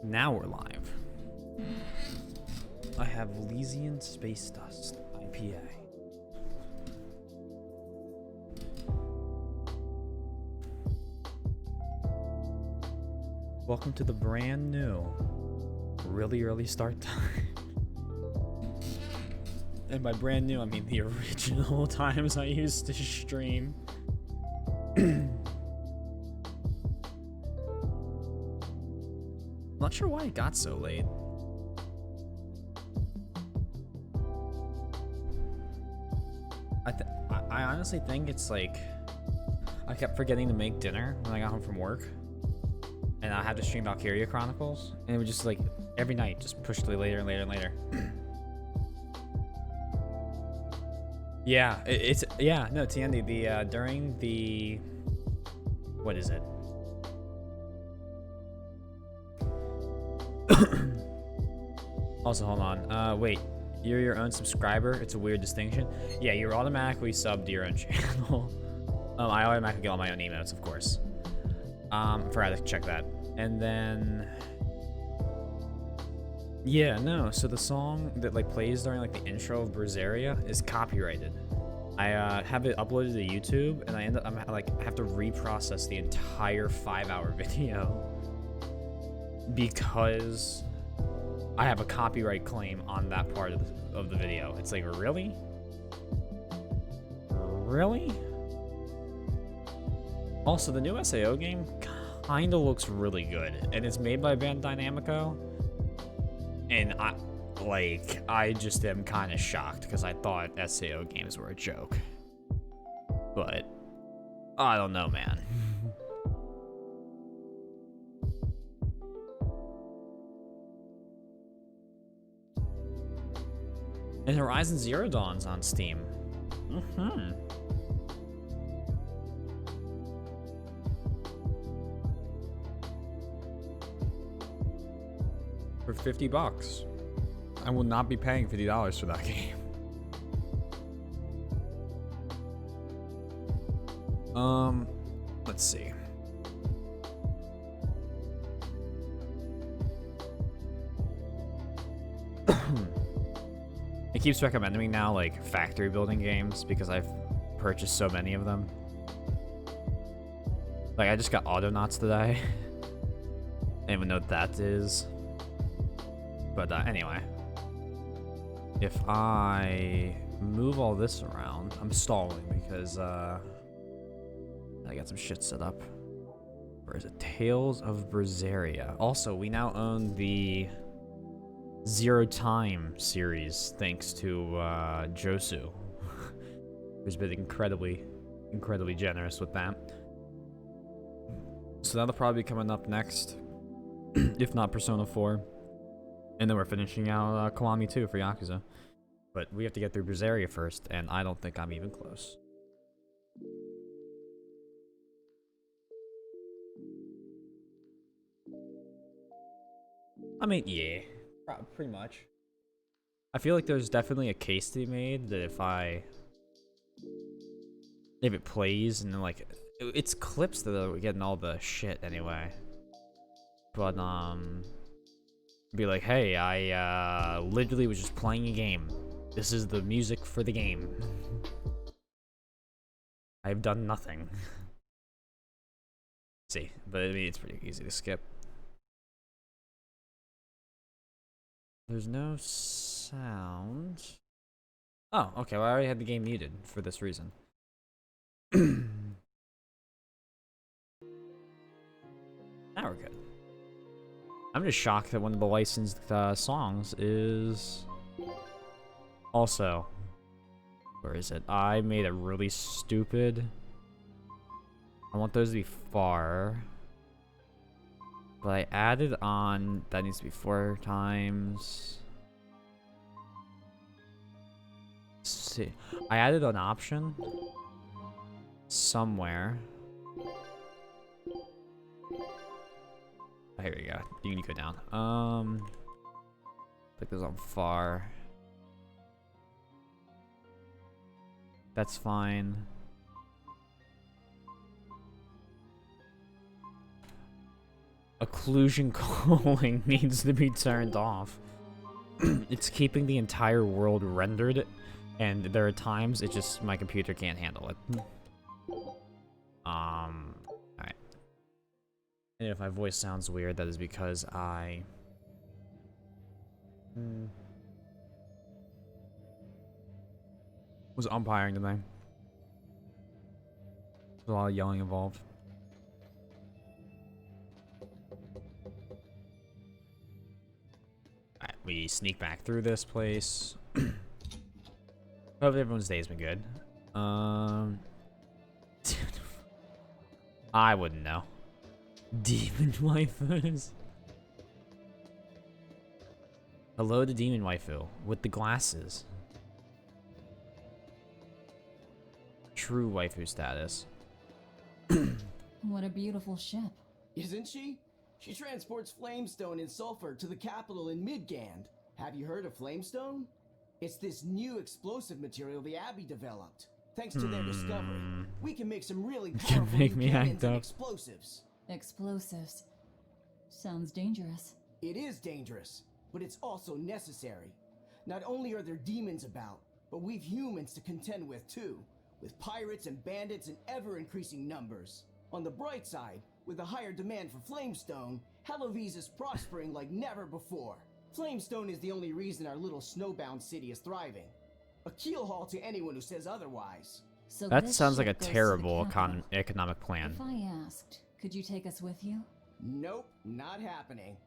Now we're live. I have Lysian Space Dust IPA. Welcome to the brand new, really early start time. And by brand new, I mean the original times I used to stream. Not sure why it got so late. I honestly think it's like I kept forgetting to make dinner when I got home from work, and I had to stream Valkyria Chronicles, and it was just like every night just pushed it later and later and later. Yeah, it's no, Tiandi, the during the what is it? Also, hold on. Wait, you're your own subscriber? It's a weird distinction. Yeah, you're automatically subbed to your own channel. I automatically get all my own emotes, of course. Forgot to check that. And then, yeah, no. So the song that like plays during like the intro of Berseria is copyrighted. I have it uploaded to YouTube, and I have to reprocess the entire 5-hour video because I have a copyright claim on that part of the video. It's like, really? Really? Also, the new SAO game kinda looks really good, and it's made by Bandai Namco. And I just am kind of shocked because I thought SAO games were a joke. But I don't know, man. And Horizon Zero Dawn's on Steam. For $50. I will not be paying $50 for that game. Let's see. It keeps recommending me now, like, factory building games because I've purchased so many of them. Like, I just got Autonauts today. I don't even know what that is. But anyway. If I move all this around, I'm stalling because I got some shit set up. Where is it? Tales of Berseria. Also, we now own the Zero Time series thanks to Josu, who's been incredibly generous with that. So that'll probably be coming up next, if not Persona 4. And then we're finishing out Kiwami 2 for Yakuza. But we have to get through Berseria first, and I don't think I'm even close. I mean, yeah, pretty much. I feel like there's definitely a case to be made that if it plays and then like it's clips that are getting all the shit anyway. But be like, hey, I literally was just playing a game. This is the music for the game. I've done nothing. See, but I mean, it's pretty easy to skip. There's no sound. Oh, okay. Well, I already had the game muted for this reason. Now we're good. I'm just shocked that one of the licensed songs is also. Where is it? I made it really stupid. I want those to be far. But I added on, that needs to be 4 times. Let's see. I added an option somewhere. Oh, here we go. You can go down. Click those on far. That's fine. Occlusion culling needs to be turned off. It's keeping the entire world rendered, and there are times it just my computer can't handle it. Alright. And if my voice sounds weird, that is because I was umpiring today. There's a lot of yelling involved. Alright, we sneak back through this place. Hope everyone's day's been good. I wouldn't know. Demon waifus. Hello to demon waifu with the glasses. True waifu status. What a beautiful ship. Isn't she? She transports flamestone and sulfur to the capital in Midgand. Have you heard of flamestone? It's this new explosive material the Abbey developed. Thanks to their discovery, we can make some really powerful make me cannons act and up. explosives. Explosives. Sounds dangerous. It is dangerous, but it's also necessary. Not only are there demons about, but we've humans to contend with too, with pirates and bandits in ever-increasing numbers. On the bright side, with a higher demand for flamestone, Hellovies is prospering like never before. Flamestone is the only reason our little snowbound city is thriving. A keelhaul to anyone who says otherwise. So That this sounds like a ship goes to the terrible capital. economic plan. If I asked, could you take us with you? Nope, not happening.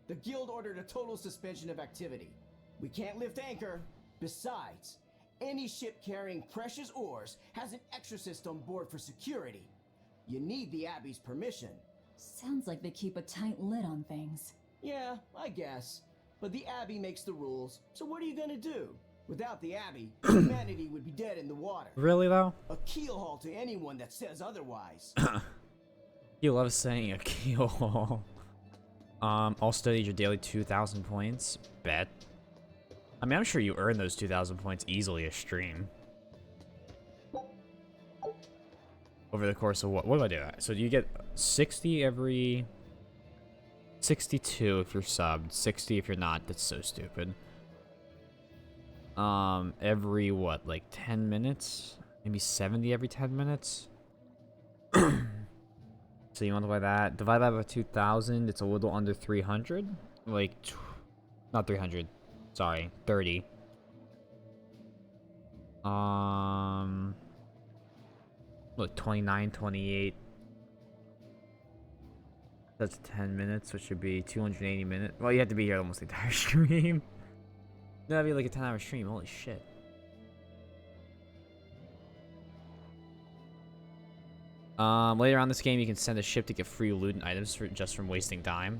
The guild ordered a total suspension of activity. We can't lift anchor. Besides, any ship carrying precious ores has an exorcist on board for security. You need the Abbey's permission. Sounds like they keep a tight lid on things. Yeah, I guess. But the Abbey makes the rules, so what are you gonna do? Without the Abbey, humanity would be dead in the water. Really though? A keelhaul to anyone that says otherwise. You love saying a keel. All studied your daily 2,000 points. Bet. I mean, I'm sure you earn those 2,000 points easily a stream. Over the course of what do I do? So do you get 60 every... 62 if you're subbed, 60 if you're not. That's so stupid. Every what, like 10 minutes? Maybe 70 every 10 minutes? So you multiply that, divide that by 2,000, it's a little under 300? Like, not 300, sorry, 30. Look, 29, 28. That's 10 minutes, which should be 280 minutes. Well, you have to be here almost the entire stream. That'd be like a 10-hour stream, holy shit. Later on this game, you can send a ship to get free loot and items just from wasting time.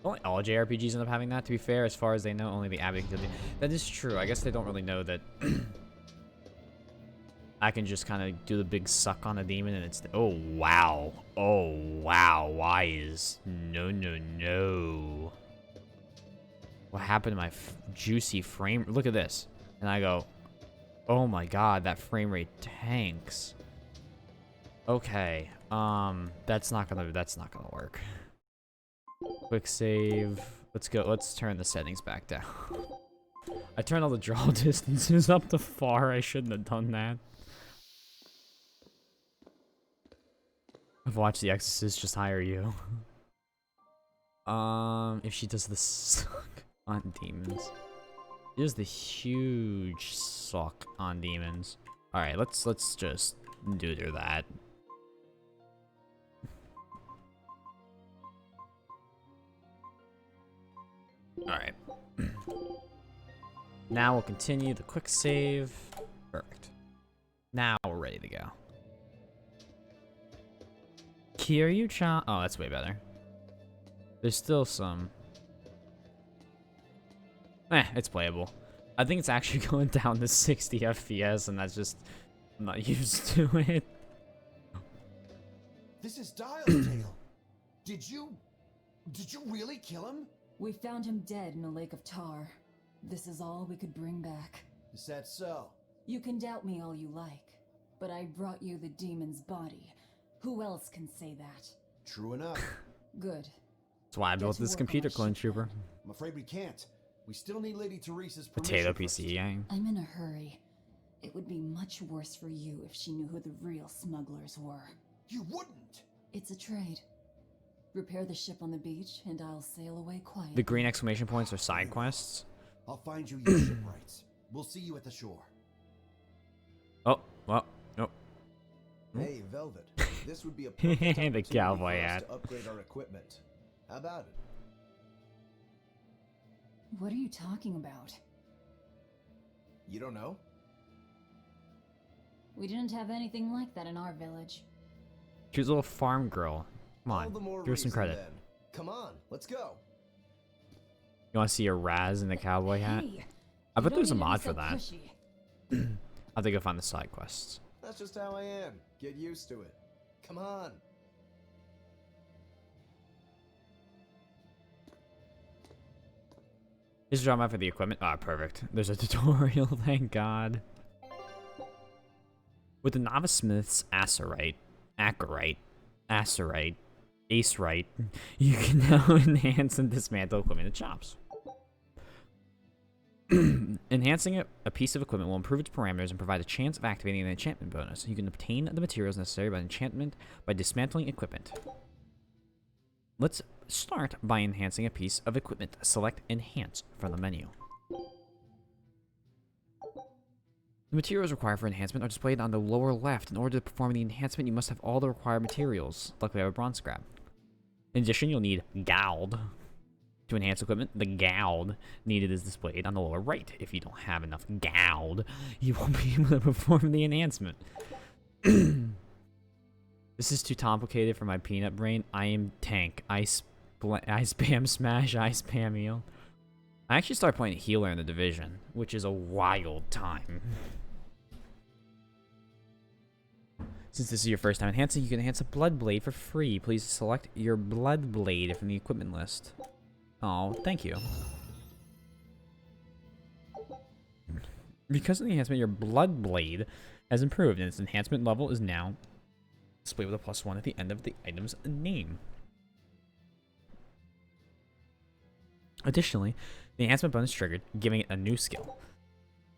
Only all JRPGs end up having that, to be fair. As far as they know, only the Abbey can do that. That is true. I guess they don't really know that I can just kind of do the big suck on a demon and it's... Oh, wow. Oh, wow. Why is... No, no, no. What happened to my juicy frame... Look at this. And I go... Oh my god, that frame rate tanks. Okay, that's not gonna work. Quick save. Let's go. Let's turn the settings back down. I turned all the draw distances up to far. I shouldn't have done that. I've watched The Exorcist just hire you. If she does the suck on demons. She does the huge suck on demons. Alright, let's just do that. Alright. Now we'll continue the quick save. Perfect. Now we're ready to go. Kiryu-chan. Oh, that's way better. There's still some... it's playable. I think it's actually going down to 60 FPS, and that's just... I'm not used to it. This is Dial's tale. Did you really kill him? We found him dead in a lake of tar. This is all we could bring back. Is that so? You can doubt me all you like, but I brought you the demon's body. Who else can say that? True enough. Good. That's why I Get built to this work on computer my clone ship trooper. then. I'm afraid we can't. We still need Lady Teresa's permission Potato first. PC gang. I'm in a hurry. It would be much worse for you if she knew who the real smugglers were. You wouldn't! It's a trade. Repair the ship on the beach, and I'll sail away quietly. The green exclamation points are side quests. I'll find you your shipwrights. We'll see you at the shore. Oh, well, oh. Hey, Velvet. This would be a perfect The opportunity cowboy for us hat. to upgrade our equipment. How about it? What are you talking about? You don't know? We didn't have anything like that in our village. She was a little farm girl. Come All the on, more give her some reason, credit. then. Come on, let's go. You want to see a Raz in the cowboy hat? Hey, I you bet don't there's a need to be mod so for that. pushy. I'll have to go find the side quests. That's just how I am. Get used to it. Come on. Just drop out for the equipment. Ah, perfect. There's a tutorial, thank God. With the novice smith's acerite, acerite, acerite, you can now enhance and dismantle equipment and chops. Enhancing a piece of equipment will improve its parameters and provide a chance of activating an enchantment bonus. You can obtain the materials necessary by enchantment by dismantling equipment. Let's start by enhancing a piece of equipment. Select Enhance from the menu. The materials required for enhancement are displayed on the lower left. In order to perform the enhancement, you must have all the required materials. Luckily, I have a bronze scrap. In addition, you'll need gold. To enhance equipment, the gold needed is displayed on the lower right. If you don't have enough gold, you won't be able to perform the enhancement. This is too complicated for my peanut brain. I am tank. I spam smash. I spam heal. I actually started playing healer in the division, which is a wild time. Since this is your first time enhancing, you can enhance a blood blade for free. Please select your blood blade from the equipment list. Oh, thank you. Because of the enhancement, your blood blade has improved, and its enhancement level is now displayed with a +1 at the end of the item's name. Additionally, the enhancement bonus triggered, giving it a new skill.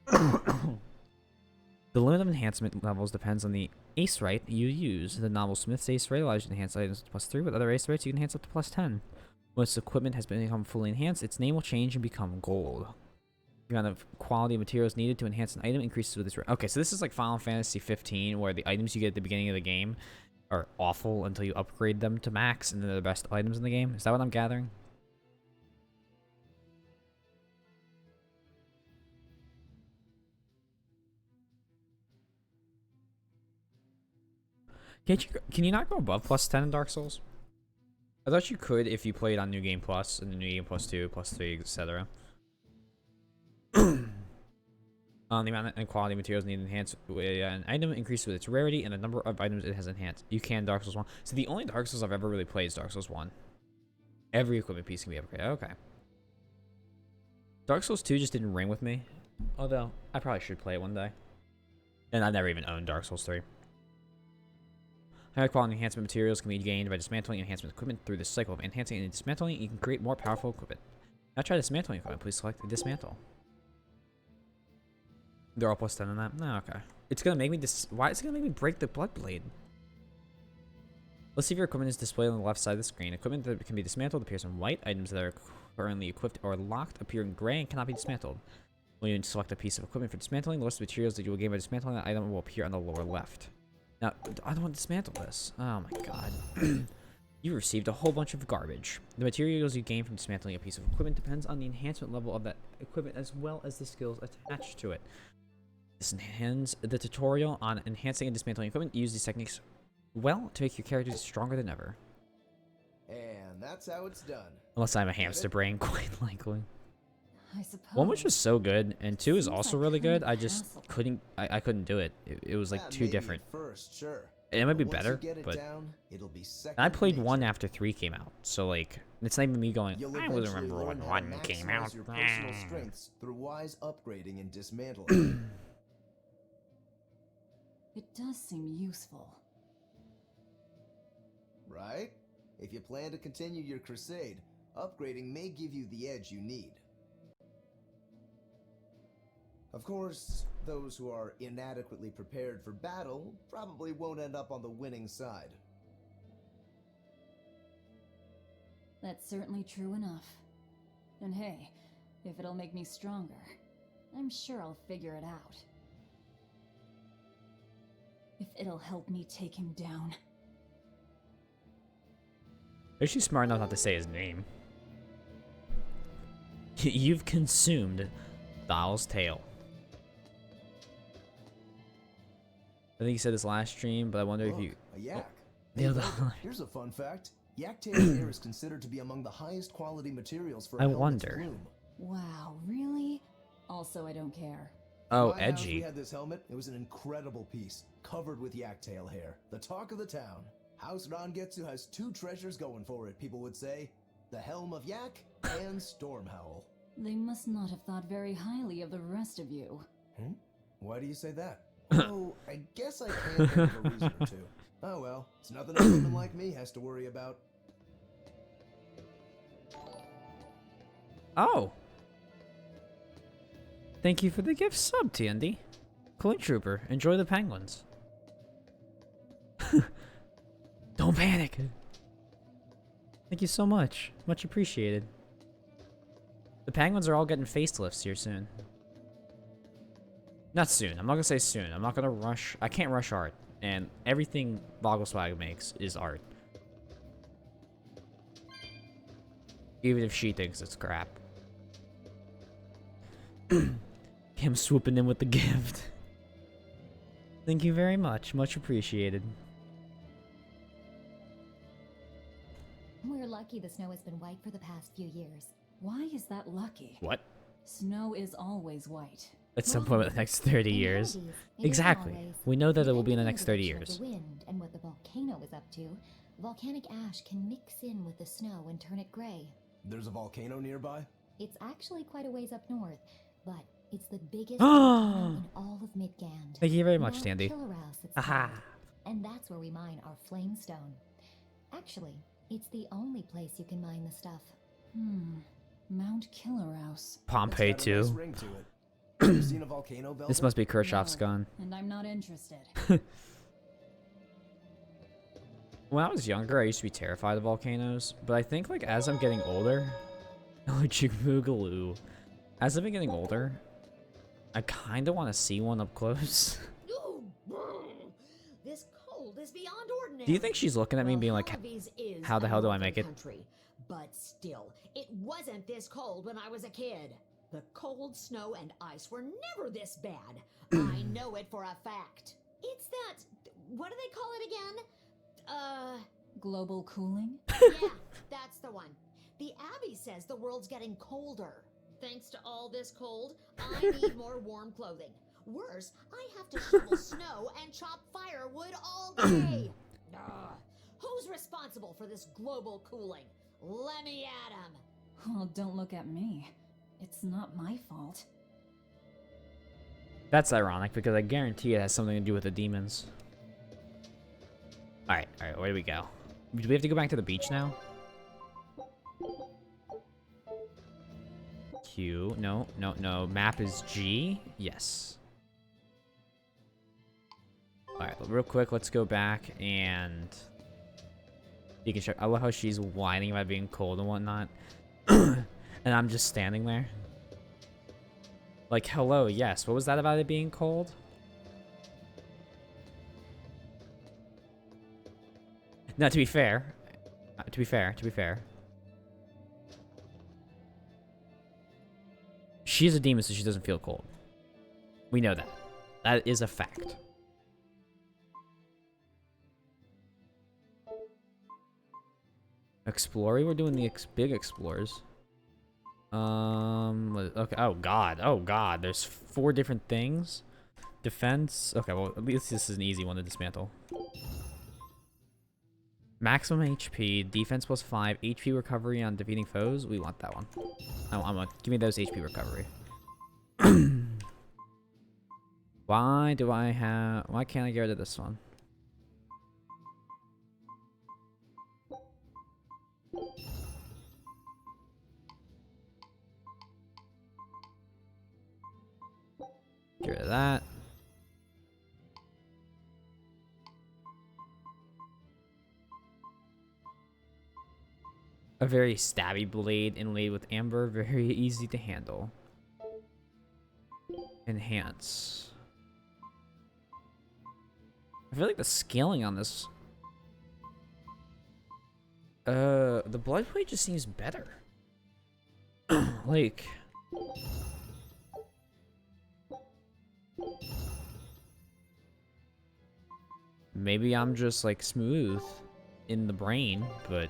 The limit of enhancement levels depends on the ace right you use. The novel Smith's ace right allows you to enhance items to +3. With other ace rights, you can enhance up to +10. Once equipment has become fully enhanced, its name will change and become gold. The amount of quality materials needed to enhance an item increases with its rank. Okay, so this is like Final Fantasy 15, where the items you get at the beginning of the game are awful until you upgrade them to max, and then they're the best items in the game. Is that what I'm gathering? Can you not go above +10 in Dark Souls? I thought you could if you played on New Game Plus and the New Game Plus 2, +3, etc. The amount and quality of materials needed to enhance an item increases with its rarity and the number of items it has enhanced. You can Dark Souls 1. So the only Dark Souls I've ever really played is Dark Souls 1. Every equipment piece can be upgraded. Okay. Dark Souls 2 just didn't ring with me. Although, I probably should play it one day. And I've never even owned Dark Souls 3. Higher quality enhancement materials can be gained by dismantling enhancement equipment. Through this cycle of enhancing and dismantling, you can create more powerful equipment. Now try dismantling equipment. Please select dismantle. They're all +10 on that? No, okay. It's gonna make me why is it gonna make me break the blood blade? Let's see if your equipment is displayed on the left side of the screen. Equipment that can be dismantled appears in white. Items that are currently equipped or locked appear in gray and cannot be dismantled. When you select a piece of equipment for dismantling, the list of materials that you will gain by dismantling that item will appear on the lower left. Now, I don't want to dismantle this. Oh my god. You received a whole bunch of garbage. The materials you gain from dismantling a piece of equipment depends on the enhancement level of that equipment as well as the skills attached to it. This ends the tutorial on enhancing and dismantling equipment. Use these techniques well to make your characters stronger than ever. And that's how it's done. Unless I have a hamster brain, quite likely. I suppose. 1 which was so good, and 2 is Seems also like really kind of good. I just hassle. couldn't. I couldn't do it. It was like That too may be different. at first, sure. It might be But once better, you get it but down, it'll be second I played nature. 1 after 3 came out. So like, it's not even me going. You'll I wasn't eventually remember when learn how to 1 came maximize out. your personal strengths through wise upgrading and dismantling. It does seem useful. Right? if you plan to continue your crusade, upgrading may give you the edge you need. Of course, those who are inadequately prepared for battle probably won't end up on the winning side. That's certainly true enough. And hey, if it'll make me stronger, I'm sure I'll figure it out. If it'll help me take him down. Is she smart enough not to say his name? You've consumed Thal's tail. I think you said this last stream, but I wonder if Look, you... a yak. The other Here's a fun fact. Yak tail hair is considered to be among the highest quality materials for a I helmet's wonder. plume. Wow, really? Also, I don't care. Oh, My house, we edgy. had this helmet. It was an incredible piece, covered with yak tail hair. The talk of the town. House Rangetsu has two treasures going for it, people would say. The Helm of Yak and Storm Howl. They must not have thought very highly of the rest of you. Why do you say that? Oh, I guess I can think of a reason or two. Oh well, it's nothing a woman like me has to worry about. Oh. Thank you for the gift sub, TND. Coin Trooper, enjoy the penguins. Don't panic. Thank you so much. Much appreciated. The penguins are all getting facelifts here soon. Not soon. I'm not gonna say soon. I'm not gonna rush. I can't rush art. And everything Boggle Swag makes is art. Even if she thinks it's crap. Him swooping in with the gift. Thank you very much. Much appreciated. We're lucky the snow has been white for the past few years. Why is that lucky? What? Snow is always white. At some point in the next 30 In years. nowadays, it isn't Exactly. always. We know that it will be in the Depending on next 30 direction of years. The wind and what the volcano is up to, volcanic ash can mix in with the snow and turn it gray. There's a volcano nearby? It's actually quite a ways up north, but it's the biggest volcano in all of Midgand. Thank you very much, Mount Tandy. Killerhouse, it's Aha. called. And that's where we mine our flamestone. Actually, it's the only place you can mine the stuff. Mount Killerhouse. Pompeii It's got a nice too. ring to it. Ever seen a volcano, Velvet? This must be Kershav's No, gun. And I'm not interested. When I was younger, I used to be terrified of volcanoes, but I think like as I'm getting older, oh, Chigmugaloo. As I've been getting older, I kind of want to see one up close. This cold is beyond ordinary. Do you think she's looking at me and being like, Harvey's is how the a hell do I northern make it? Country, but still, it wasn't this cold when I was a kid. The cold, snow, and ice were never this bad. I know it for a fact. It's that. What do they call it again? Global cooling? Yeah, that's the one. The Abbey says the world's getting colder. Thanks to all this cold, I need more warm clothing. Worse, I have to shovel snow and chop firewood all day. Who's responsible for this global cooling? Let me at him. Well, don't look at me. It's not my fault. That's ironic because I guarantee it has something to do with the demons. Alright, where do we go? Do we have to go back to the beach now? Q. No. Map is G. Yes. Alright, real quick, let's go back and... You can check. I love how she's whining about being cold and whatnot. And I'm just standing there. Like, hello, yes. What was that about it being cold? No, to be fair. To be fair. She's a demon, so she doesn't feel cold. We know that. That is a fact. Exploring? We're doing the big explorers. Okay. Oh god. There's 4 different things. Defense. Okay, well, at least this is an easy one to dismantle. Maximum HP, defense plus 5, HP recovery on defeating foes. We want that one. Give me those HP recovery. Why can't I get rid of this one? Get rid of that. A very stabby blade inlaid with amber, very easy to handle. Enhance. I feel like the scaling on this... the blood plate just seems better. Like... Maybe I'm just, like, smooth in the brain, but...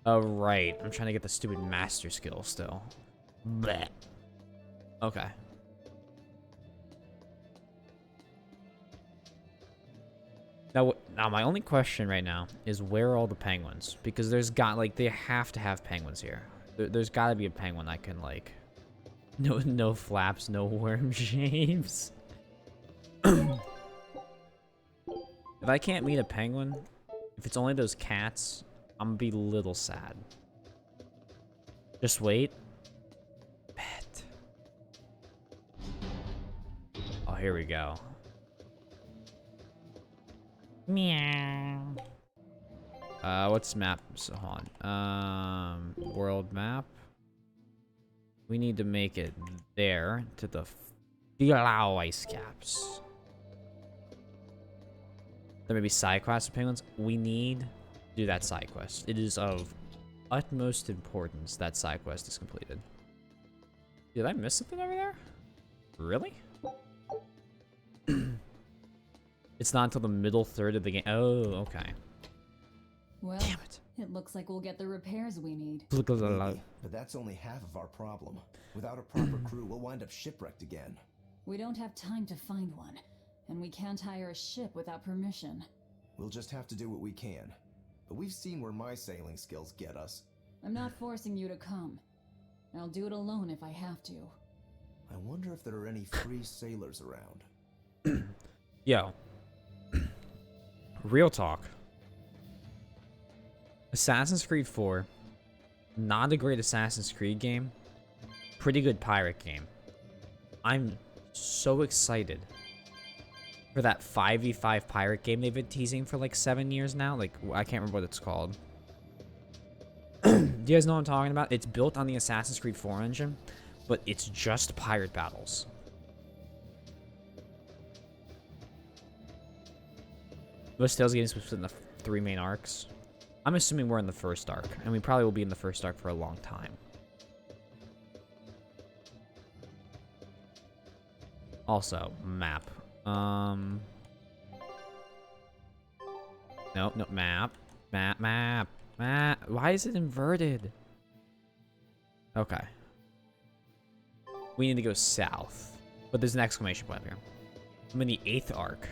Oh, right. I'm trying to get the stupid master skill still. Blech. Okay. Now, my only question right now is where are all the penguins? Because there's they have to have penguins here. There's got to be a penguin that can, like... No flaps, no worm shapes. If I can't meet a penguin, if it's only those cats, I'm gonna be a little sad. Just wait. Bet. Oh, here we go. Meow. What's map? So hold on. World map. We need to make it there to the Filau ice caps. There may be side quests for penguins. We need to do that side quest. It is of utmost importance that side quest is completed. Did I miss something over there? Really? It's not until the middle third of the game. Oh, okay. Well, Damn it. it looks like we'll get the repairs we need. Maybe, but that's only half of our problem. Without a proper crew, we'll wind up shipwrecked again. We don't have time to find one, and we can't hire a ship without permission. We'll just have to do what we can. But we've seen where my sailing skills get us. I'm not forcing you to come. I'll do it alone if I have to. I wonder if there are any free sailors around. Yo. Real talk. Assassin's Creed 4. Not a great Assassin's Creed game. Pretty good pirate game. I'm so excited for that 5v5 pirate game they've been teasing for like 7 years now. Like, I can't remember what it's called. Do you guys know what I'm talking about? It's built on the Assassin's Creed 4 engine, but it's just pirate battles. Most Tales games split in the 3 main arcs. I'm assuming we're in the first arc, and we probably will be in the first arc for a long time. Also, map. No, map. Map. Why is it inverted? Okay. We need to go south. But there's an exclamation point here. I'm in the 8th arc.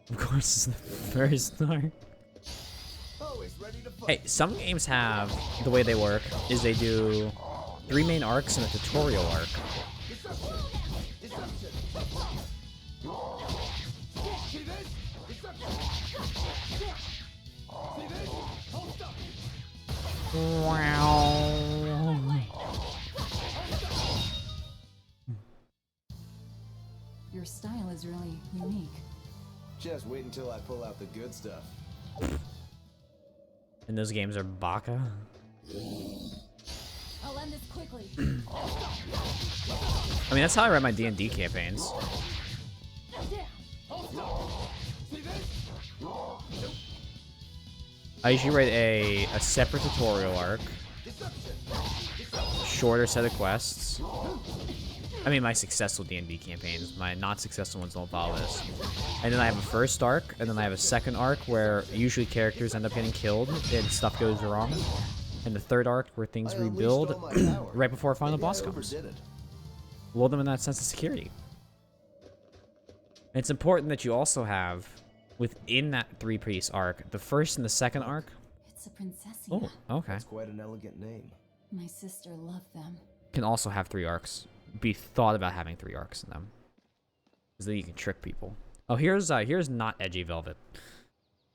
Of course, it's the first arc. Hey, some games have, the way they work, is they do 3 main arcs and a tutorial arc. Wow. Your style is really unique. Just wait until I pull out the good stuff. And those games are baka. I'll end this quickly. I mean, that's how I write my D&D campaigns. I usually write a separate tutorial arc, shorter set of quests. I mean, my successful D&D campaigns. My not successful ones don't follow this. And then I have a first arc, and then I have a second arc where usually characters end up getting killed and stuff goes wrong. And the third arc where things rebuild right before a final boss comes. Lull them in that sense of security. And it's important that you also have, within that 3-piece arc, the first and the second arc. It's a princessia. Oh, okay. That's quite an elegant name. My sister loved them. Can also have 3 arcs. Be thought about having 3 arcs in them. Because then you can trick people. Oh, here's not edgy Velvet.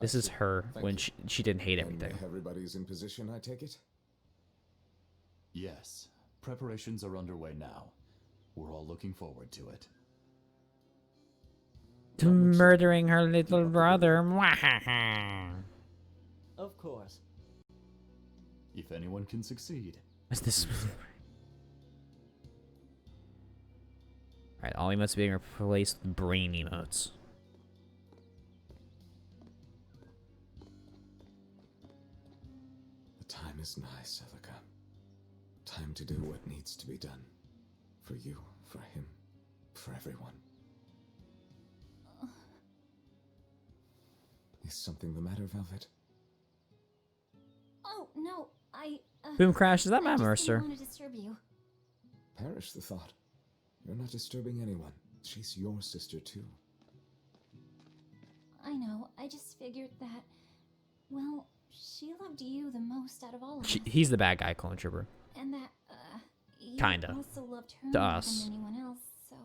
This is see. her Thank when you. she didn't hate And everything. everybody's in position, I take it? Yes, preparations are underway now. We're all looking forward to it. To Not much murdering her Keep little up the good brother. work. Of course. If anyone can succeed. What's this? Alright, all emotes being replaced with brain emotes. The time is nigh, Celica. Time to do what needs to be done. For you, for him, for everyone. Is something the matter, Velvet? Oh, no, Boom Crash, is that I Matt just Mercer? didn't want to disturb you. Perish the thought. You're not disturbing anyone. She's your sister, too. I know, I just figured that, well, she loved you the most out of all of us. He's the bad guy, Clone Trooper. And that, you Kinda. also loved her To more us. than anyone else, so...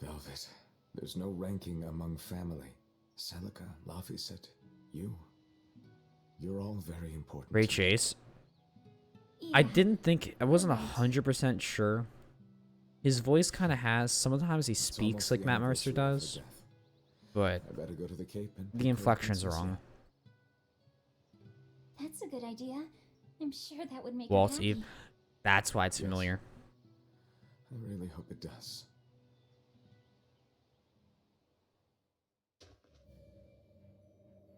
Velvet, there's no ranking among family. Celica, Laphicet, you. You're all very important. Ray to me. Chase. Yeah, I didn't think, I wasn't Right. 100% sure. His voice kind of has, sometimes he It's speaks almost like the Matt Mercer anniversary of her does, death. but I better go to the Cape and the prepare inflection's Princess wrong. Leia. that's a good idea. I'm sure that would make Walt's her Eve. happy. That's why it's Yes. familiar. I really hope it does.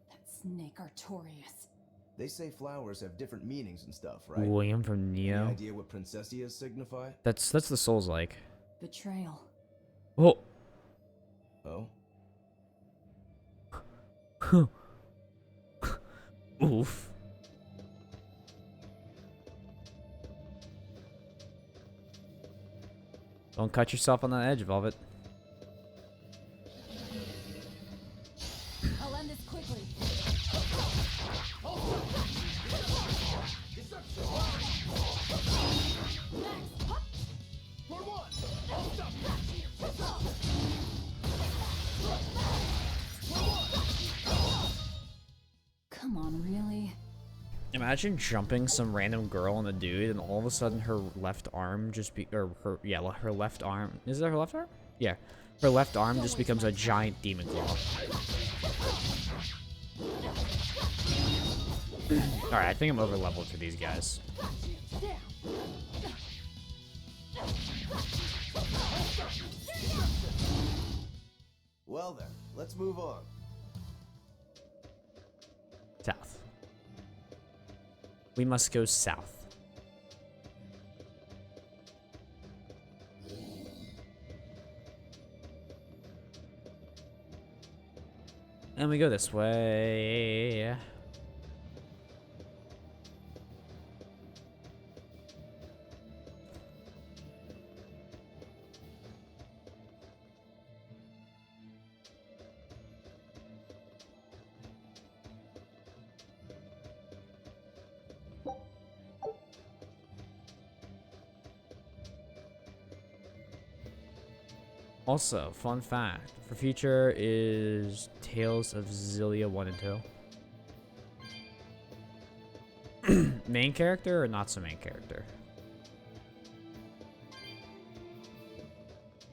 That snake Artorias. They say flowers have different meanings and stuff, right? William from Any Neo. idea what princessias signify? That's the Souls like. Betrayal. Oh. Oh? Oof. Don't cut yourself on the edge, Velvet. I'll end this quickly. Come on, really? Imagine jumping some random girl on a dude, and all of a sudden her left arm just her left arm. Is that her left arm? Yeah. Her left arm just becomes a giant demon claw. Alright, I think I'm over leveled for these guys. Well then, let's move on. South. We must go south. And we go this way. Also, fun fact for future is Tales of Zillia 1 and 2. Main character or not so main character?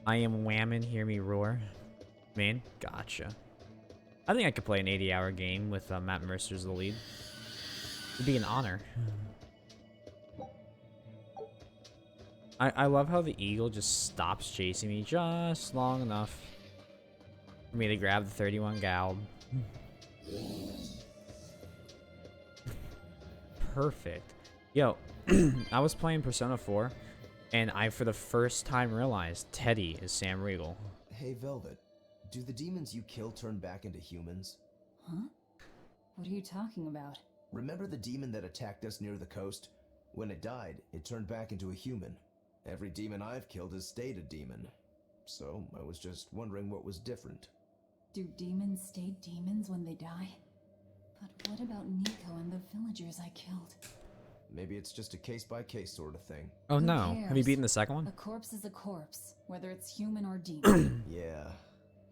I am whamming, hear me roar. Main? Gotcha. I think I could play an 80-hour game with Matt Mercer as the lead. It'd be an honor. I love how the eagle just stops chasing me just long enough for me to grab the 31 gal. Perfect. Yo, I was playing Persona 4, and I for the first time realized Teddy is Sam Riegel. Hey, Velvet. Do the demons you kill turn back into humans? Huh? What are you talking about? Remember the demon that attacked us near the coast? When it died, it turned back into a human. Every demon I've killed has stayed a demon. So, I was just wondering what was different. Do demons stay demons when they die? But what about Nico and the villagers I killed? Maybe it's just a case-by-case sort of thing. Oh Who no. Have you cares? beaten the second A one? corpse is a corpse, whether it's human or demon. Yeah.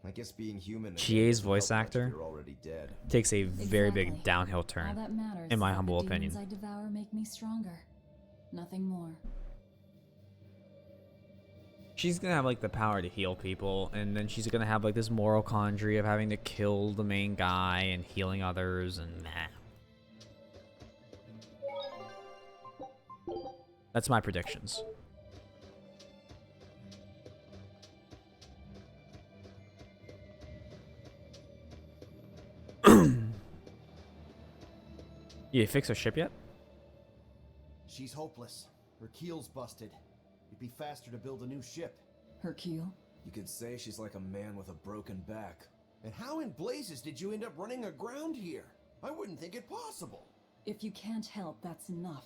I guess being human Chie's doesn't voice help much if actor you're already dead. Takes a very big Exactly. downhill All turn, that matters in my is that humble the demons opinion. I devour make me stronger. Nothing more. She's gonna have like the power to heal people, and then she's gonna have like this moral quandary of having to kill the main guy and healing others, and nah. That's my predictions. You fix her ship yet? She's hopeless. Her keel's busted. It'd be faster to build a new ship. Hercule? You could say she's like a man with a broken back. And how in blazes did you end up running aground here? I wouldn't think it possible. If you can't help, that's enough.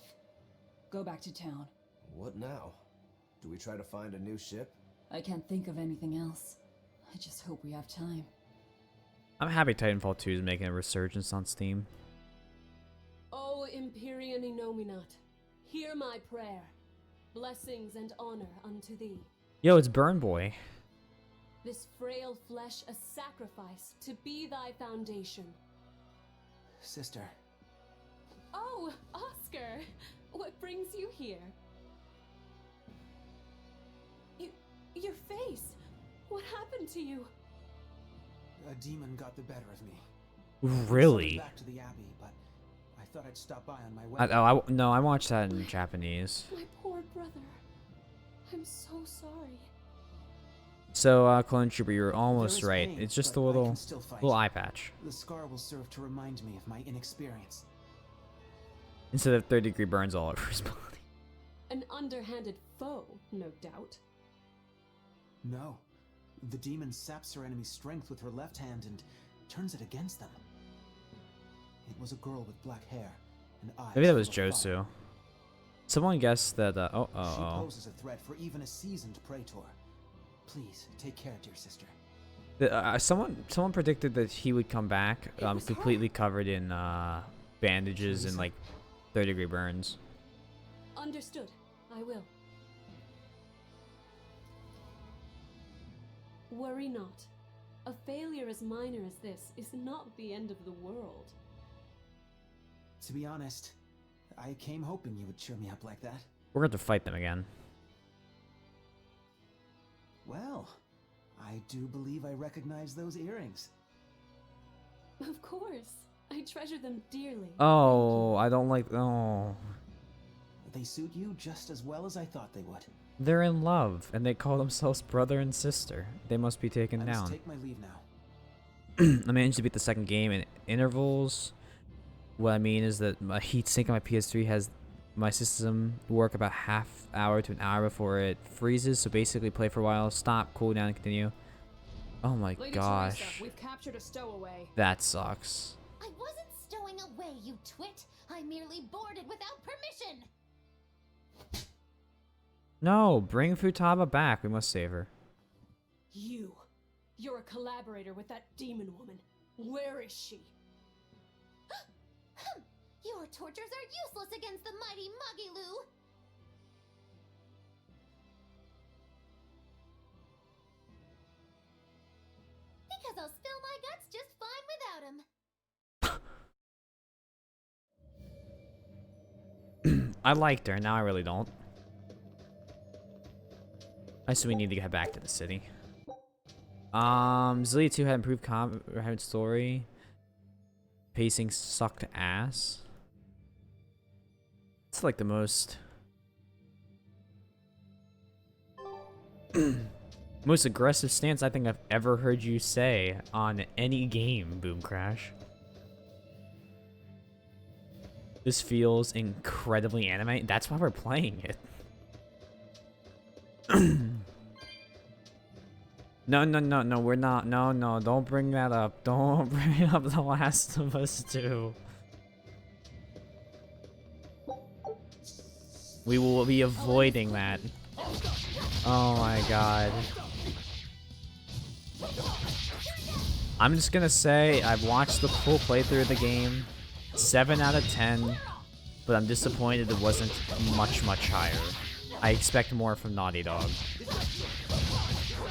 Go back to town. What now? Do we try to find a new ship? I can't think of anything else. I just hope we have time. I'm happy Titanfall 2 is making a resurgence on Steam. O Empyrean Inominat, hear my prayer. Blessings and honor unto thee. Yo, it's Burn Boy. This frail flesh a sacrifice to be thy foundation. Sister. Oh, Oscar! What brings you here? Your face! What happened to you? A demon got the better of me. Really? Back to the Abbey, but I thought I'd stop by on my way. No, I watched that in Japanese. My poor brother. I'm so sorry. So, Clone Trooper, you're almost There is right. pain, It's just but a I little can still fight. eye patch. The scar will serve to remind me of my inexperience. Instead of third-degree burns all over his body. An underhanded foe, no doubt. No. The demon saps her enemy's strength with her left hand and turns it against them. It was a girl with black hair and eyes. Maybe that was full of fire. Josu. Someone guessed that, She poses a threat for even a seasoned praetor. Please, take care, dear sister. Someone predicted that he would come back, It was completely covered in, bandages and, like, third-degree burns. Understood. I will. Worry not. A failure as minor as this is not the end of the world. To be honest, I came hoping you would cheer me up like that. We're going to fight them again. Well, I do believe I recognize those earrings. Of course. I treasure them dearly. Oh, I don't like... Oh. They suit you just as well as I thought they would. They're in love, and they call themselves brother and sister. They must be taken I down. must take my leave now. I managed to beat the second game in intervals. What I mean is that my heatsink on my PS3 has my system work about half hour to an hour before it freezes. So basically play for a while, stop, cool down, and continue. Oh my Lady gosh. Teresa, we've captured a stowaway. That sucks. I wasn't stowing away, you twit. I merely boarded without permission. No, bring Futaba back. We must save her. You're a collaborator with that demon woman. Where is she? Your tortures are useless against the mighty Magilu. Because I'll spill my guts just fine without him. I liked her, now I really don't. I assume we need to get back to the city. Zillia 2 had improved had story. Pacing sucked ass. It's like the most... most aggressive stance I think I've ever heard you say on any game, Boom Crash. This feels incredibly anime. That's why we're playing it. No, we're not. No, don't bring that up. Don't bring up The Last of Us 2. We will be avoiding that. Oh my god. I'm just gonna say, I've watched the full playthrough of the game. 7 out of 10. but I'm disappointed it wasn't much higher. I expect more from Naughty Dog.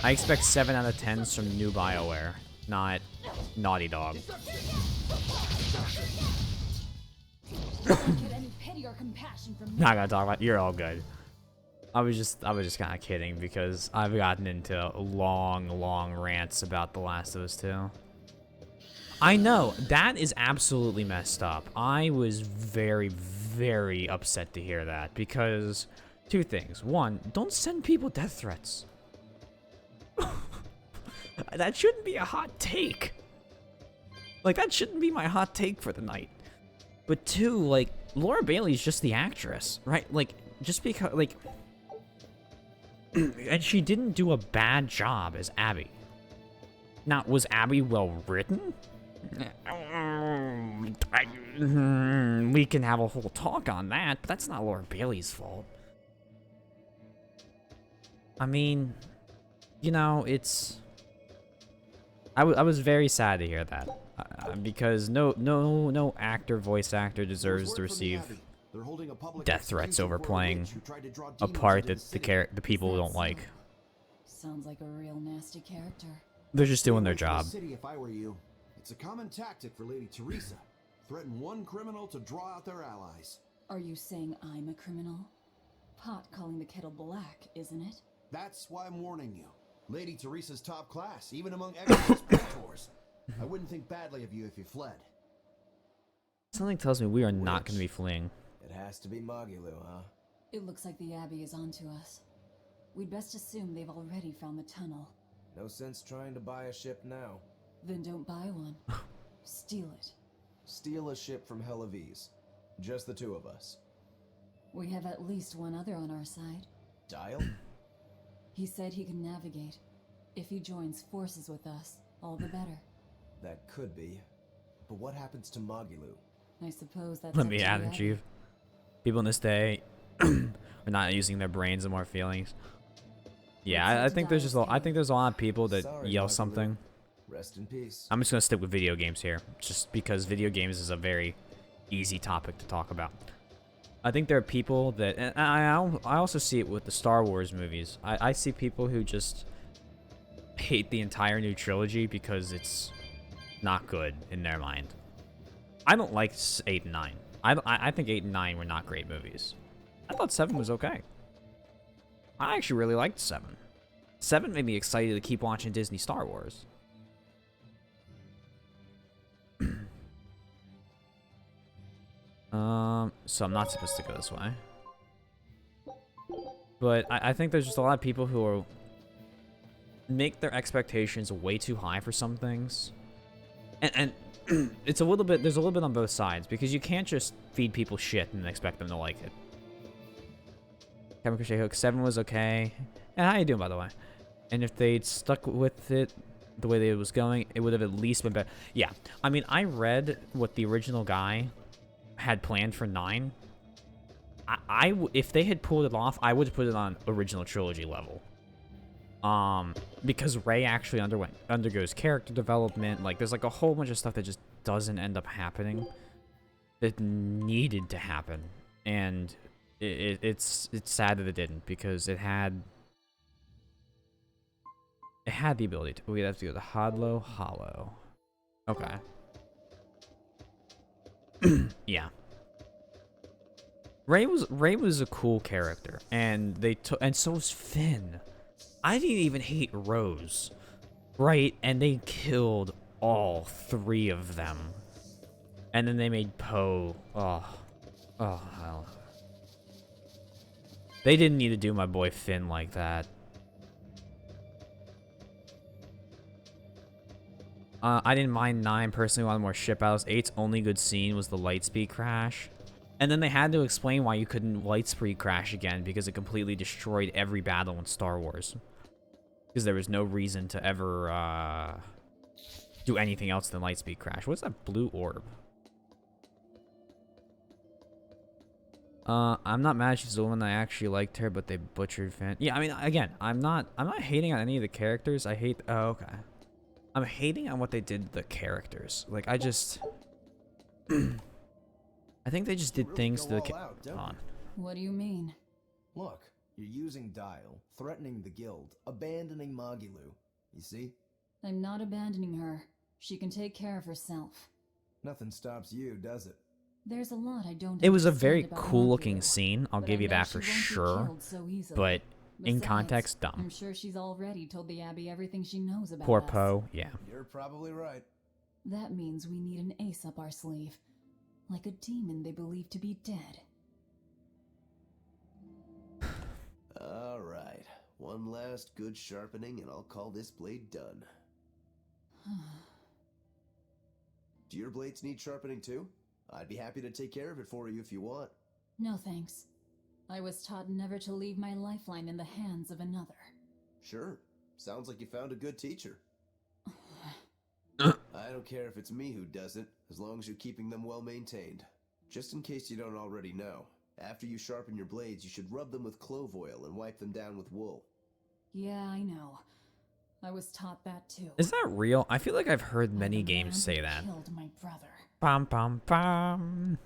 I expect 7 out of 10s from new BioWare, not Naughty Dog. Get any pity or compassion from me. Not gonna talk about. You're all good. I was just kind of kidding because I've gotten into long rants about The Last of Us 2. I know that is absolutely messed up. I was very upset to hear that because two things. One, don't send people death threats. That shouldn't be a hot take. Like, that shouldn't be my hot take for the night. But two, like, Laura Bailey's just the actress, right? Like, just because, like... and she didn't do a bad job as Abby. Now, was Abby well written? We can have a whole talk on that, but that's not Laura Bailey's fault. I mean, you know, it's... I was very sad to hear that. Because no voice actor deserves to receive death threats over playing a part that the people don't like. Sounds like a real nasty character. They're just doing their job. City, if I were you. It's a common tactic for Lady Teresa. Threaten one criminal to draw out their allies. Are you saying I'm a criminal? Pot calling the kettle black, isn't it? That's why I'm warning you. Lady Teresa's top class, even among ex-predators. I wouldn't think badly of you if you fled. Something tells me we are not going to be fleeing. It has to be Magulu, huh? It looks like the Abbey is onto us. We'd best assume they've already found the tunnel. No sense trying to buy a ship now. Then don't buy one. Steal it. Steal a ship from Helavis. Just the two of us. We have at least one other on our side. Dial? He said he can navigate. If he joins forces with us, all the better. That could be. But what happens to Magulu? I suppose that's Let up me to add the it, Abbey. Chief. People in this day are not using their brains and more feelings. Yeah, I think there's just I think there's a lot of people that yell something. Rest in peace. I'm just gonna stick with video games here, just because video games is a very easy topic to talk about. I think there are people that, and I also see it with the Star Wars movies. I see people who just hate the entire new trilogy because it's not good in their mind. I don't like 8 and 9. I think 8 and 9 were not great movies. I thought 7 was okay. I actually really liked 7. 7 made me excited to keep watching Disney Star Wars. So I'm not supposed to go this way. But I think there's just a lot of people who are make their expectations way too high for some things. And it's a little bit, there's a little bit on both sides, because you can't just feed people shit and expect them to like it. Kevin Crochet Hook, 7 was okay. And how you doing, by the way? And if they'd stuck with it the way that it was going, it would have at least been better. Yeah, I mean, I read what the original guy had planned for 9. If they had pulled it off, I would have put it on original trilogy level. Because Rey actually undergoes character development. Like, there's like a whole bunch of stuff that just doesn't end up happening that needed to happen, and it's sad that it didn't, because it had the ability to. We'd have to go to Hodlow Hollow. Okay. Yeah. Rey was a cool character, and and so was Finn. I didn't even hate Rose, right? And they killed all 3 of them, and then they made Poe. Oh hell. They didn't need to do my boy Finn like that. I didn't mind 9 personally. Wanted more ship battles. 8's only good scene was the lightspeed crash. And then they had to explain why you couldn't lightspeed crash again, because it completely destroyed every battle in Star Wars. Because there was no reason to ever do anything else than lightspeed crash. What's that blue orb? I'm not mad she's the one that I actually liked her, but they butchered Finn. Yeah, I mean, again, I'm not hating on any of the characters. I hate. Oh, okay. I'm hating on what they did to the characters. Like, I I think they just You did really things go to the all kid. out, don't On. What do you mean? Look, you're using Dial, threatening the guild, abandoning Magilu. You see? I'm not abandoning her. She can take care of herself. Nothing stops you, does it? There's a lot I don't It was a understand very about cool looking Magilu, scene. I'll but give I you know that she for won't be sure. killed so easily. But in Besides, context, dumb. I'm sure she's already told the Abbey everything she knows about Poor us. Poe. Yeah. You're probably right. That means we need an ace up our sleeve. Like a demon they believe to be dead. Alright. One last good sharpening and I'll call this blade done. Do your blades need sharpening too? I'd be happy to take care of it for you if you want. No thanks. I was taught never to leave my lifeline in the hands of another. Sure. Sounds like you found a good teacher. I don't care if it's me who does it, as long as you're keeping them well maintained. Just in case you don't already know, after you sharpen your blades, you should rub them with clove oil and wipe them down with wool. Yeah, I know. I was taught that too. Is that real? I feel like I've heard By many the games man say who that. Killed my brother. Bum bum bum.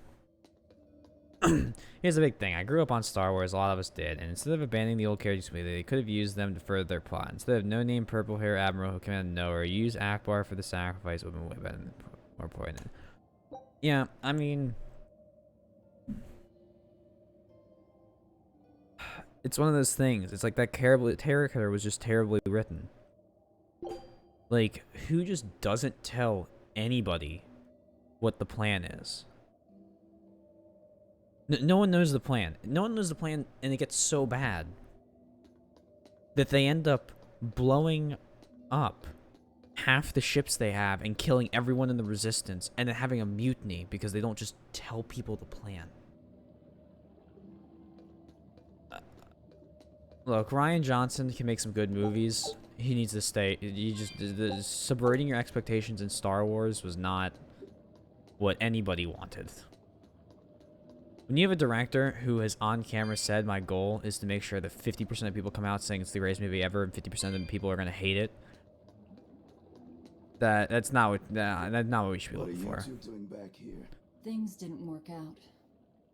Here's the big thing. I grew up on Star Wars, a lot of us did, and instead of abandoning the old characters completely, they could have used them to further their plot. Instead of no-name purple-hair admiral who commanded nowhere, use Akbar for the sacrifice would have been way better than more important. Yeah, I mean, it's one of those things. It's like that character was just terribly written. Like, who just doesn't tell anybody what the plan is? No one knows the plan. No one knows the plan, and it gets so bad that they end up blowing up half the ships they have and killing everyone in the Resistance, and then having a mutiny because they don't just tell people the plan. Look, Rian Johnson can make some good movies. He needs to stay. Subverting your expectations in Star Wars was not what anybody wanted. When you have a director who has on camera said, my goal is to make sure that 50% of people come out saying it's the greatest movie ever and 50% of the people are going to hate it, that's not what we should be looking for. What are you two doing back here? Things didn't work out.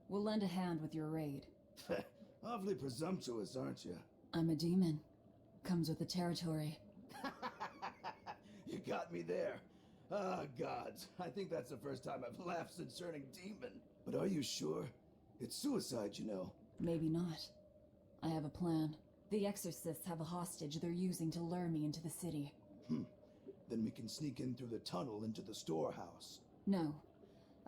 We'll lend a hand with your raid. Awfully presumptuous, aren't you? I'm a demon. Comes with the territory. You got me there. Ah, gods. I think that's the first time I've laughed since turning demon. But are you sure? It's suicide, you know. Maybe not. I have a plan. The exorcists have a hostage they're using to lure me into the city. Then we can sneak in through the tunnel into the storehouse. No.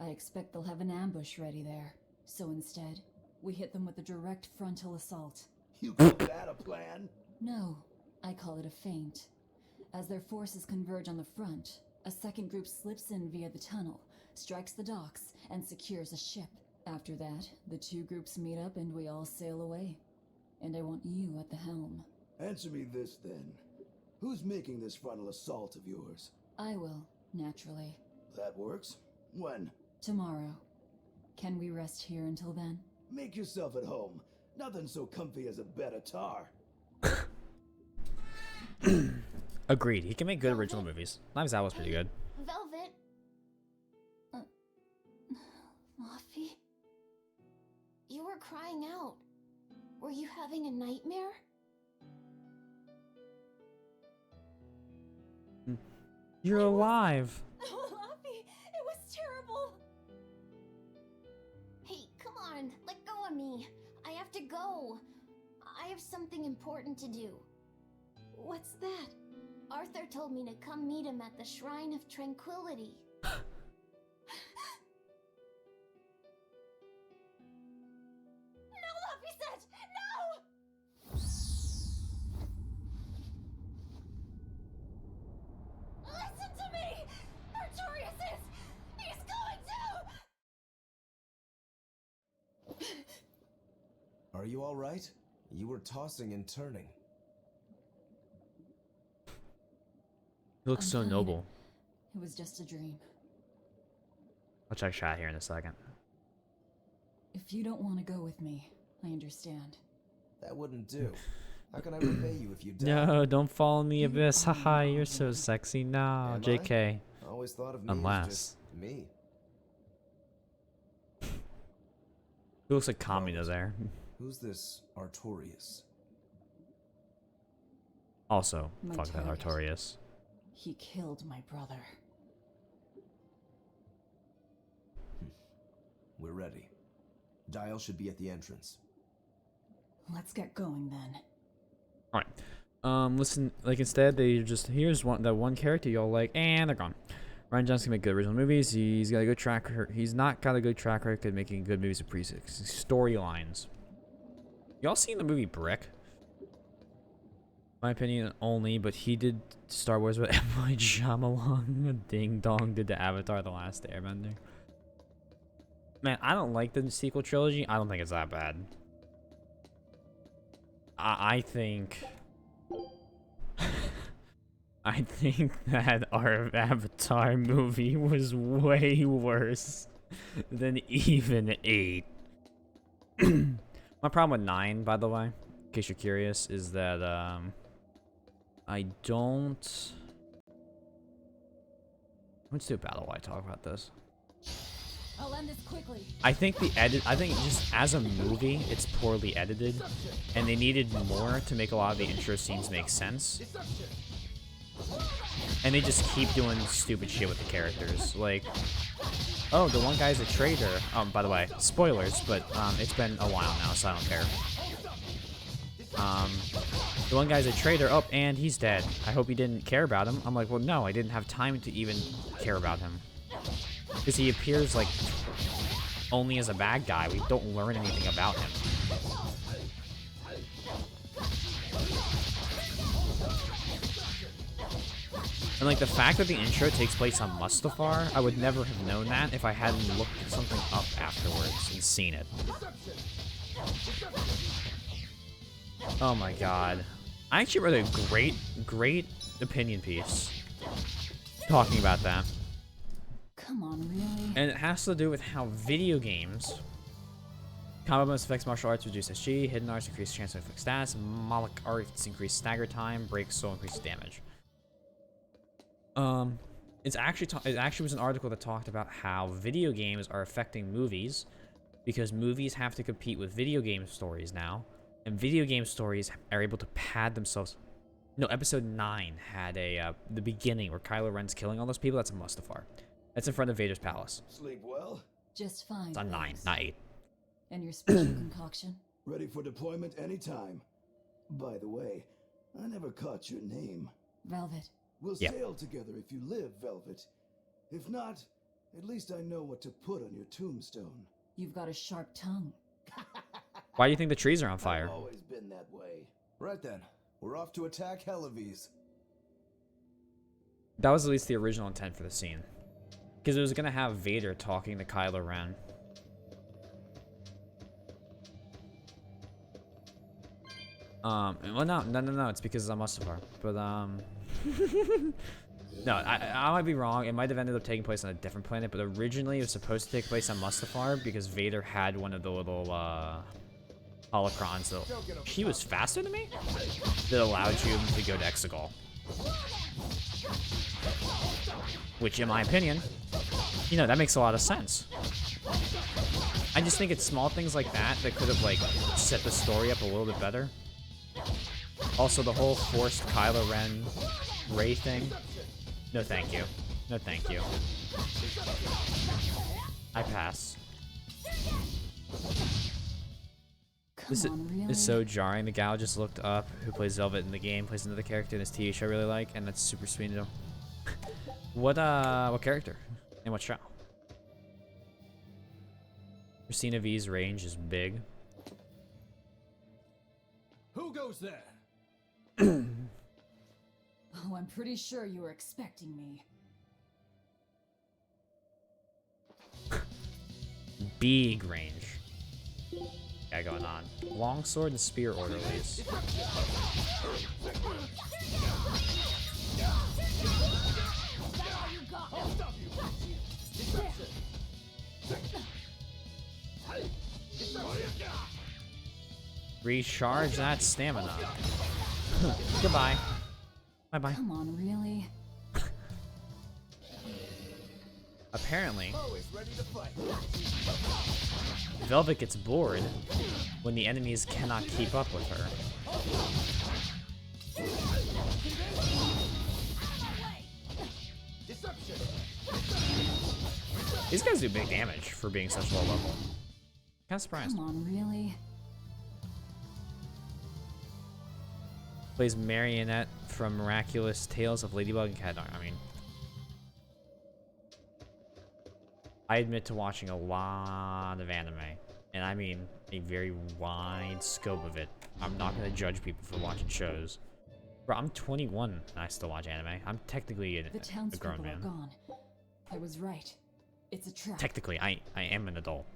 I expect they'll have an ambush ready there. So instead, we hit them with a direct frontal assault. You call that a plan? No, I call it a feint. As their forces converge on the front, a second group slips in via the tunnel, strikes the docks, and secures a ship. After that, the two groups meet up and we all sail away. And I want you at the helm. Answer me this, then. Who's making this frontal assault of yours? I will, naturally. That works. When? Tomorrow. Can we rest here until then? Make yourself at home. Nothing so comfy as a bed of tar. Agreed. He can make good original movies. Knives Out was pretty good. Velvet. Luffy? You were crying out. Were you having a nightmare? You're alive. Luffy, it was terrible. Hey, come on, let go of me. I have to go. I have something important to do. What's that? Arthur told me to come meet him at the Shrine of Tranquility. No, Luffy said! No! Listen to me! Artorias is... He's going to... Are you alright? You were tossing and turning. He looks I'm so fine. noble. It was just a dream. I'll check chat here in a second. If you don't want to go with me, I understand. That wouldn't do. How can I repay you if you die? No, don't fall in the abyss. Haha, you're so sexy. No, Am JK. I always thought of me Unless. as just me. It looks like Kamina there. Who's this Artorias? Also, My fuck that target. Artorias. He killed my brother. We're ready. Dial should be at the entrance. Let's get going then. All right. Listen, like instead they just here's that one character y'all like, and they're gone. Ryan Johnson can make good original movies. He's got a good track record. He's not got a good track record making good movies with storylines. Y'all seen the movie Brick? My opinion only, but he did Star Wars with M. Night Shyamalan. Ding Dong did the Avatar: The Last Airbender. Man, I don't like the sequel trilogy. I don't think it's that bad. I think that our Avatar movie was way worse than even 8. My problem with 9, by the way, in case you're curious, is that I don't. Let's do a battle while I talk about this. I'll end this quickly. I think just as a movie, it's poorly edited, and they needed more to make a lot of the intro scenes make sense. And they just keep doing stupid shit with the characters, like, oh, the one guy's a traitor. By the way, spoilers, but it's been a while now, so I don't care. The one guy's a traitor. Oh, and he's dead. I hope you didn't care about him. I'm like, well, no, I didn't have time to even care about him. Because he appears, like, only as a bad guy. We don't learn anything about him. And, like, the fact that the intro takes place on Mustafar, I would never have known that if I hadn't looked something up afterwards and seen it. Oh my god. I actually read a great opinion piece talking about that. Come on, really? And it has to do with how video games, combat bonus affects martial arts, reduce SG, hidden arts increase chance to inflict stats, Moloch arts increase stagger time, break soul increase damage. It actually was an article that talked about how video games are affecting movies because movies have to compete with video game stories now, and video game stories are able to pad themselves. No, episode 9 had the beginning where Kylo Ren's killing all those people. That's a Mustafar. That's in front of Vader's palace. Sleep well? Just fine. It's on 9, thanks. not 8. And your special concoction? Ready for deployment anytime. By the way, I never caught your name. Velvet. We'll Yep. sail together if you live, Velvet. If not, at least I know what to put on your tombstone. You've got a sharp tongue. Why do you think the trees are on fire? I've always been that way. Right then, we're off to attack Helavis. That was at least the original intent for the scene. Because it was going to have Vader talking to Kylo Ren. Well, no, it's because I'm Mustafar. But, no, I might be wrong. It might have ended up taking place on a different planet, but originally it was supposed to take place on Mustafar because Vader had one of the little, holocrons that he was faster than me that allowed you to go to Exegol. Which, in my opinion, you know, that makes a lot of sense. I just think it's small things like that that could have, like, set the story up a little bit better. Also, the whole forced Kylo Ren Rey thing. No thank you. No thank you. I pass. This is so jarring. The gal just looked up who plays Velvet in the game, plays another character in this TV show I really like, and that's super sweet to know. What character? And what show? Christina V's range is big. Who goes there? Oh, I'm pretty sure you were expecting me. Big range. Yeah, going on. Longsword and spear orderlies. Recharge that stamina. Goodbye. Bye-bye. Come on, really? apparently, Always ready to fight. Velvet gets bored when the enemies cannot keep up with her. These guys do big damage for being such low level. Kind of surprised. Come on, really? Plays Marionette from Miraculous Tales of Ladybug and Cat Dog. I mean, I admit to watching a lot of anime, and I mean a very wide scope of it. I'm not gonna judge people for watching shows. Bro, I'm 21 and I still watch anime. I'm technically The a grown townspeople are man. gone. I was right. It's a trap. Technically, I am an adult.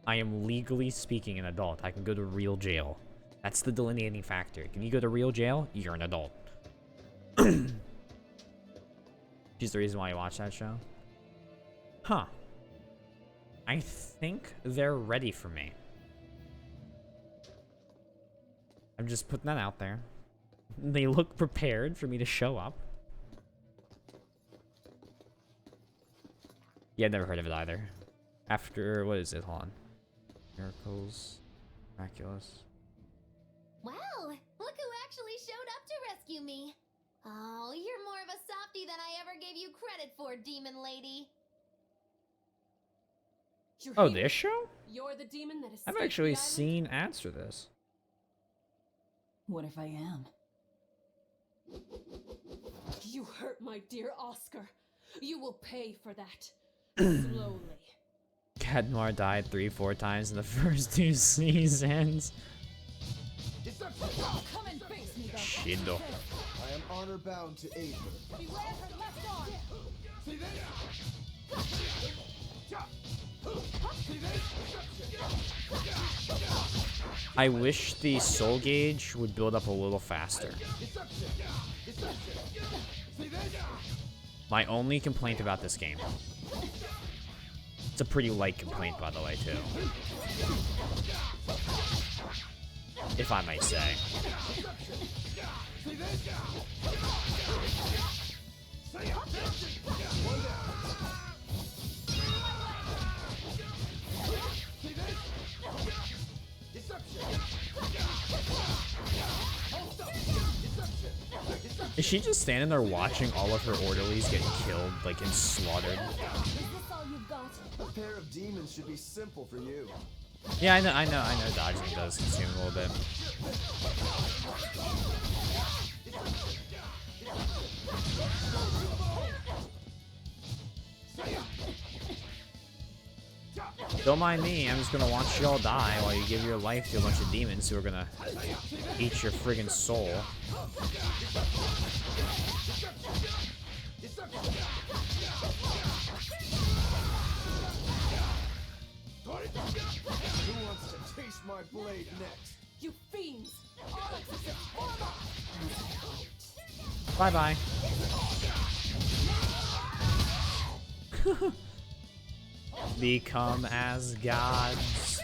I am legally speaking an adult. I can go to real jail. That's the delineating factor. Can you go to real jail? You're an adult. She's the reason why you watch that show? Huh. I think they're ready for me. I'm just putting that out there. They look prepared for me to show up. Yeah, I've never heard of it either. After, what is it? Hold on. Miracles. Miraculous. Wow, look who actually showed up to rescue me. Oh, you're more of a softie than I ever gave you credit for, demon lady. You're Oh, here. this show? You're the demon that I've escaped actually the island? seen ads for this. What if I am? You hurt my dear Oscar. You will pay for that. Slowly. Cat Noir died 3-4 times in the first 2 seasons. Come and face me, then. Shindo. I am honor bound to aid her. Beware her left arm. I wish the soul gauge would build up a little faster. My only complaint about this game. It's a pretty light complaint, by the way, too. If I might say. Is she just standing there watching all of her orderlies get killed, like, and slaughtered? Is this all you've got? A pair of demons should be simple for you. Yeah, I know dodging does consume a little bit. Don't mind me, I'm just gonna watch you all die while you give your life to a bunch of demons who are gonna eat your friggin' soul. Who wants to taste my blade next? You fiends! Onyx is a former! Bye-bye. Become as gods.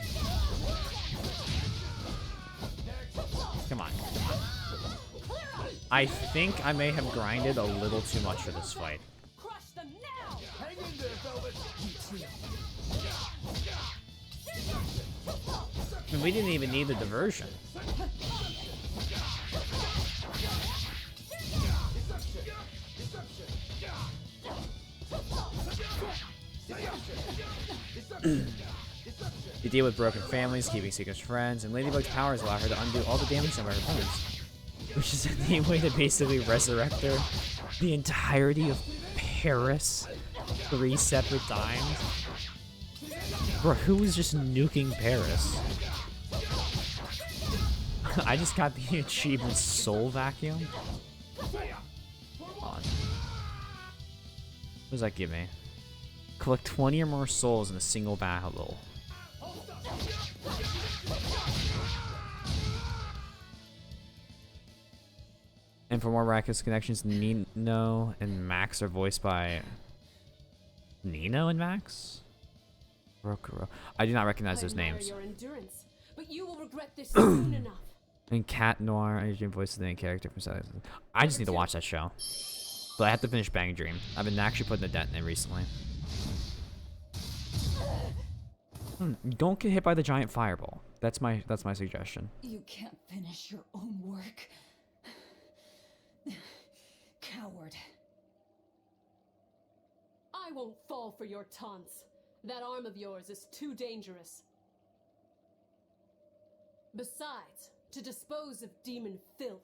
Come on. I think I may have grinded a little too much for this fight. Crush them now! Hang in there, Velvet. I mean, we didn't even need the diversion. You deal with broken families, keeping secrets from friends, and Ladybug's powers allow her to undo all the damage done by her opponents. Which is a neat way to basically resurrect her the entirety of Paris 3 separate times. Bro, who was just nuking Paris? I just got the achievement Soul Vacuum. Come on. What does that give me? Collect 20 or more souls in a single battle. And for more miraculous connections, Nino and Max are voiced by Nino and Max? Rokuro. I do not recognize those admire names. Your endurance, but you will regret this soon enough. And Cat Noir, I usually voice the main character from Silence. I just need to watch that show. But I have to finish Bang Dream. I've been actually putting a dent in it recently. Don't get hit by the giant fireball. That's my suggestion. You can't finish your own work. Coward. I won't fall for your taunts. That arm of yours is too dangerous. Besides, to dispose of demon filth,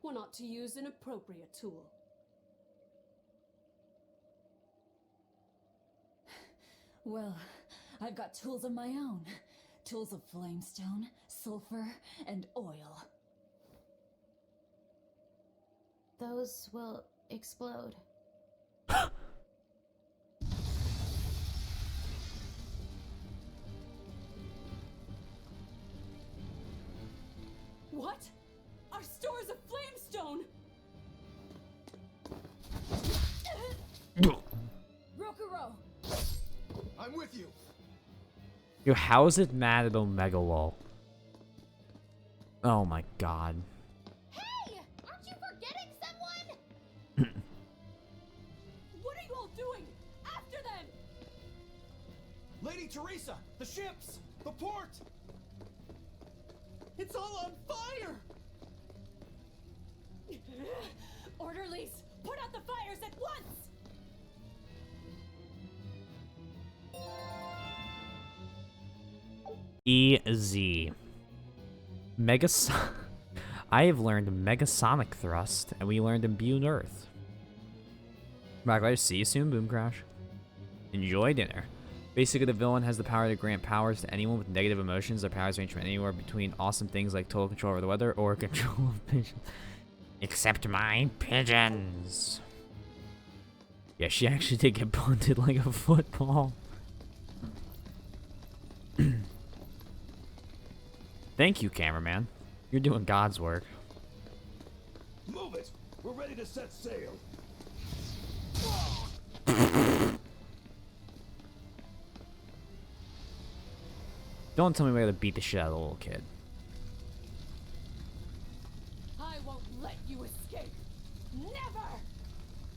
we're not to use an appropriate tool. Well, I've got tools of my own. Tools of flamestone, sulfur, and oil. Those will explode. What? Our stores of flamestone! Rokuro! I'm with you. Yo, how is it mad at Omega Lol? Oh my god. Hey! Aren't you forgetting someone? What are you all doing? After them! Lady Teresa, the ships, the port. It's all on fire. Orderlies, put out the fires at once! EZ. I have learned Megasonic Thrust, and we learned Imbue Earth. Bye, see you soon, Boom Crash. Enjoy dinner. Basically, the villain has the power to grant powers to anyone with negative emotions. Their powers range from anywhere between awesome things like total control over the weather or control of pigeons. Except my pigeons. Yeah, she actually did get punted like a football. Thank you, cameraman. You're doing God's work. Move it! We're ready to set sail. Don't tell me we're gonna beat the shit out of the little kid. I won't let you escape.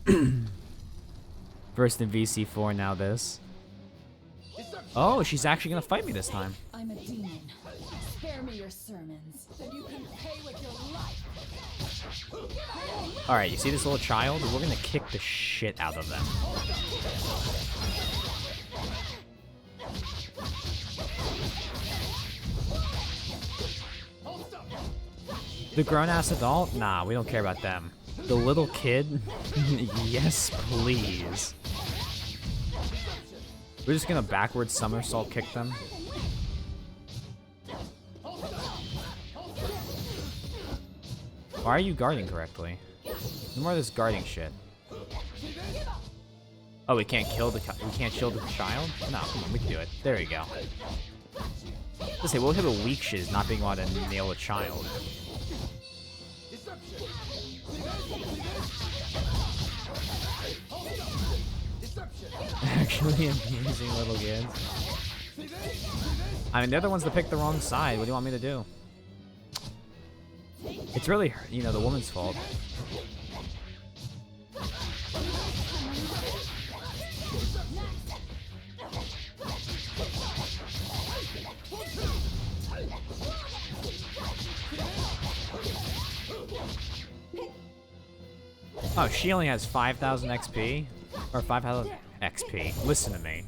Never! First in VC4, now this. Oh, she's actually gonna fight me this time. I'm a demon. Spare me your sermons. Then you can pay with your life. Alright, you see this little child? We're gonna kick the shit out of them. The grown-ass adult? Nah, we don't care about them. The little kid? Yes, please. We're just gonna backward somersault kick them. Why are you guarding correctly? No more of this guarding shit. Oh, we can't kill the shield the child? No, come on, we can do it. There you go. Let's say we'll hit a weak shit is not being able to nail a child. Actually amazing little kids. I mean, they're the ones that picked the wrong side. What do you want me to do? It's really, you know, the woman's fault. Oh, she only has 5,000 XP? Or 5,000 XP. Listen to me.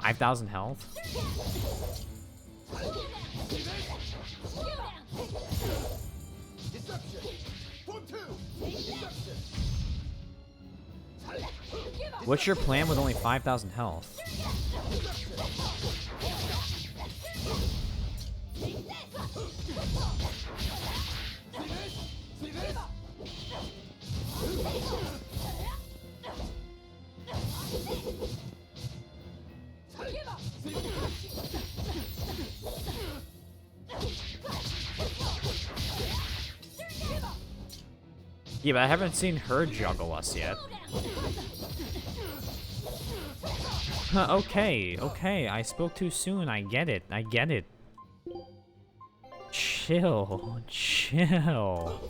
5,000 health? What's your plan with only 5,000 health? Yeah, but I haven't seen her juggle us yet. Okay, okay, I spoke too soon. I get it. I get it. Chill. Chill.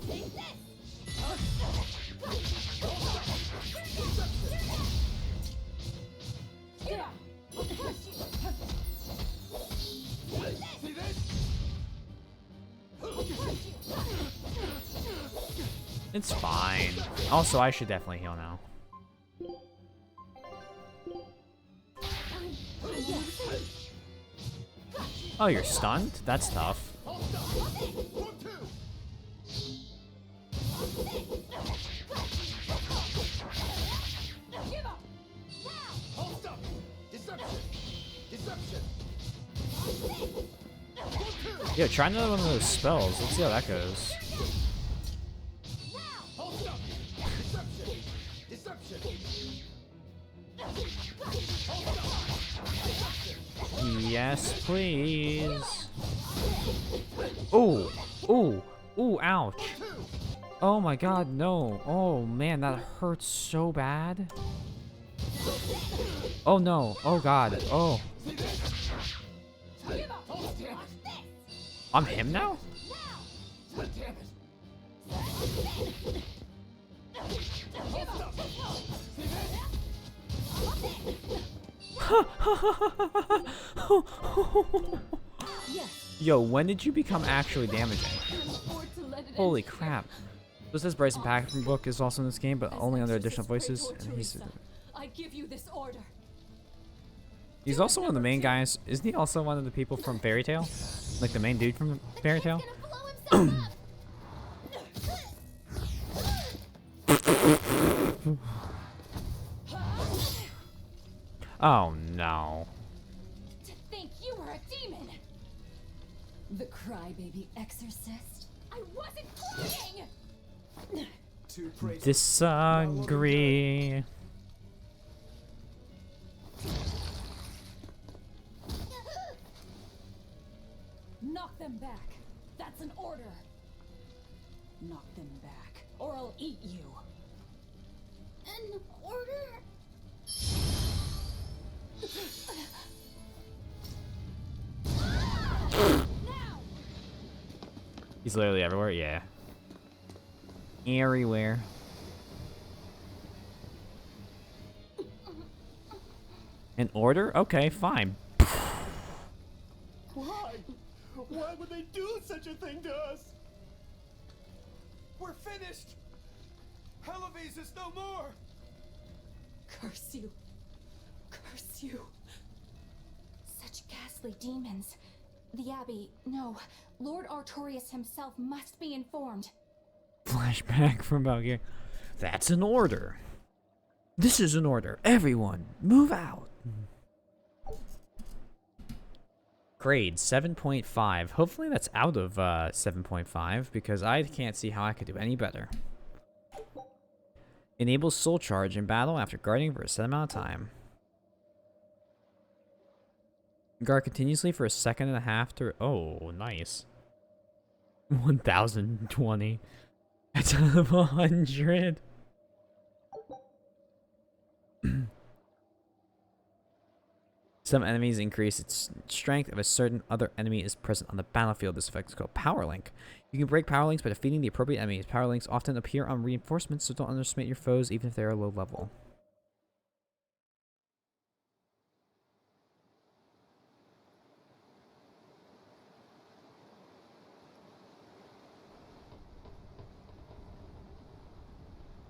It's fine. Also, I should definitely heal now. Oh, you're stunned? That's tough. Yeah, try another one of those spells. Let's see how that goes. Yes, please. Oh, oh, oh, ouch. Oh my god, no. Oh man, that hurts so bad. Oh no, oh god, oh. I'm him now? Yo, when did you become actually damaging? Holy crap. So this Bryson Paxton book is also in this game, but only under additional voices. And I give you this order. he's also one of the main guys. Isn't he also one of the people from Fairy Tail? Like the main dude from Fairy Tail? Oh no. To think you were a demon! The crybaby exorcist? I wasn't crying! Disagree. Knock them back. That's an order. Knock them back, or I'll eat you. An order? He's literally everywhere, yeah. Everywhere. An order? Okay, fine. Why? Why would they do such a thing to us? We're finished! Helives is no more! Curse you. Curse you. Such ghastly demons. The Abbey, no. Lord Artorias himself must be informed. Flashback from Valkyrie. That's an order. This is an order. Everyone, move out. Grade 7.5. Hopefully that's out of 7.5 because I can't see how I could do any better. Enables soul charge in battle after guarding for a set amount of time. Guard continuously for a second and a half to... Oh, nice. 1020. That's out of 100. Some enemies increase its strength if a certain other enemy is present on the battlefield. This effect is called Power Link. You can break Power Links by defeating the appropriate enemies. Power Links often appear on reinforcements, so don't underestimate your foes even if they are low level.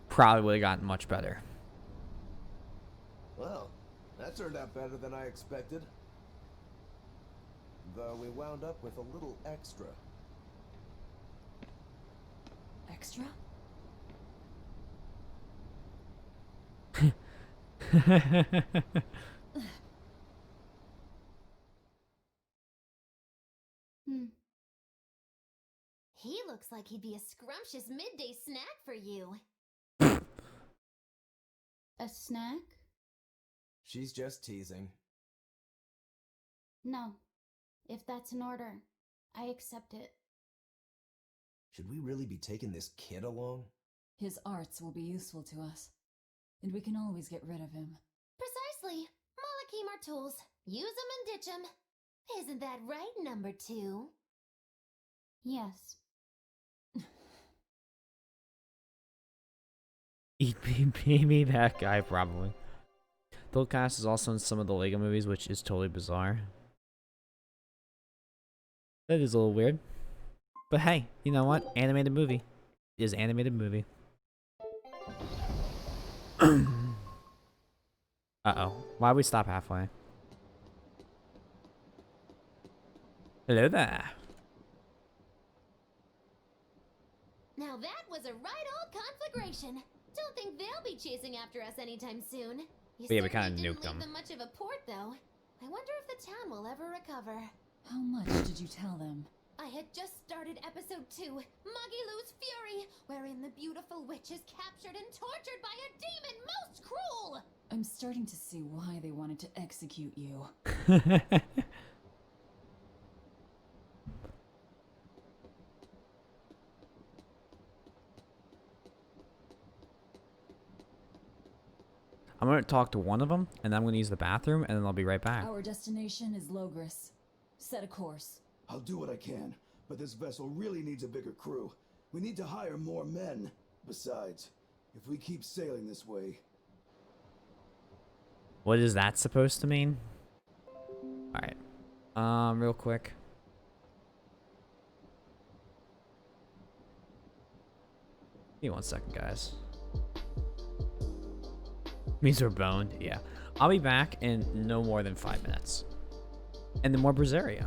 Probably would have gotten much better. Well, that turned out better than I expected. Though we wound up with a little extra. Extra? He looks like he'd be a scrumptious midday snack for you. A snack? She's just teasing. No. If that's an order, I accept it. Should we really be taking this kid along? His arts will be useful to us, and we can always get rid of him. Precisely. Malachim are tools. Use 'em and ditch 'em. Isn't that right, number 2? Yes. Eat me that guy, probably. Bill Cast is also in some of the Lego movies, which is totally bizarre. That is a little weird. But hey, you know what? Animated movie is animated movie. Uh-oh. Why'd we stop halfway? Hello there. Now that was a right old conflagration. Don't think they'll be chasing after us anytime soon. You But yeah, we certainly kinda didn't nuked leave them. them much of a port, though. I wonder if the town will ever recover. How much did you tell them? I had just started episode 2, Magilou's Fury, wherein the beautiful witch is captured and tortured by a demon most cruel! I'm starting to see why they wanted to execute you. I'm gonna talk to one of them, and then I'm gonna use the bathroom, and then I'll be right back. Our destination is Logris. Set a course. I'll do what I can, but this vessel really needs a bigger crew. We need to hire more men. Besides, if we keep sailing this way... What is that supposed to mean? Alright. Real quick. Give me 1 second, guys. Means we're boned? Yeah. I'll be back in no more than 5 minutes. And then more Berseria.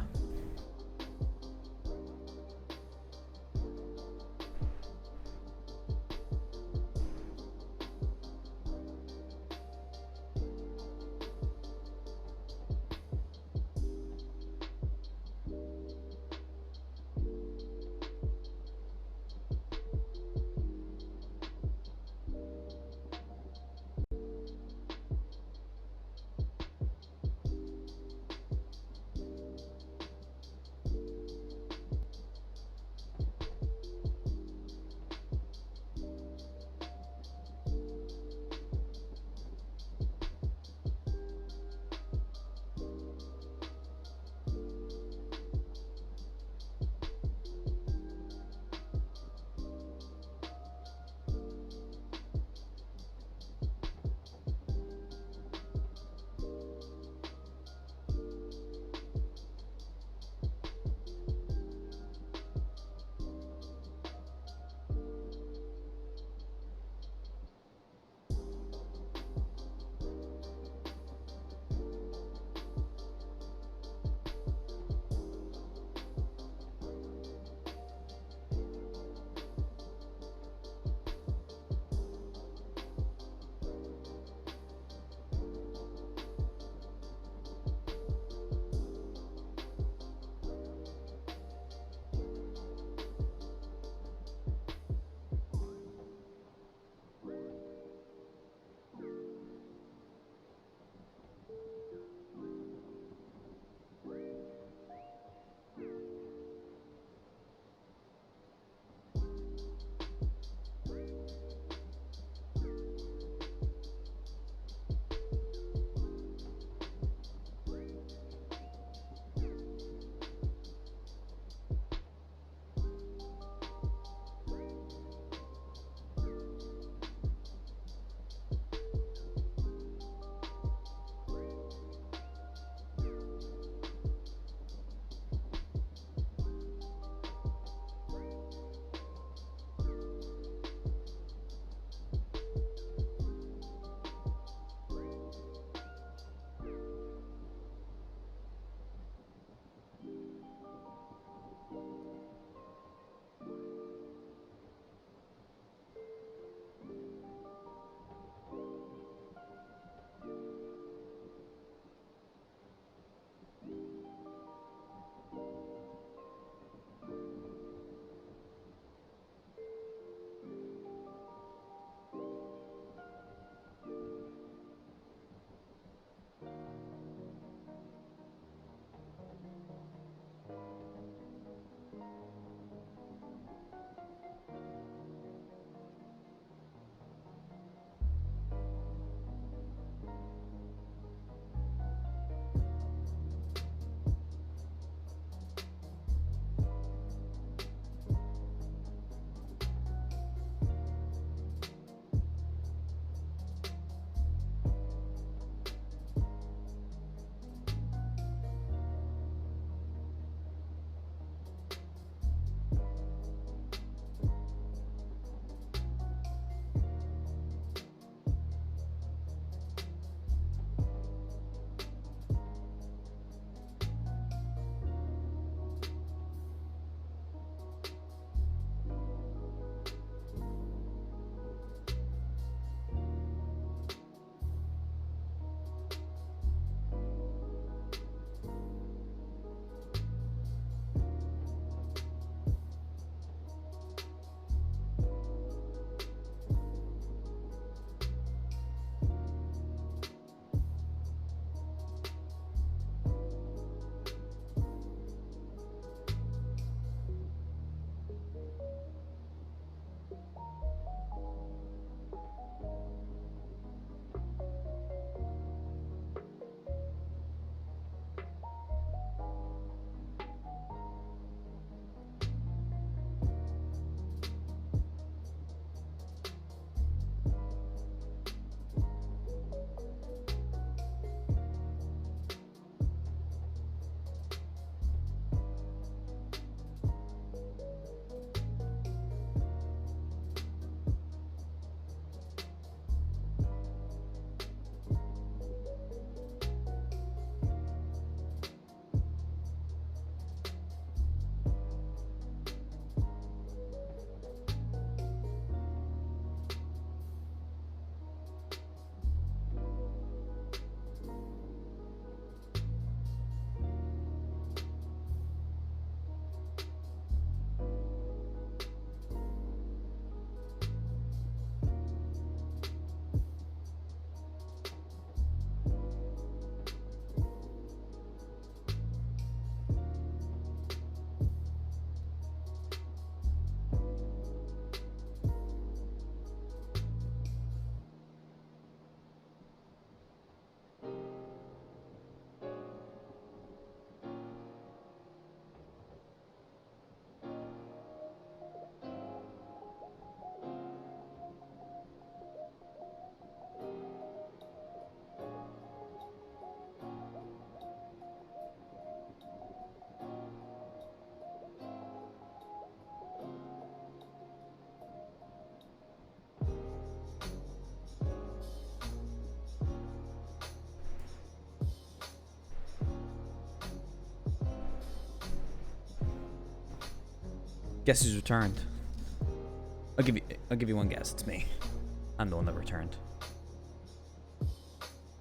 Guess who's returned? I'll give you one guess. It's me. I'm the one that returned.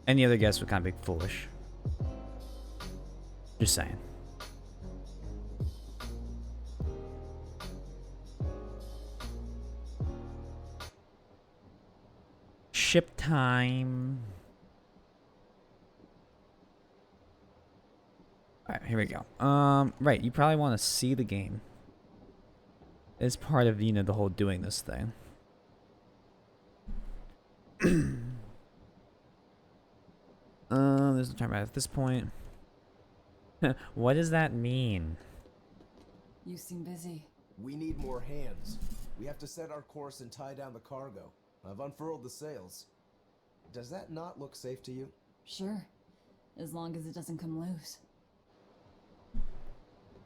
Any other guess would kind of be foolish. Just saying. Ship time. Alright, here we go. Right, you probably want to see the game. As part of, you know, the whole doing this thing. There's no time at this point. What does that mean? You seem busy. We need more hands. We have to set our course and tie down the cargo. I've unfurled the sails. Does that not look safe to you? Sure. As long as it doesn't come loose.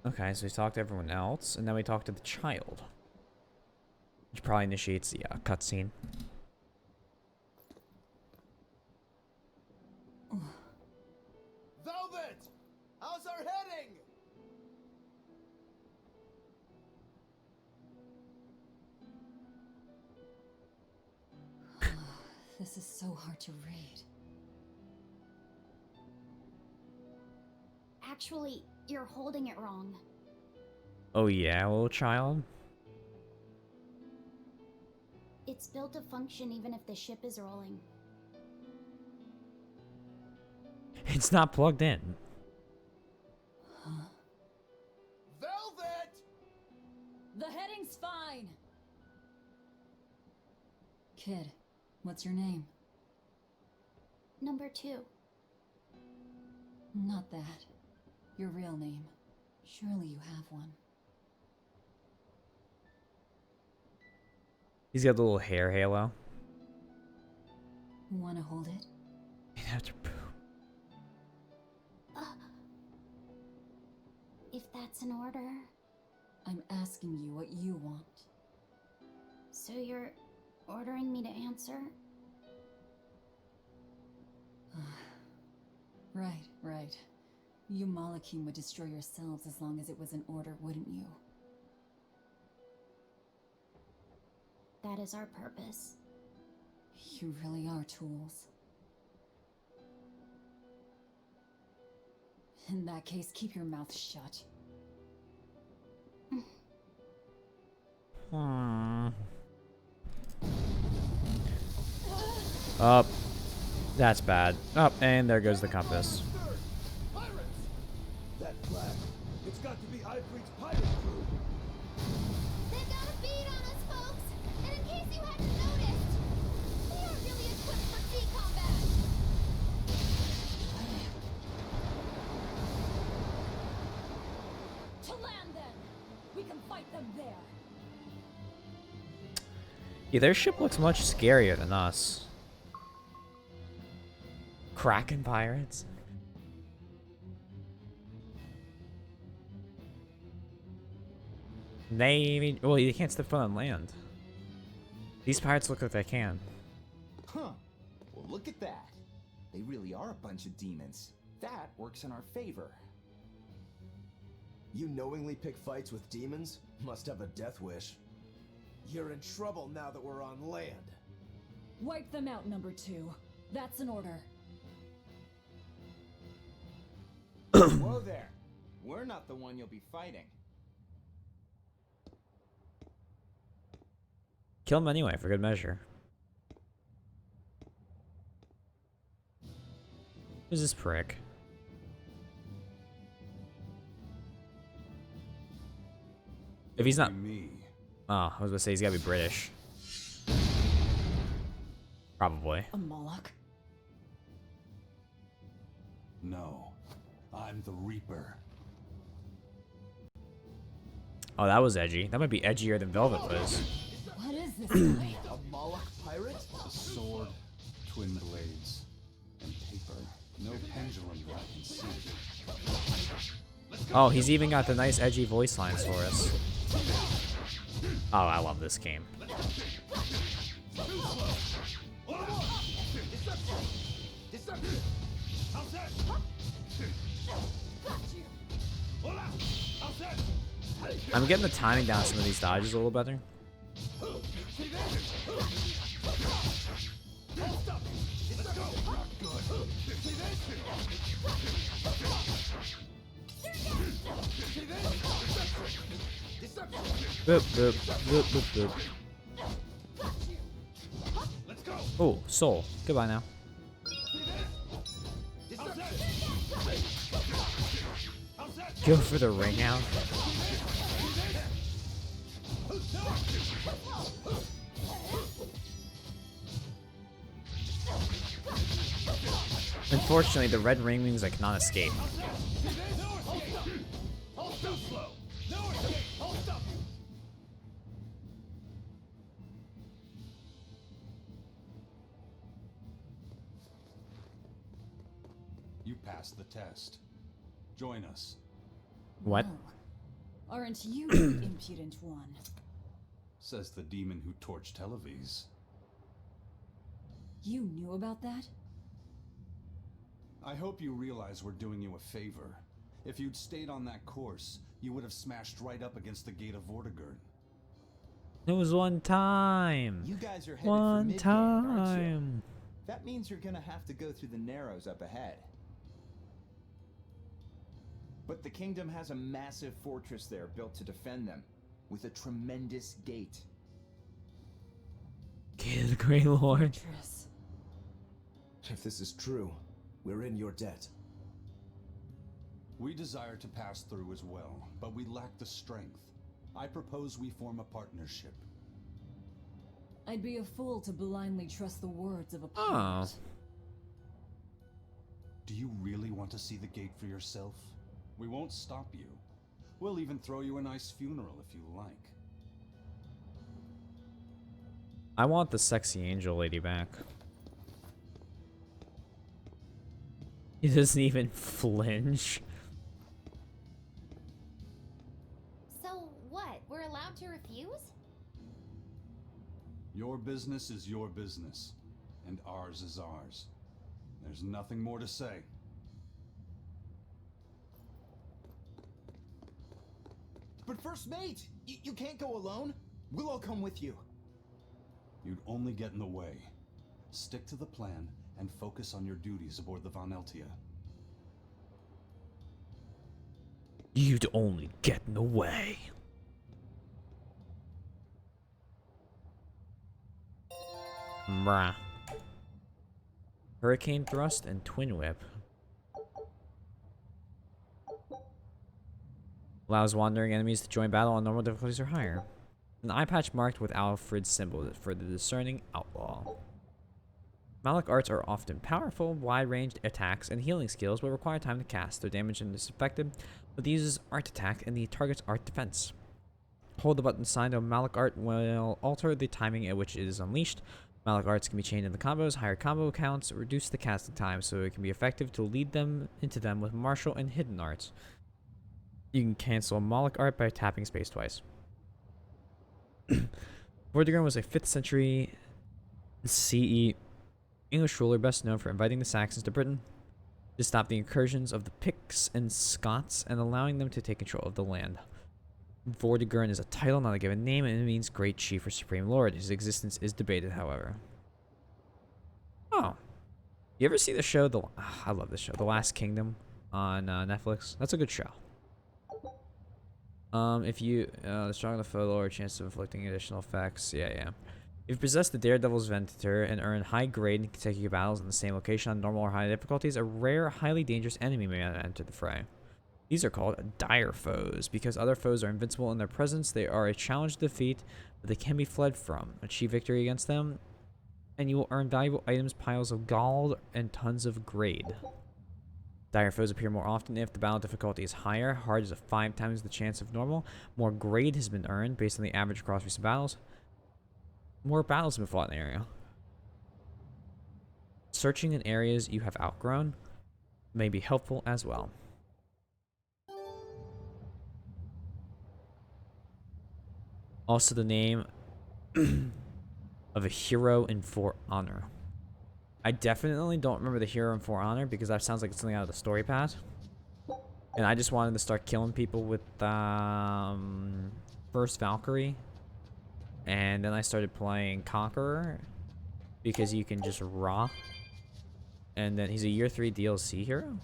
Okay, so we talked to everyone else, and then we talked to the child. Which probably initiates the cutscene. Velvet! How's our heading? This is so hard to read. Actually, you're holding it wrong. Oh yeah, little child? It's built to function even if the ship is rolling. It's not plugged in. Huh? Velvet! The heading's fine! Kid, what's your name? Number 2. Not that. Your real name. Surely you have one. He's got the little hair halo. Wanna hold it? You'd have to poop. If that's an order. I'm asking you what you want. So you're ordering me to answer? Right. You Malakim would destroy yourselves as long as it was in order, wouldn't you? That is our purpose. You really are tools. In that case, keep your mouth shut. Up. That's bad. Up, and there goes the compass. Pirates! That flag. It's got to be Ifrit's pirate crew. They've got a bead on us, folks! And in case you hadn't noticed, we aren't really equipped for sea combat! To land then! We can fight them there! Yeah, their ship looks much scarier than us. Kraken pirates? Well, you can't step foot on land. These pirates look like they can. Huh. Well, look at that. They really are a bunch of demons. That works in our favor. You knowingly pick fights with demons? Must have a death wish. You're in trouble now that we're on land. Wipe them out, number 2. That's an order. Whoa there. We're not the one you'll be fighting. Kill him anyway, for good measure. Who's this prick? If he's not... Oh, I was gonna say he's gotta be British. Probably. A Moloch? No, I'm the Reaper. Oh, that was edgy. That might be edgier than Velvet was. What is this guy? A Moloch pirate? A sword, twin blades, and paper. No pendulum that I can see. Oh, he's even got the nice edgy voice lines for us. Oh, I love this game. I'm getting the timing down some of these dodges a little better. Boop, boop, boop, boop, boop. Oh, soul. Goodbye now. Go for the ring out. Unfortunately, the red ring means I cannot escape. You passed the test. Join us. What? No. Aren't you the impudent one? Says the demon who torched Televis. You knew about that? I hope you realize we're doing you a favor. If you'd stayed on that course, you would have smashed right up against the gate of Vortigern. It was one time. You guys are headed for One Midgard, aren't you? time. That means you're gonna have to go through the Narrows up ahead. But the kingdom has a massive fortress there built to defend them, with a tremendous gate. Gate of the Grey Lord. Fortress. If this is true, we're in your debt. We desire to pass through as well, but we lack the strength. I propose we form a partnership. I'd be a fool to blindly trust the words of a Oh. pirate. Do you really want to see the gate for yourself? We won't stop you. We'll even throw you a nice funeral if you like. I want the sexy angel lady back. He doesn't even flinch. So what? We're allowed to refuse? Your business is your business, and ours is ours. There's nothing more to say. But first mate, you can't go alone. We'll all come with you. You'd only get in the way. Stick to the plan and focus on your duties aboard the Von Eltia. You'd only get in the way. Bruh. Hurricane Thrust and Twin Whip. Allows wandering enemies to join battle on normal difficulties or higher. An eye patch marked with Alfred's symbol for the discerning outlaw. Malic arts are often powerful, wide-ranged attacks and healing skills, but require time to cast. Their damage is affected with the user's art attack and the target's art defense. Hold the button signed to Malic art will alter the timing at which it is unleashed. Malic arts can be chained into combos. Higher combo counts reduce the casting time, so it can be effective to lead them into them with martial and hidden arts. You can cancel Malic art by tapping space twice. Vortigern was a 5th century CE English ruler best known for inviting the Saxons to Britain to stop the incursions of the Picts and Scots and allowing them to take control of the land. Vortigern is a title, not a given name, and it means Great Chief or Supreme Lord. His existence is debated, however. Oh. You ever see the show, I love this show, The Last Kingdom on Netflix? That's a good show. If you, the stronger the foe, the lower chance of inflicting additional effects. Yeah. If you possess the Daredevil's Ventitor and earn high grade in consecutive battles in the same location on normal or high difficulties, a rare, highly dangerous enemy may enter the fray. These are called dire foes. Because other foes are invincible in their presence, they are a challenge to defeat, but they can be fled from. Achieve victory against them, and you will earn valuable items, piles of gold, and tons of grade. Dire foes appear more often if the battle difficulty is higher. Hard is 5 times the chance of normal. More grade has been earned based on the average across recent battles. More battles have been fought in the area. Searching in areas you have outgrown may be helpful as well. Also the name of a hero in For Honor. I definitely don't remember the hero in For Honor because that sounds like it's something out of the story path. And I just wanted to start killing people with first Valkyrie. And then I started playing Conqueror because you can just raw. And then he's a year 3 DLC hero.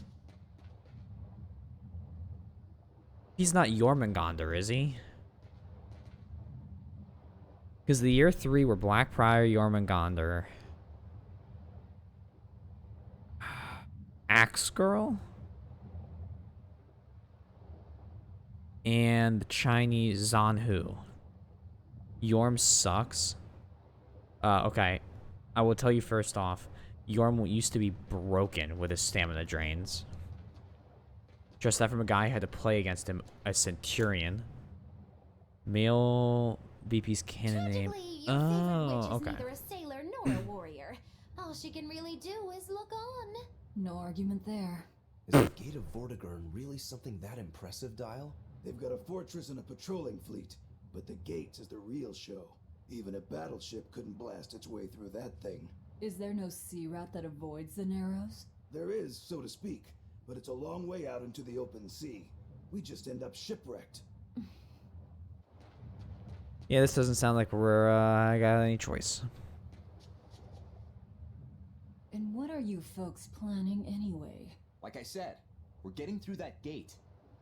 He's not Jormungandr, is he? Because the year 3 were Black Prior, Jormungandr, Axe Girl, and the Chinese Zanhu. Yorm sucks. Okay. I will tell you first off, Yorm used to be broken with his stamina drains. Just that from a guy who had to play against him, a Centurion. Male VP's canon name. Oh, okay. Neither a sailor nor a warrior. All she can really do is look on. No argument there. Is the Gate of Vortigern really something that impressive, Dial? They've got a fortress and a patrolling fleet, but the gate is the real show. Even a battleship couldn't blast its way through that thing. Is there no sea route that avoids the Narrows? There is, so to speak, but it's a long way out into the open sea. We just end up shipwrecked. Yeah, this doesn't sound like we're got any choice. And what are you folks planning anyway? Like I said, we're getting through that gate.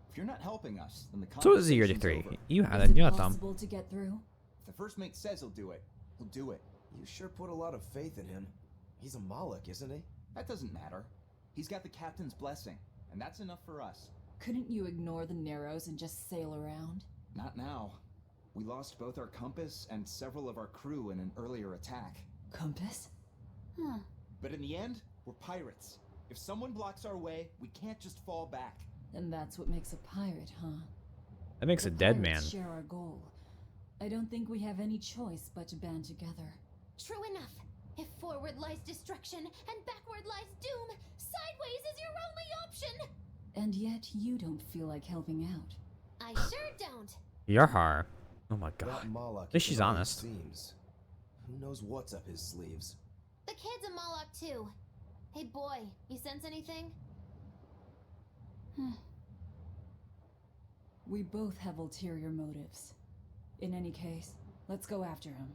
If you're not helping us, then the So is the year conversation's 3. over. You had Is it. it You had them. possible to get through? If the first mate says he'll do it, he'll do it. You sure put a lot of faith in him. He's a Moloch, isn't he? That doesn't matter. He's got the captain's blessing, and that's enough for us. Couldn't you ignore the Narrows and just sail around? Not now. We lost both our compass and several of our crew in an earlier attack. Compass? Huh. But in the end, we're pirates. If someone blocks our way, we can't just fall back. And that's what makes a pirate, huh? That makes The a dead man. pirates share our goal. I don't think we have any choice but to band together. True enough. If forward lies destruction and backward lies doom, sideways is your only option. And yet you don't feel like helping out. I sure don't. Yarhar. Oh my That god. Moloch At least she's is all it honest. Seems. Who knows what's up his sleeves? The kid's a Moloch too. Hey boy, you sense anything? We both have ulterior motives. In any case, let's go after him.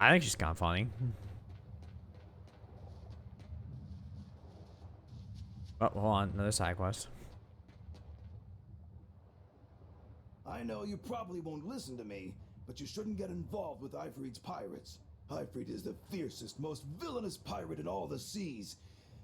I think she's kind of funny. Oh, hold on. Another side quest. I know you probably won't listen to me, but you shouldn't get involved with Eifried's pirates. Eifried is the fiercest, most villainous pirate in all the seas.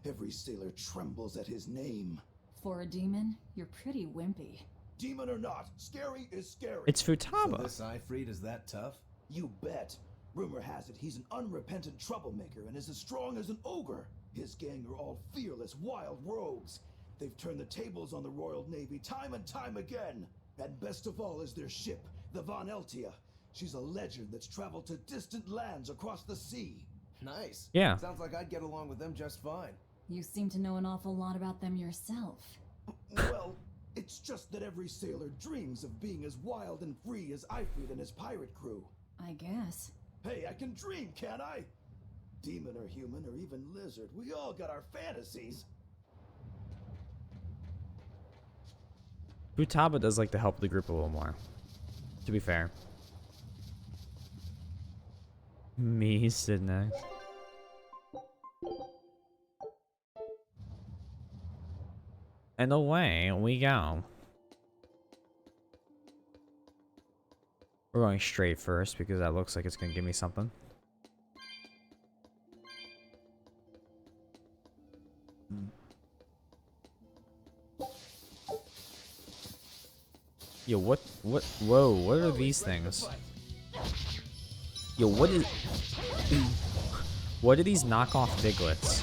Every sailor trembles at his name. For a demon, you're pretty wimpy. Demon or not, scary is scary. It's Futaba. So this Eifried is that tough? You bet. Rumor has it he's an unrepentant troublemaker and is as strong as an ogre. His gang are all fearless, wild rogues. They've turned the tables on the Royal Navy time and time again. And best of all is their ship, the Von Eltia. She's a legend that's traveled to distant lands across the sea. Nice. Yeah. Sounds like I'd get along with them just fine. You seem to know an awful lot about them yourself. Well, it's just that every sailor dreams of being as wild and free as Eifried and his pirate crew. I guess. Hey, I can dream, can't I? Demon or human or even lizard, we all got our fantasies. Futaba does like to help the group a little more. To be fair. Me sitting next. And away we go. We're going straight first because that looks like it's gonna give me something. Yo, what, whoa, what are these things? Yo, what is, what are these knockoff Diglets?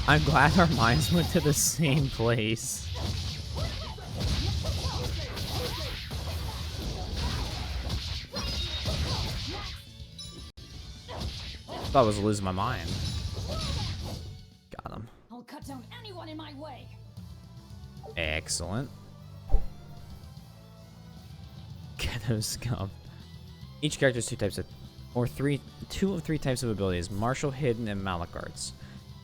I'm glad our minds went to the same place. Thought I was losing my mind. Got him. I'll cut down anyone way. Excellent. Ghetto scum. Each character has two types of, two of three types of abilities: martial, hidden, and Malak arts.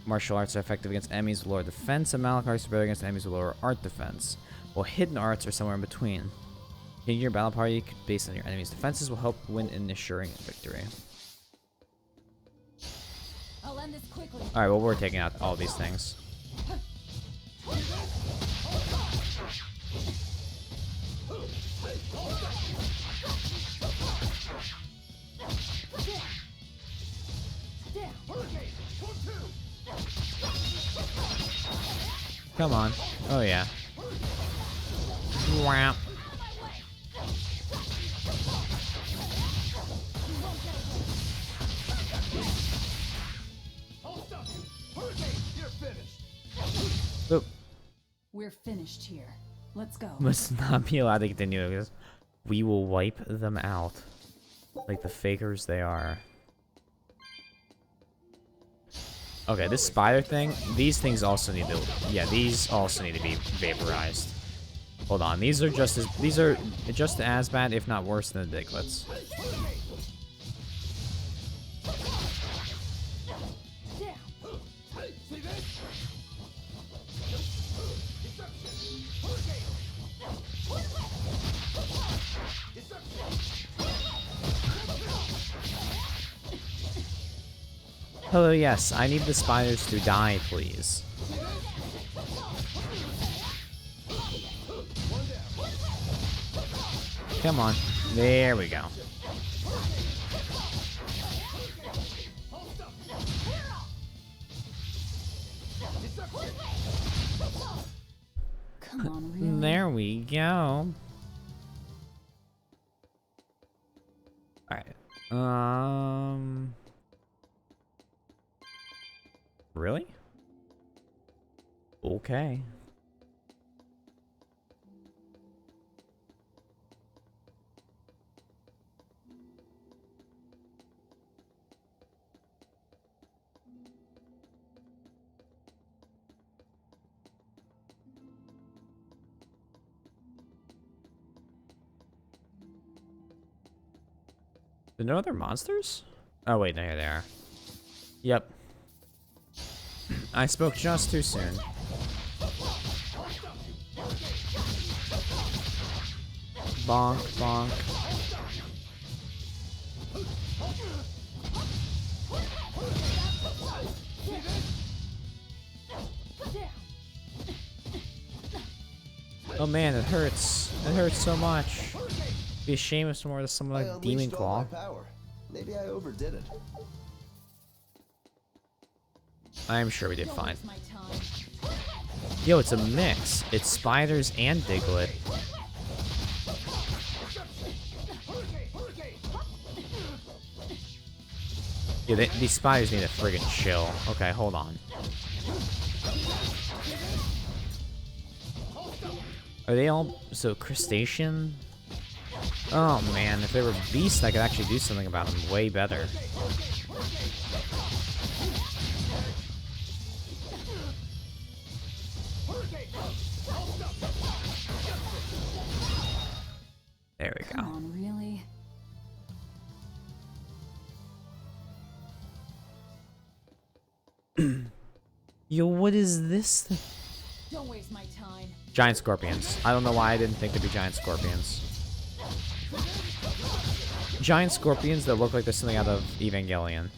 Martial arts are effective against enemies with lower defense, and Malak arts are better against enemies with lower art defense. While hidden arts are somewhere in between. Changing your battle party based on your enemy's defenses will help win in assuring victory. I'll end this quickly. Alright, well, we're taking out all these things. Come on. Oh, yeah. Wow. Oop. We're finished here. Let's go. Must not be allowed to continue because we will wipe them out. Like the fakers they are. Okay, this spider thing, these things also need to, yeah, these also need to be vaporized. Hold on, these are just as bad, if not worse than the Diglets. Hello, yes, I need the spiders to die, please. Come on. There we go. Come on, really? There we go. Alright. Really? Okay. There no other monsters? Oh wait, no, here they are. Yep. I spoke just too soon. Bonk, bonk. Oh man, it hurts. It hurts so much. Be ashamed of some more of some like demon claw. Maybe I overdid it. I'm sure we did fine. Yo, it's a mix. It's spiders and Diglett. Yeah, these spiders need to friggin' chill. Okay, hold on. Are they all so crustacean? Oh man, if they were beasts, I could actually do something about them way better. There we go. Come on, really? Yo, what is this? Don't waste my time. Giant scorpions. I don't know why I didn't think there'd be giant scorpions. Giant scorpions that look like they're something out of Evangelion.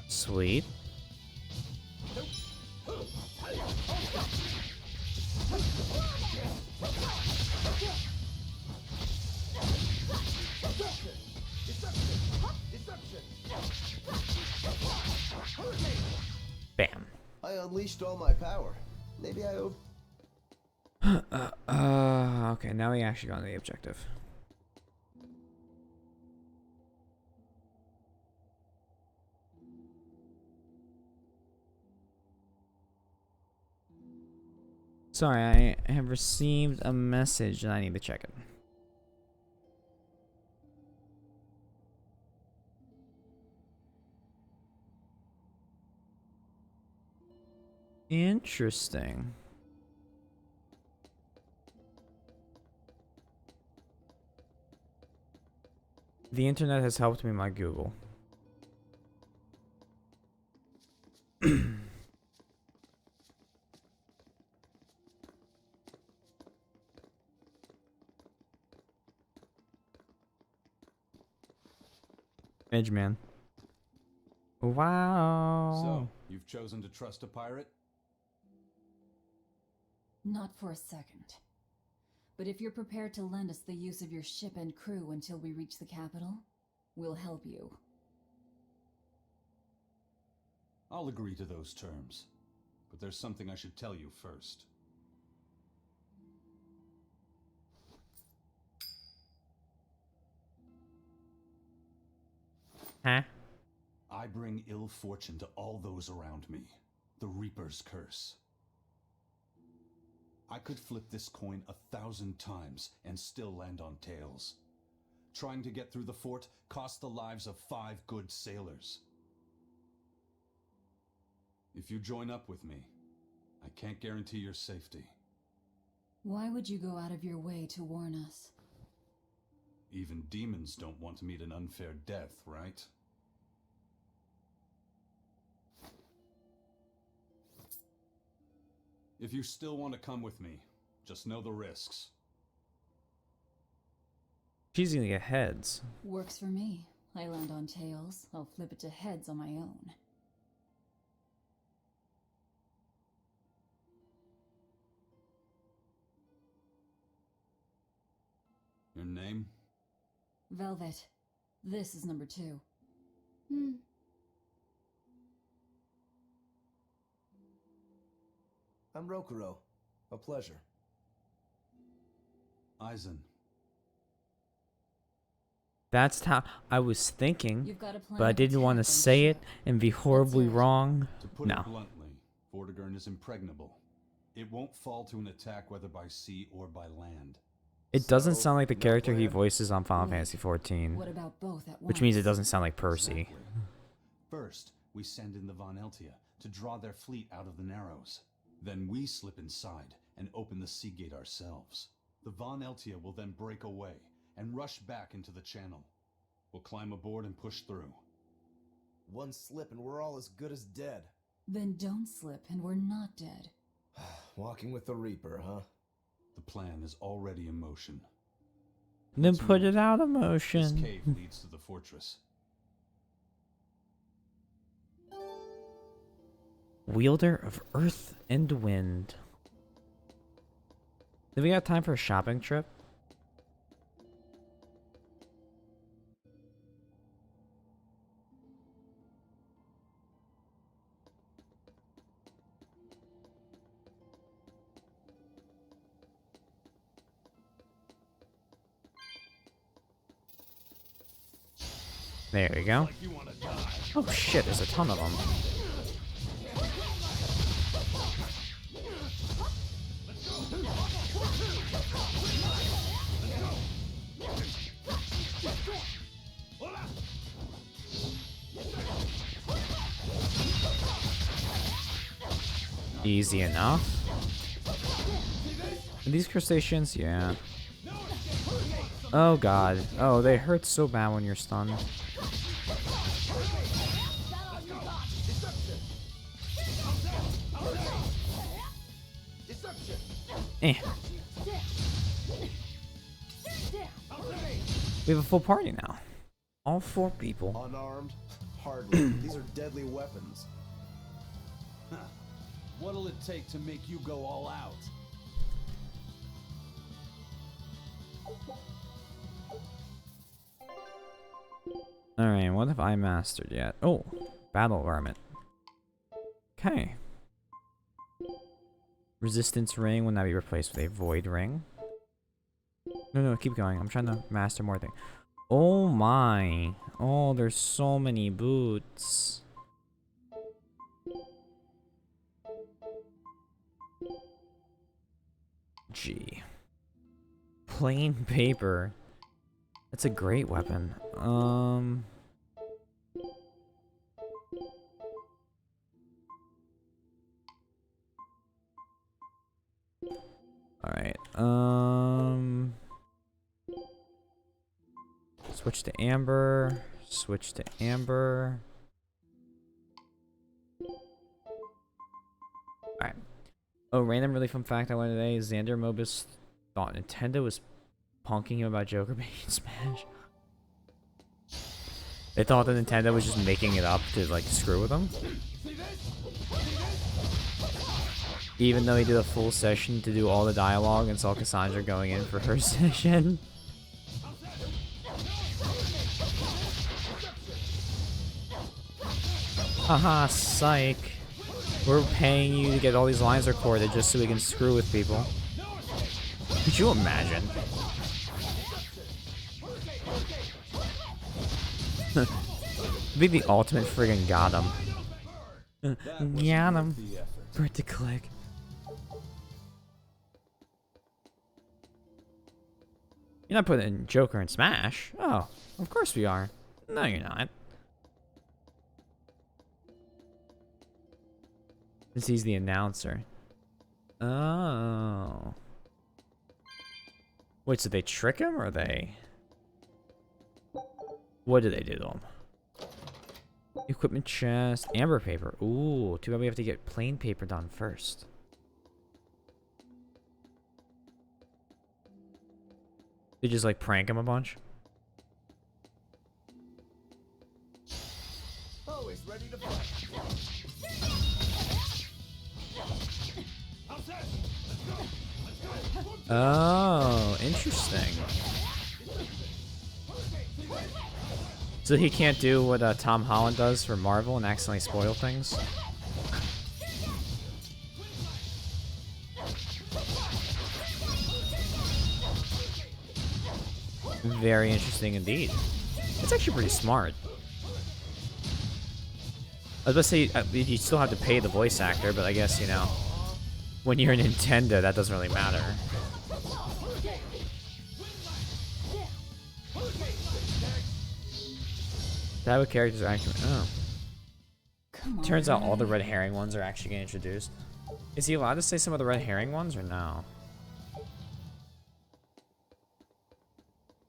Sweet. Bam. I unleashed all my power. Maybe I okay, now we actually go on the objective. Sorry, I have received a message and I need to check it. Interesting. The internet has helped me, my Google. Edgeman. Wow. So, you've chosen to trust a pirate? Not for a second. But if you're prepared to lend us the use of your ship and crew until we reach the capital, we'll help you. I'll agree to those terms. But there's something I should tell you first. Huh? I bring ill fortune to all those around me. The Reaper's curse. I could flip this coin 1,000 times and still land on tails. Trying to get through the fort cost the lives of 5 good sailors. If you join up with me, I can't guarantee your safety. Why would you go out of your way to warn us? Even demons don't want to meet an unfair death, right? If you still want to come with me, just know the risks. She's gonna get heads. Works for me. I land on tails. I'll flip it to heads on my own. Your name? Velvet. This is number 2. I'm Rokuro. A pleasure. Aizen. That's how I was thinking, You've got a plan but I of didn't want to attack on the say it ship. and be horribly it. wrong. To put No. it bluntly, Vortigern is impregnable. It won't fall to an attack whether by sea or by land. It doesn't So, sound like the no character he plan? voices on Final Wait, Fantasy XIV, What about both at once? which means it doesn't sound like Percy. Exactly. First, we send in the Von Eltia to draw their fleet out of the Narrows. Then we slip inside and open the sea gate ourselves. The Von Eltia will then break away and rush back into the channel. We'll climb aboard and push through. One slip and we're all as good as dead. Then don't slip and we're not dead. Walking with the Reaper, huh? The plan is already in motion. Then Let's put move. it out of This motion. cave leads to the fortress. Wielder of Earth and Wind. Do we got time for a shopping trip? There we go. Oh shit, there's a ton of them. Easy enough. Are these crustaceans? Yeah. Oh god. Oh, they hurt so bad when you're stunned. Eh. We have a full party now. All 4 people. Unarmed? Hardly. These are deadly weapons. What'll it take to make you go all out? Alright, what have I mastered yet? Oh, battle garment. Okay. Resistance ring will now be replaced with a void ring. No, keep going. I'm trying to master more things. Oh my. Oh, there's so many boots. Gee. Plain paper. That's a great weapon. Alright, switch to Amber. Switch to Amber. Alright. Oh, random really fun fact I learned today. Xander Mobus thought Nintendo was punking him about Joker being in Smash. They thought that Nintendo was just making it up to, like, screw with them. Even though he did a full session to do all the dialogue and saw Cassandra going in for her session. Haha, psych. We're paying you to get all these lines recorded just so we can screw with people. Could you imagine? Be the ultimate friggin' got him. Got him. Print to click. You're not putting Joker in Smash? Oh, of course we are. No, you're not. Since he's the announcer. Oh. Wait, so they trick him or they... What do they do to him? Equipment chest, amber paper. Ooh, too bad we have to get plain paper done first. They just like prank him a bunch. Always ready to fight. Oh, interesting. So he can't do what Tom Holland does for Marvel and accidentally spoil things? Very interesting indeed. It's actually pretty smart. I was about to say, you still have to pay the voice actor, but I guess, you know, when you're Nintendo, that doesn't really matter. That what characters are actually... Oh. Turns out all the red herring ones are actually getting introduced. Is he allowed to say some of the red herring ones or no?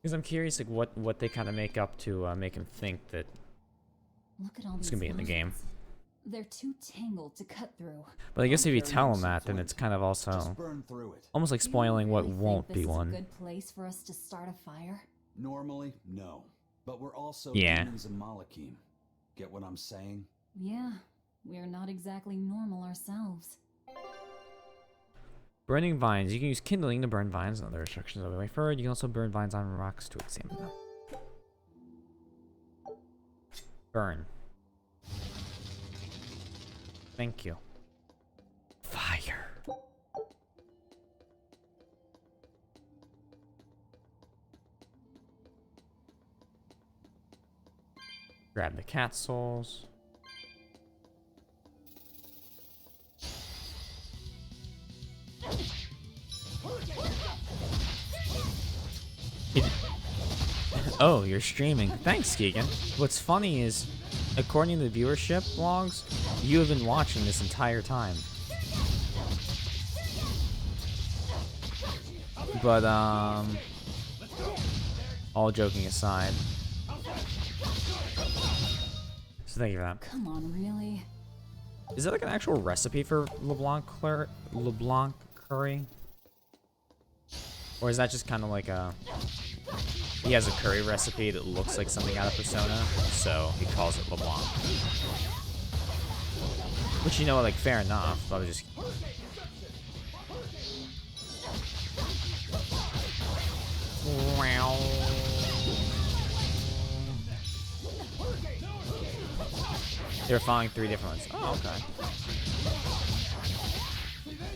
Because I'm curious, like, what they kind of make up to make him think that it's gonna be in the game. They're too tangled to cut through. But I guess if you tell him that, then it's kind of also almost like spoiling what won't be one. This is a good place for us to start a fire. Normally, no. But we're also Yeah. demons and Malakim. Get what I'm saying? Yeah, we're not exactly normal ourselves. Burning vines. You can use kindling to burn vines and other instructions of the way forward. You can also burn vines on rocks to examine them. Burn. Thank you. Fire. Grab the cat souls. Oh, you're streaming. Thanks, Keegan. What's funny is, according to the viewership logs, you have been watching this entire time. But, all joking aside. So thank you for that. Come on, really? Is there like an actual recipe for LeBlanc curry? Or is that just kind of like a... He has a curry recipe that looks like something out of Persona, so he calls it LeBlanc. Which, you know, like, fair enough. I was just... Wow. They're following 3 different ones. Oh, okay.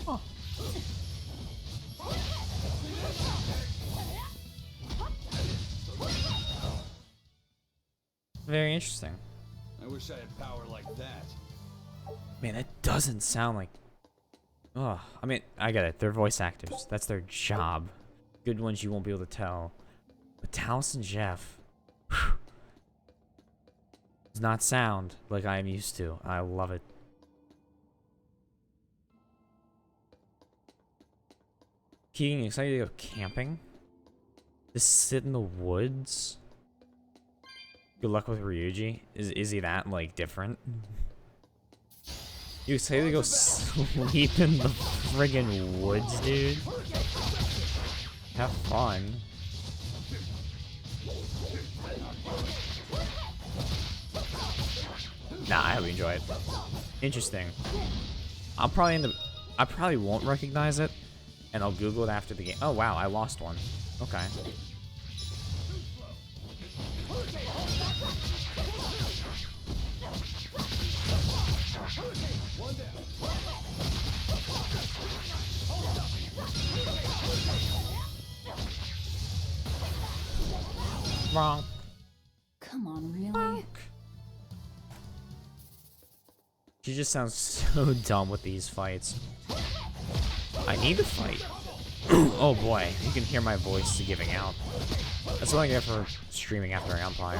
Huh. Very interesting. I wish I had power like that. Man, that doesn't sound like... Oh, I mean, I get it. They're voice actors. That's their job. Good ones you won't be able to tell. But Talos and Jeff... does not sound like I am used to. I love it. Getting excited to go camping? Just sit in the woods? Good luck with Ryuji. Is he that, like, different? You excited to go sleep in the friggin' woods, dude? Have fun. Nah, I hope you enjoy it. Interesting. I probably won't recognize it, and I'll Google it after the game. Oh wow, I lost one. Okay. Wrong. Come on, really? She just sounds so dumb with these fights. I need to fight. Oh boy, you can hear my voice giving out. That's what I get for streaming after Empire.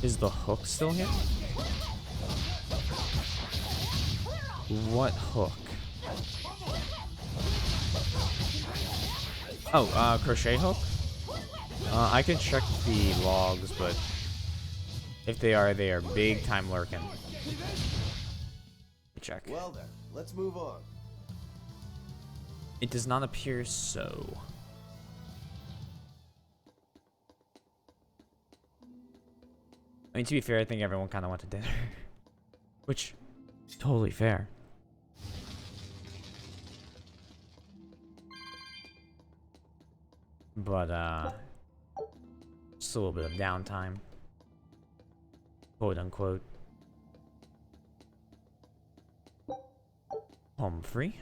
Is the hook still here? What hook? Oh, crochet hook? I can check the logs, but if they are big time lurking. Check. Well then, let's move on. It does not appear so. I mean, to be fair, I think everyone kind of went to dinner. Which, is totally fair. But, just a little bit of downtime. Quote unquote. Humphrey.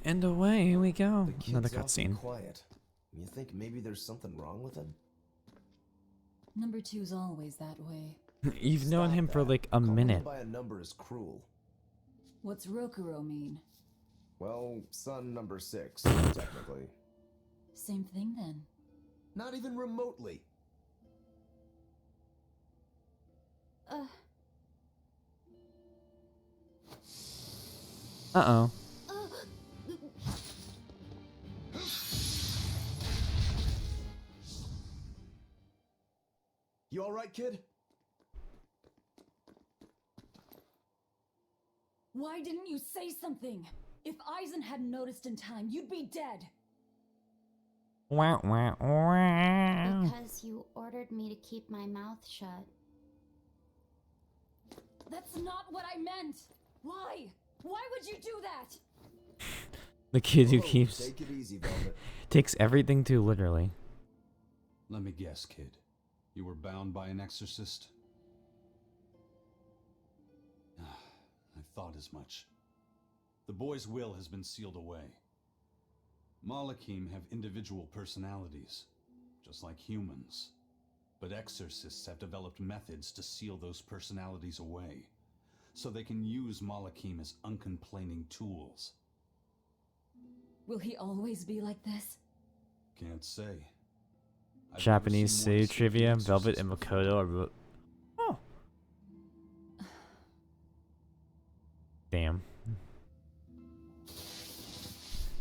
And away we go. Another cutscene. Quiet. You think maybe there's something wrong with him? Number 2's always that way. You've known him for like a minute. Calling him by a number is cruel. What's Rokuro mean? Well, son number 6, technically. Same thing then. Not even remotely. Uh-oh. You alright, kid? Why didn't you say something? If Eisen hadn't noticed in time, you'd be dead. Wah, wah, wah. Because you ordered me to keep my mouth shut. That's not what I meant. Why? Why would you do that? The kid who Whoa, keeps take it easy, Velvet. takes everything too literally. Let me guess, kid. You were bound by an exorcist? I thought as much. The boy's will has been sealed away. Malakim have individual personalities, just like humans. But exorcists have developed methods to seal those personalities away, so they can use Malakim as uncomplaining tools. Will he always be like this? Can't say. I've Japanese never seen one city escape trivia, the Velvet and exorcist Makoto are... Oh. Damn.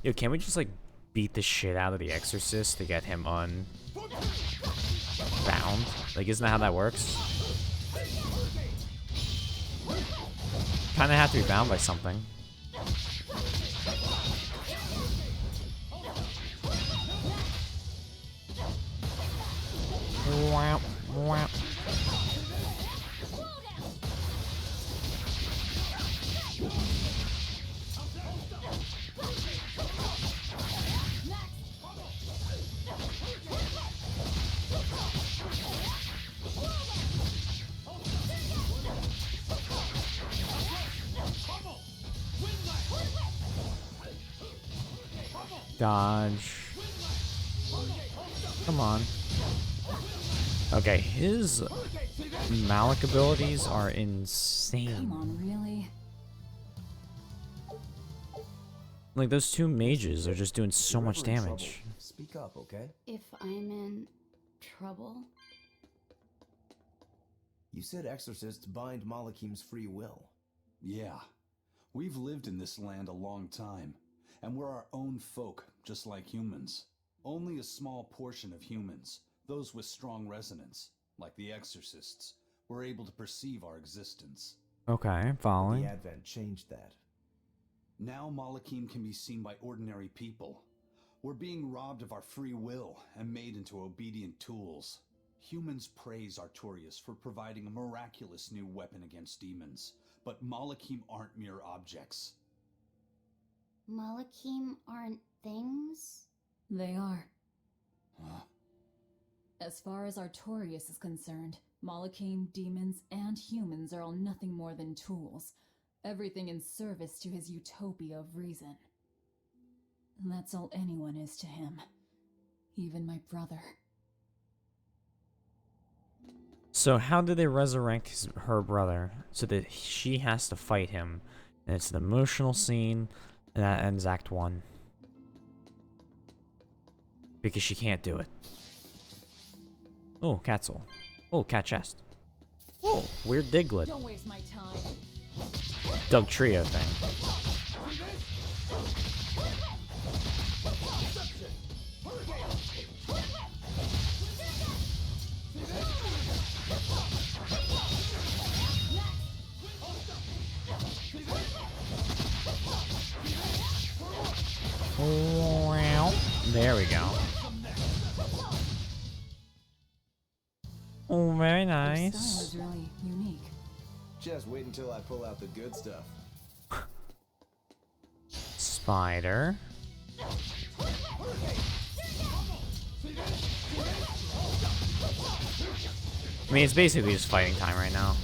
Yo, can't we just, like, beat the shit out of the Exorcist to get him unbound? Like, isn't that how that works? Kinda have to be bound by something. Whap, whap. Dodge. Come on. Okay, his Malik abilities are insane. Come on, really? Like, those two mages are just doing so If much you're ever in damage. trouble, speak up, okay? If I'm in trouble? You said exorcists bind Malakim's free will. Yeah. We've lived in this land a long time, and we're our own folk, just like humans. Only a small portion of humans, those with strong resonance, like the exorcists, were able to perceive our existence. Okay, I'm following. The Advent changed that. Now Malakim can be seen by ordinary people. We're being robbed of our free will and made into obedient tools. Humans praise Artorias for providing a miraculous new weapon against demons, but Malakim aren't mere objects. Malakim aren't things? They are. Huh? As far as Artorias is concerned, Malakim, demons, and humans are all nothing more than tools. Everything in service to his utopia of reason. And that's all anyone is to him. Even my brother. So how did they resurrect her brother so that she has to fight him? And it's an emotional scene, and that ends Act 1. Because she can't do it. Oh, cat soul. Oh, cat chest. Oh, weird Diglett. Don't waste my time. Doug Trio thing. There we go. Oh, very Their style nice. is really unique. Just wait until I pull out the good stuff. Spider. I mean, it's basically just fighting time right now.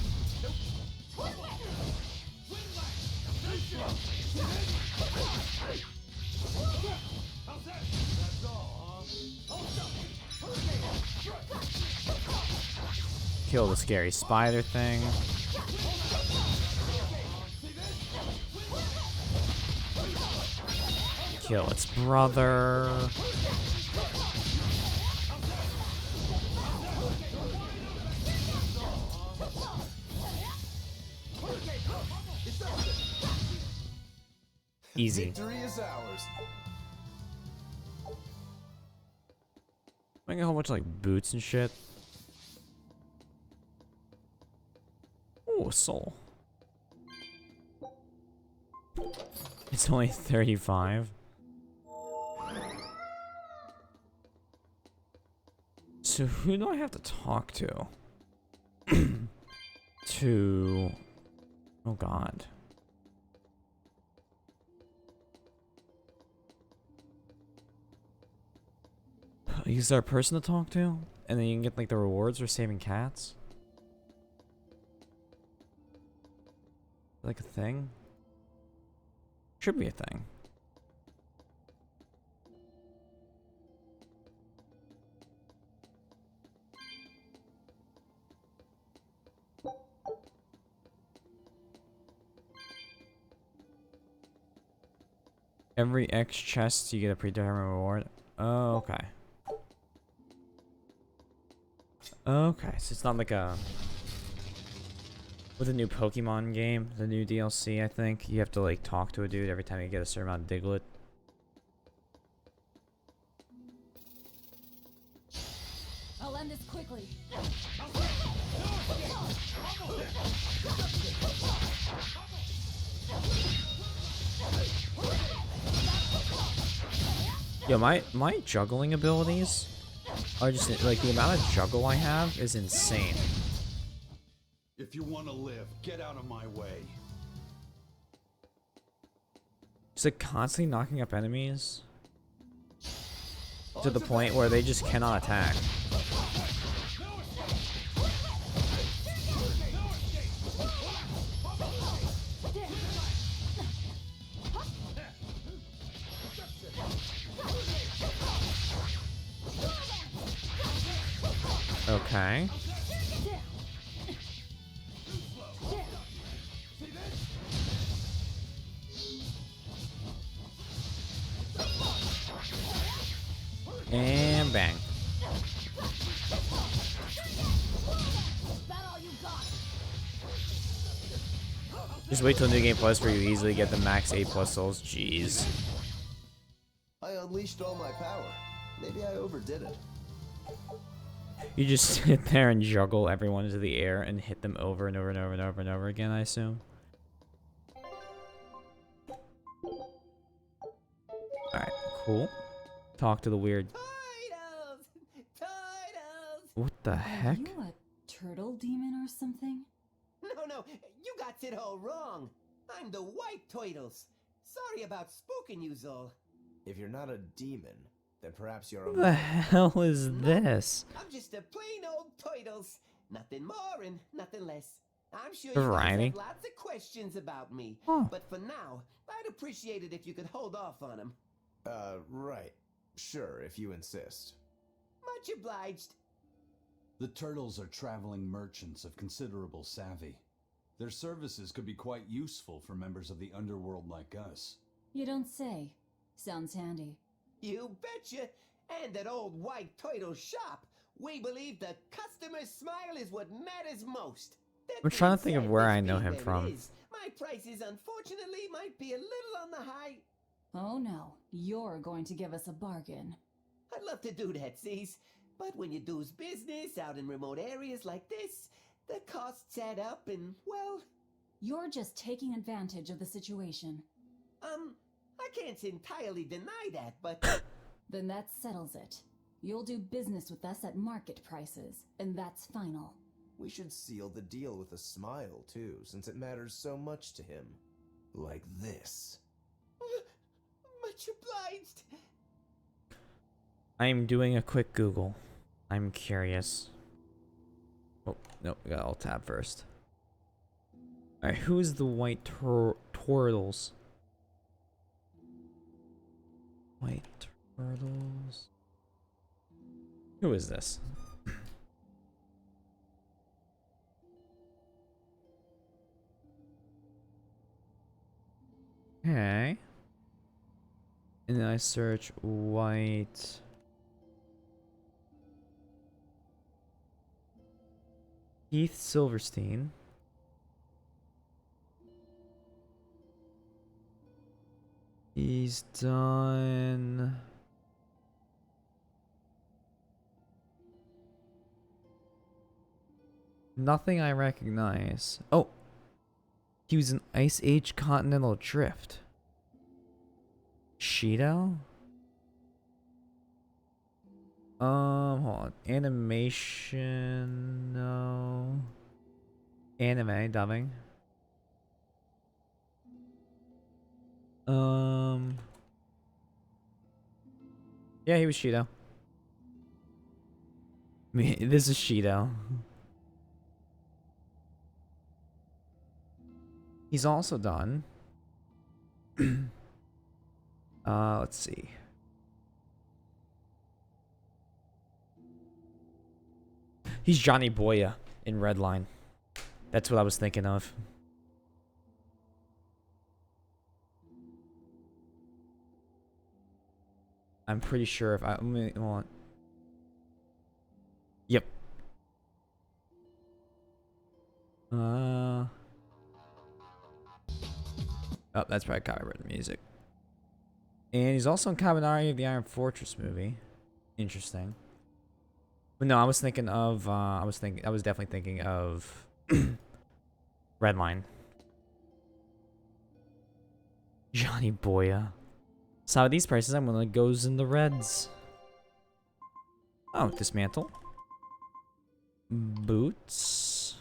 Kill the scary spider thing. Kill its brother. Easy. Victory is ours. I got a whole bunch of like boots and shit. Oh, a soul. It's only 35. So who do I have to talk to? Oh god. Is there a person to talk to? And then you can get like the rewards for saving cats? Like a thing? Should be a thing. Every X chest you get a predetermined reward. Oh, okay. Okay, so it's not like a... With the new Pokemon game, the new DLC, I think, you have to like talk to a dude every time you get a certain amount of Diglett. I'll end this quickly. Yo, my juggling abilities are just like the amount of juggle I have is insane. If you want to live, get out of my way. Just like constantly knocking up enemies to the point where they just cannot attack. Okay. And bang. Just wait till New Game Plus where you easily get the max 8+ souls. Jeez. I unleashed all my power. Maybe I overdid it. You just sit there and juggle everyone into the air and hit them over and over and over and over and over again, I assume. Alright, cool. Talk to the weird. Titles! Titles! What the heck? Are you a turtle demon or something? No, you got it all wrong. I'm the White Turtles. Sorry about spooking you, Zol. If you're not a demon, then perhaps you're What the a... hell is this? I'm just a plain old Turtles. Nothing more and nothing less. I'm sure Variety. you guys have lots of questions about me. Huh. But for now, I'd appreciate it if you could hold off on them. Right. Sure, if you insist. Much obliged. The turtles are traveling merchants of considerable savvy. Their services could be quite useful for members of the underworld like us. You don't say. Sounds handy. You betcha. And at old White Turtle shop, we believe the customer's smile is what matters most. That I'm trying to being think of said, where this I know being him where it from. is, my prices unfortunately might be a little on the high. Oh no, you're going to give us a bargain. I'd love to do that, Cease. But when you do's business out in remote areas like this, the costs add up and, well... You're just taking advantage of the situation. I can't entirely deny that, but... Then that settles it. You'll do business with us at market prices, and that's final. We should seal the deal with a smile, too, since it matters so much to him. Like this. Much obliged. I'm doing a quick Google. I'm curious. Oh, no, we got alt tab first. Alright, who is the White Turtles? White Turtles. Who is this? Okay. And then I search White. Keith Silverstein. He's done... Nothing I recognize. Oh! He was in Ice Age Continental Drift. Shido? Hold on. Animation... No. Anime dubbing. Yeah, he was Shido. I mean, this is Shido. He's also done. Let's see. He's Johnny Boya in Redline. That's what I was thinking of. I'm pretty sure if I want. Yep. Oh, that's probably copyrighted music. And he's also in Kabanari of the Iron Fortress movie. Interesting. But no, I was thinking of I was definitely thinking of Redline. Johnny Boya. So at these prices, I'm gonna goes in the reds. Oh, dismantle. Boots.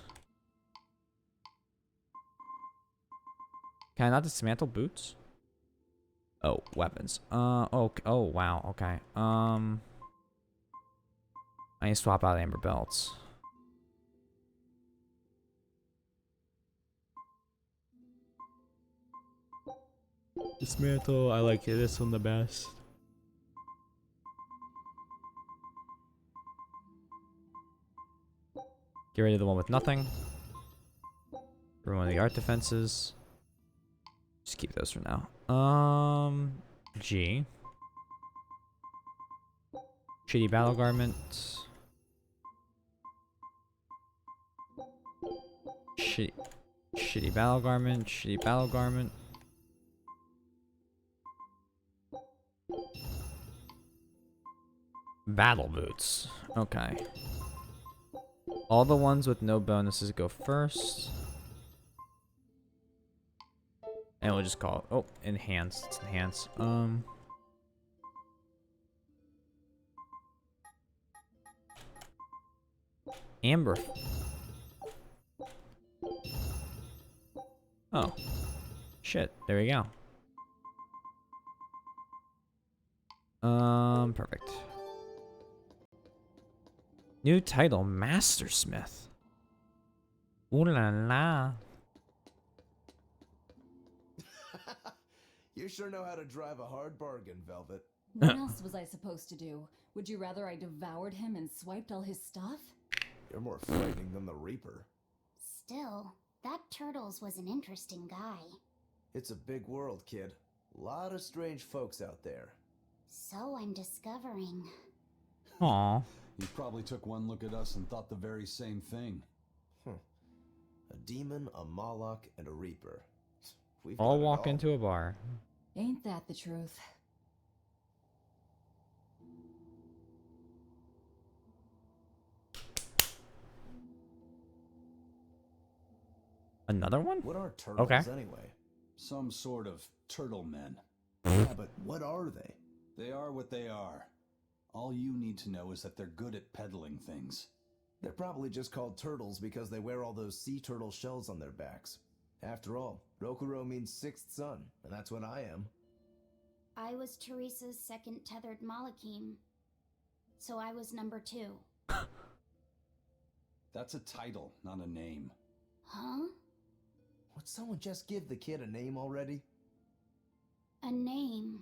Can I not dismantle boots? Oh, weapons. Oh, wow, okay. I need to swap out amber belts. Dismantle, I like this one the best. Get rid of the one with nothing. Ruin the art defenses. Just keep those for now. G. Shitty battle garment. Shitty battle garment. Shitty battle garment. Battle boots. Okay. All the ones with no bonuses go first. And we'll just call it, oh, enhanced. It's enhanced. Amber. Oh. Shit. There we go. Perfect. New title, Mastersmith. Ooh la la. You sure know how to drive a hard bargain, Velvet. What else was I supposed to do? Would you rather I devoured him and swiped all his stuff? You're more frightening than the Reaper. Still, that Turtles was an interesting guy. It's a big world, kid. A lot of strange folks out there. So I'm discovering. Aw. You probably took one look at us and thought the very same thing. A demon, a Moloch, and a Reaper. We've All got it walk into a bar. Ain't that the truth? Another one? What are turtles anyway? Some sort of turtle men. Yeah, but what are they? They are what they are. All you need to know is that they're good at peddling things. They're probably just called turtles because they wear all those sea turtle shells on their backs. After all, Rokuro means sixth son, and that's what I am. I was Teresa's second tethered Malakim. So I was number 2. That's a title, not a name. Huh? Would someone just give the kid a name already? A name?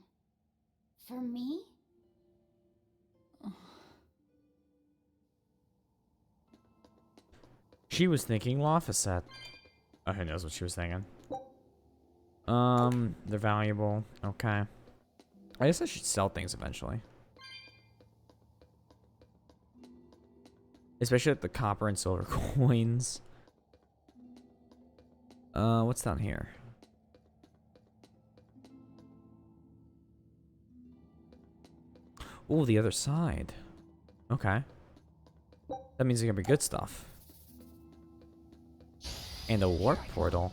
For me? She was thinking Lafayette. Oh, who knows what she was thinking. They're valuable. Okay. I guess I should sell things eventually. Especially at the copper and silver coins. What's down here? Oh, the other side. Okay. That means there's gonna be good stuff. And a warp portal.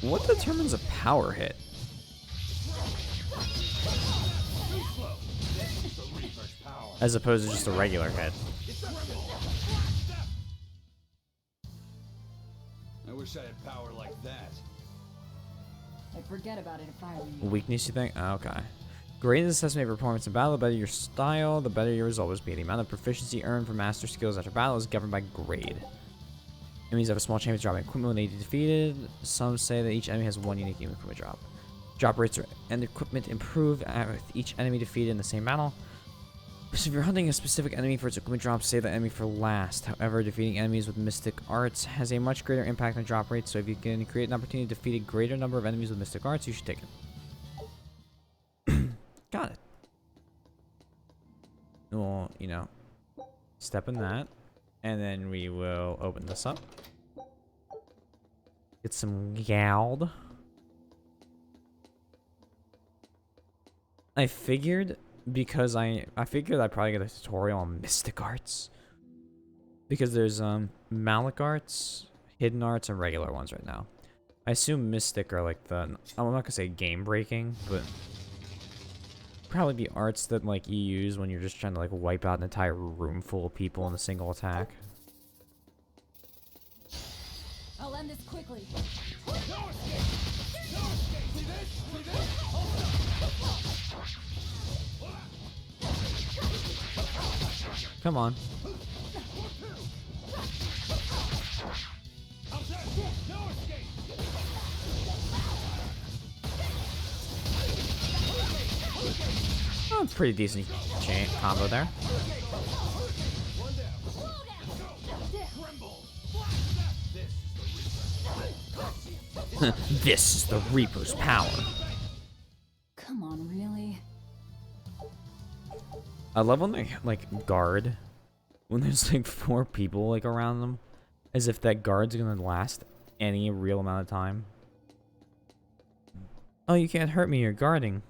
What determines a power hit? As opposed to just a regular hit. I wish I had power like that. I'd forget about it if I were you. Weakness, you think? Oh, okay. Grade assessment of performance in battle. The better your style, the better your result will be. The amount of proficiency earned from master skills after battle is governed by grade. Enemies have a small chance of dropping equipment when they are defeated. Some say that each enemy has one unique equipment drop. Drop rates and equipment improve with each enemy defeated in the same battle. So if you're hunting a specific enemy for its equipment drop, save the enemy for last. However, defeating enemies with mystic arts has a much greater impact on drop rates, so if you can create an opportunity to defeat a greater number of enemies with mystic arts, you should take it. Got it. Well, you know, step in that, and then we will open this up. Get some gold. I figured, because I figured I'd probably get a tutorial on mystic arts. Because there's Malik arts, hidden arts, and regular ones right now. I assume mystic are like the, I'm not gonna say game breaking, but probably be arts that like you use when you're just trying to like wipe out an entire room full of people in a single attack. I'll end this quickly. Come on. Oh, pretty decent combo there. This is the Reaper's power. Come on, really? I love when they, like, guard. When there's, like, 4 people, like, around them. As if that guard's gonna last any real amount of time. Oh, you can't hurt me, you're guarding.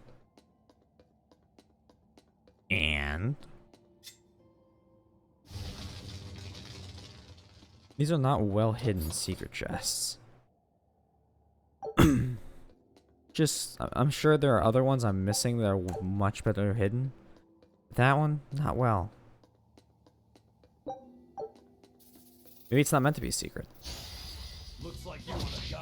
And... these are not well-hidden secret chests. Just, I'm sure there are other ones I'm missing that are much better hidden. That one, not well. Maybe it's not meant to be a secret. Looks like you want to go.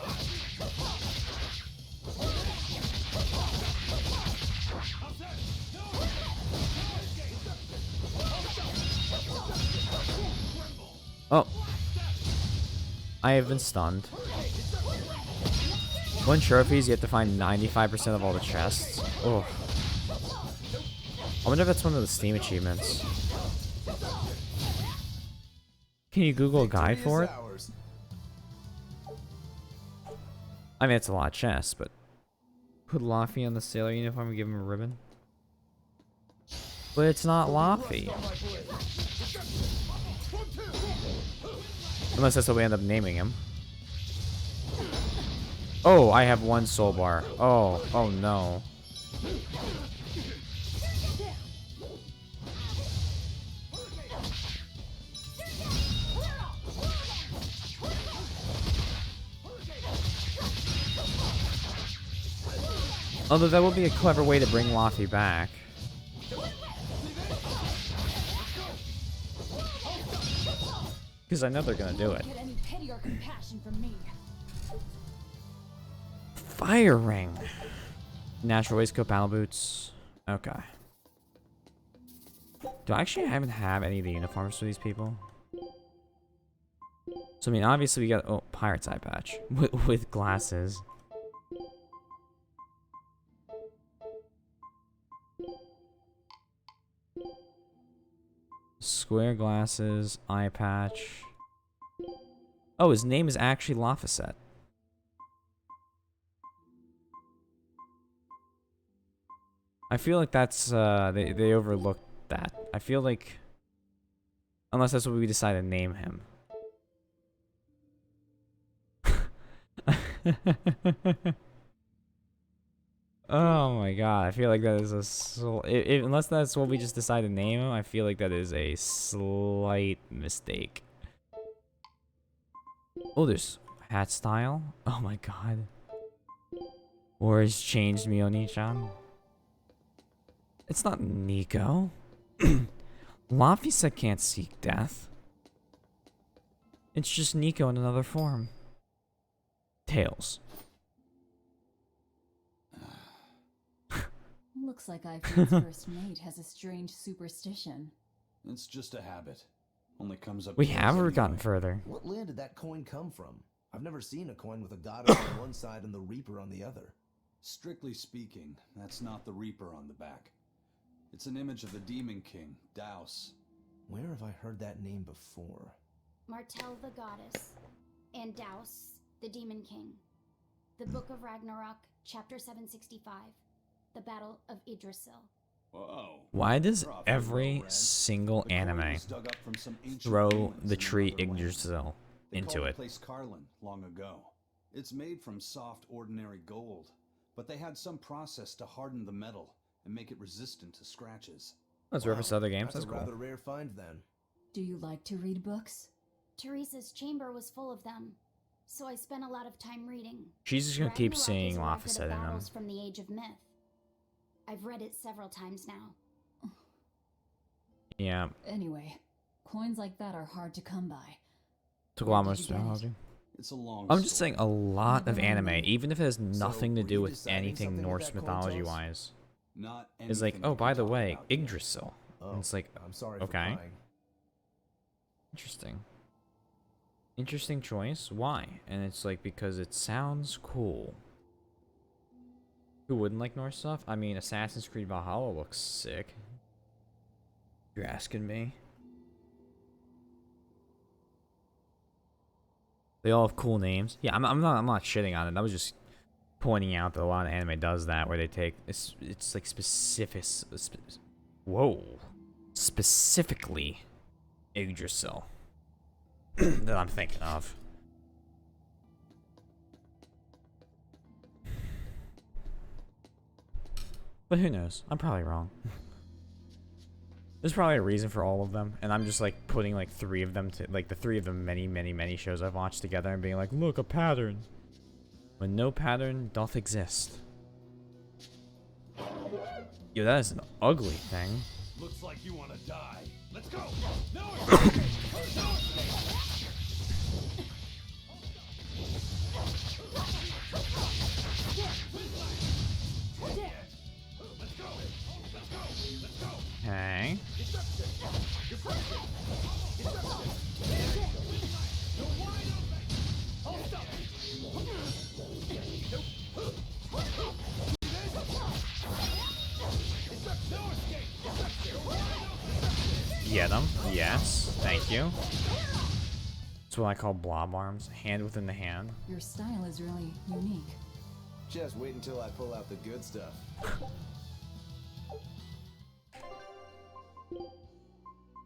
Oh. I have been stunned. One trophies, you have to find 95% of all the chests. Oh. I wonder if that's one of the Steam achievements. Can you Google a guide for it? I mean, it's a lot of chests, but... put Laffy on the sailor uniform and give him a ribbon? But it's not Laffy. Unless that's what we end up naming him. Oh, I have 1 soul bar. Oh, oh no. Although that would be a clever way to bring Laffy back. Because I know they're gonna do it. Get any pity or compassion from me. Fire ring. Natural waistcoat, battle boots. Okay. Do I actually haven't have any of the uniforms for these people? So I mean, obviously we got pirate's eye patch with glasses. Square glasses, eye patch. Oh, his name is actually Lafayette. I feel like that's, they overlooked that. I feel like, unless that's what we decide to name him. Oh my god, I feel like that is a unless that's what we just decide to name him, I feel like that is a slight mistake. Oh, there's hat style. Oh my god. War has changed me, Oni-chan. It's not Nico. Laphisa can't seek death. It's just Nico in another form. Tails. Looks like Ivan's first mate has a strange superstition. It's just a habit. Only comes up. We haven't gotten further. What land did that coin come from? I've never seen a coin with a goddess on one side and the Reaper on the other. Strictly speaking, that's not the Reaper on the back. It's an image of the Demon King, Daus. Where have I heard that name before? Martel the goddess, and Daus the demon king. The Book of Ragnarok, chapter 765. The Battle of Yggdrasil. Whoa. Why does every single anime throw the tree Yggdrasil into it? Place Carlin long ago. It's made from soft, ordinary gold, but they had some process to harden the metal and make it resistant to scratches. Let's reference other games. That's That's a cool. rather rare find then. Do you like to read books? Teresa's chamber was full of them, so I spent a lot of time reading. She's just gonna keep Ragnarok seeing is a record of Lafayette in them. battles from the Age of Myth. I've read it several times now. Yeah. Anyway, coins like that are hard to come by. Took a lot more Where did you get it? strategy. It's a long I'm just story. saying a lot of Never anime, mind. even if it has nothing to were do you with deciding anything something with Norse that coin mythology toss? wise. Not It's like, anything oh, I by can the talk way, about here. Yggdrasil. And it's like, I'm sorry okay. for prying. Interesting. Interesting choice. Why? And it's like, because it sounds cool. Who wouldn't like Norse stuff? I mean, Assassin's Creed Valhalla looks sick. You're asking me? They all have cool names. Yeah, I'm not shitting on it. I was just pointing out that a lot of anime does that, where they take it's like specifically Yggdrasil that I'm thinking of. But who knows? I'm probably wrong. There's probably a reason for all of them, and I'm just like putting like three of them to like the three of the many shows I've watched together and being like, look, a pattern. When no pattern doth exist. Yo, that is an ugly thing. Looks like you want to die. Let's go. No. Okay. Get them. Yes. Thank you. That's what I call blob arms. Hand within the hand. Your style is really unique. Just wait until I pull out the good stuff.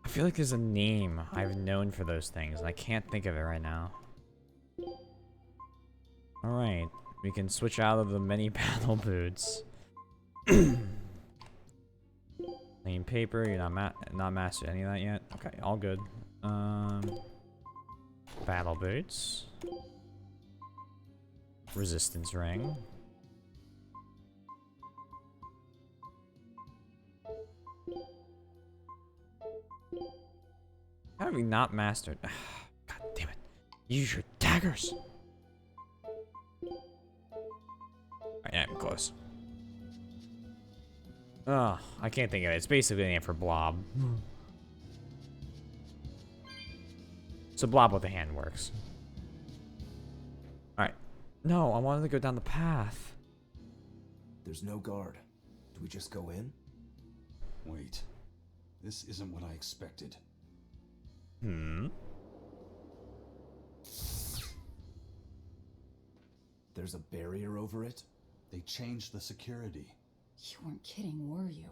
I feel like there's a name I've known for those things, and I can't think of it right now. Alright, we can switch out of the many battle boots. Plain paper, you're not mastered any of that yet? Okay, all good. Battle boots. Resistance ring. How have we not mastered? God damn it. Use your daggers. Alright, yeah, I'm close. Oh, I can't think of it. It's basically a name for blob. So blob with the hand works. Alright. No, I wanted to go down the path. There's no guard. Do we just go in? Wait. This isn't what I expected. There's a barrier over it? They changed the security. You weren't kidding, were you?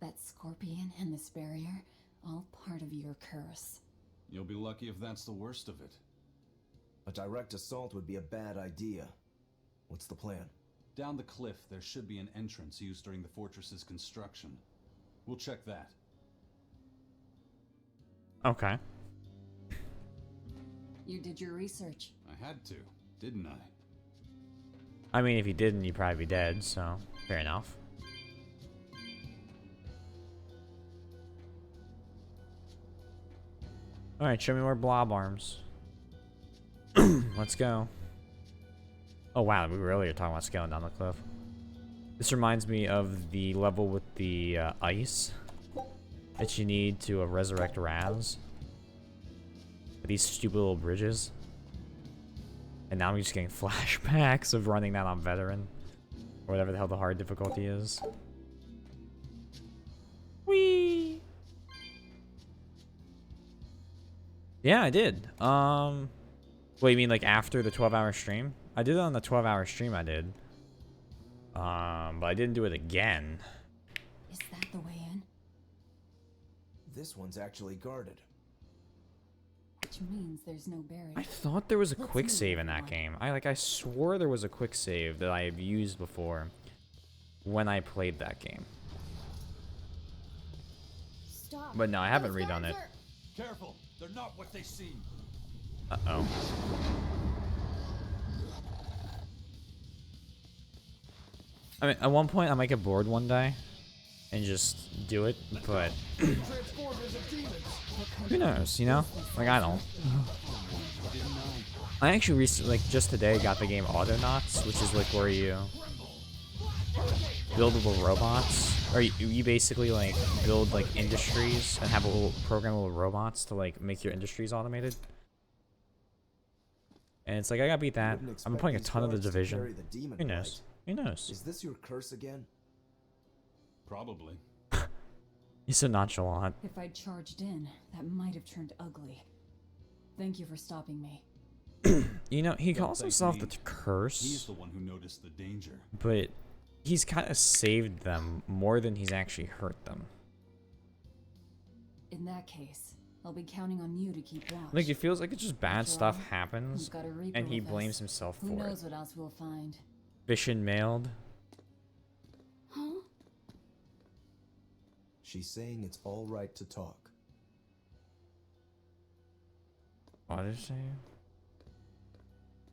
That scorpion and this barrier, all part of your curse. You'll be lucky if that's the worst of it. A direct assault would be a bad idea. What's the plan? Down the cliff, there should be an entrance used during the fortress's construction. We'll check that. Okay. You did your research. I had to, didn't I? I mean, if you didn't, you'd probably be dead, so fair enough. Alright, show me more blob arms. Let's go. Oh wow, we really are talking about scaling down the cliff. This reminds me of the level with the ice that you need to resurrect Raz. These stupid little bridges. And now I'm just getting flashbacks of running that on veteran. Or whatever the hell the hard difficulty is. Whee! Yeah, I did. What, you mean like after the 12-hour stream? I did it on the 12-hour stream I did. But I didn't do it again. Is that the way in? This one's actually guarded. Which means there's no barrier. I thought there was a quick save in that game. I swore there was a quick save that I have used before when I played that game. Stop. But no, I haven't redone it. Careful, they're not what they seem. Uh-oh. I mean, at one point I might get bored one day and just do it, but who knows, you know? Like, I don't. I actually recently, like, just today got the game Autonauts, which is like where you build little robots, or you basically like build like industries and have a little program little robots to like make your industries automated. And it's like, I gotta beat that. I'm playing a ton of The Division. Who knows? Who knows? Is this your curse again? Probably. He's so nonchalant. If I'd charged in, that might have turned ugly. Thank you for stopping me. You know, he Don't calls thank himself me. the curse, He's the one who noticed the danger. but he's kind of saved them more than he's actually hurt them. In that case, I'll be counting on you to keep watch. Like, it feels like it's just bad After stuff all, happens, we've got a Reaper and he with blames us. himself Who for knows it. what else we'll find? Fission mailed. Huh? She's saying it's all right to talk. What did she say?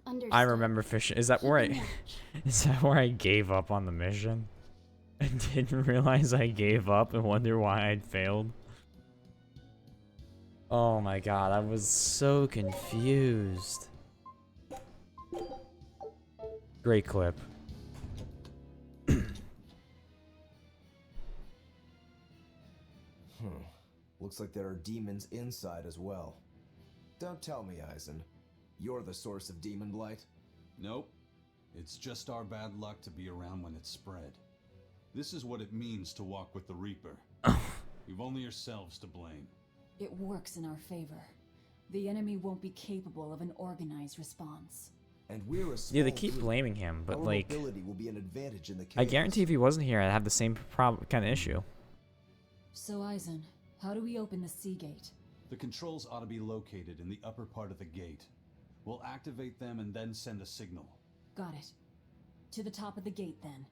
Understood. I remember fishing. Is that where Keeping I? watch. Is that where I gave up on the mission? I didn't realize I gave up and wonder why I'd failed. Oh my god, I was so confused. Great clip. Looks like there are demons inside as well. Don't tell me, Eisen. You're the source of demon blight? Nope. It's just our bad luck to be around when it's spread. This is what it means to walk with the Reaper. You've only yourselves to blame. It works in our favor. The enemy won't be capable of an organized response. And we're a Yeah, they small keep group. blaming him, but Our like, mobility will be an advantage in the I chaos. guarantee if he wasn't here, I'd have the same kind of issue. So, Eisen, how do we open the sea gate? The controls ought to be located in the upper part of the gate. We'll activate them and then send a signal. Got it. To the top of the gate, then.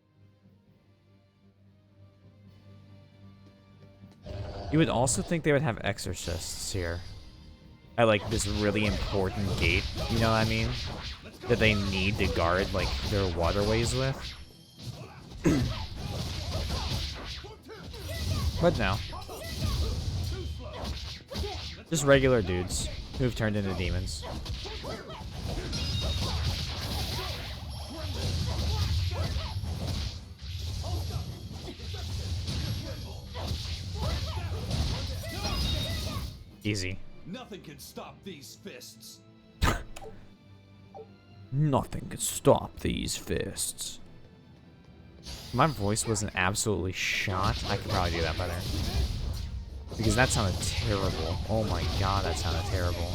You would also think they would have exorcists here. At like this really important gate, you know what I mean? That they need to guard like their waterways with. But no. Just regular dudes who've turned into demons. Easy. Nothing can stop these fists. Nothing can stop these fists. My voice wasn't absolutely shot. I could probably do that better. Because that sounded terrible. Oh my god, that sounded terrible.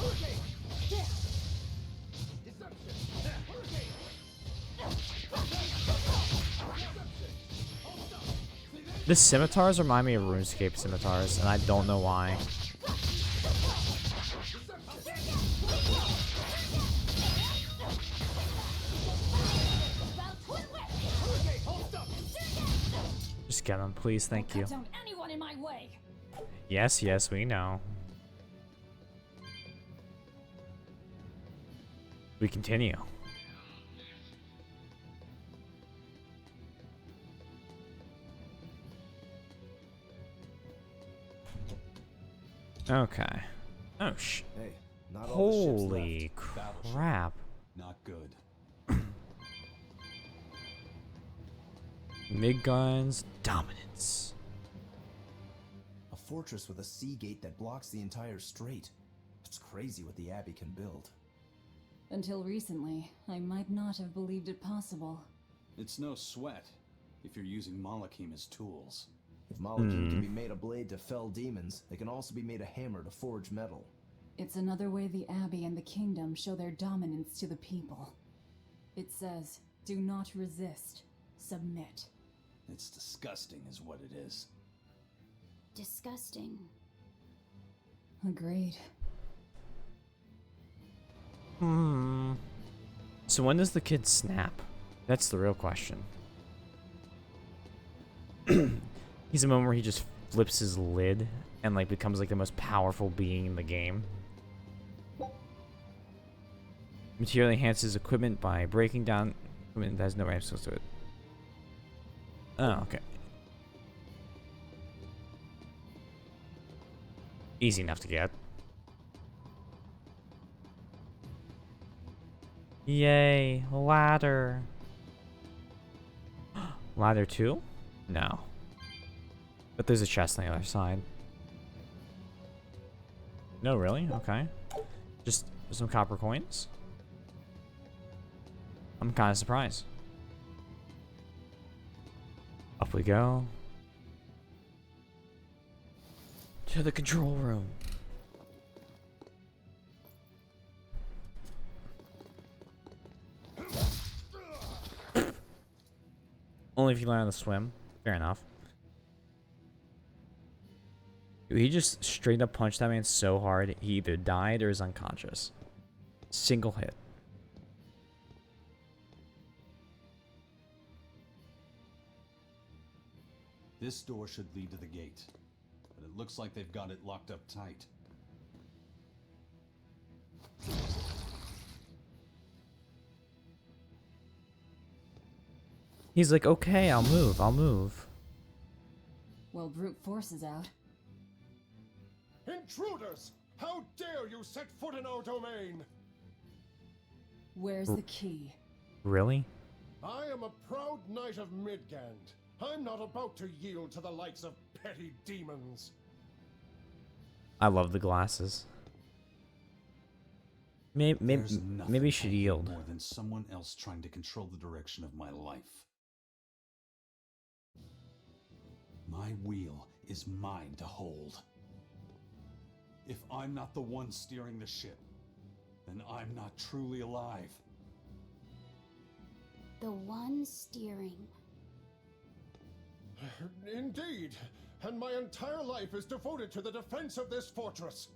The scimitars remind me of RuneScape scimitars, and I don't know why. Just get him, please, thank you. Cut down anyone in my way. Yes, yes, we know. We continue. Okay. Oh, Hey, not all the ships holy left. crap. Not good. MiG guns, dominance. A fortress with a sea gate that blocks the entire strait. It's crazy what the Abbey can build. Until recently, I might not have believed it possible. It's no sweat if you're using Malachim as tools. If Malachim can be made a blade to fell demons, it can also be made a hammer to forge metal. It's another way the Abbey and the Kingdom show their dominance to the people. It says, do not resist, submit. It's disgusting is what it is. Disgusting. Agreed. So when does the kid snap? That's the real question. He's a moment where he just flips his lid and like becomes like the most powerful being in the game. Materially enhances equipment by breaking down equipment that has no ramps to it. Oh, okay. Easy enough to get. Yay, ladder. Ladder 2? No. But there's a chest on the other side. No, really? Okay. Just some copper coins? I'm kind of surprised. Up we go. To the control room. Only if you learn how to swim. Fair enough. Dude, he just straight up punched that man so hard, he either died or is unconscious. Single hit. This door should lead to the gate, but it looks like they've got it locked up tight. He's like, okay, I'll move, I'll move. Well, brute force is out. Intruders! How dare you set foot in our domain? Where's the key? Really? I am a proud knight of Midgand. I'm not about to yield to the likes of petty demons. I love the glasses. Maybe you should yield. More than someone else trying to control the direction of my life. My wheel is mine to hold. If I'm not the one steering the ship, then I'm not truly alive. The one steering. Indeed, and my entire life is devoted to the defense of this fortress.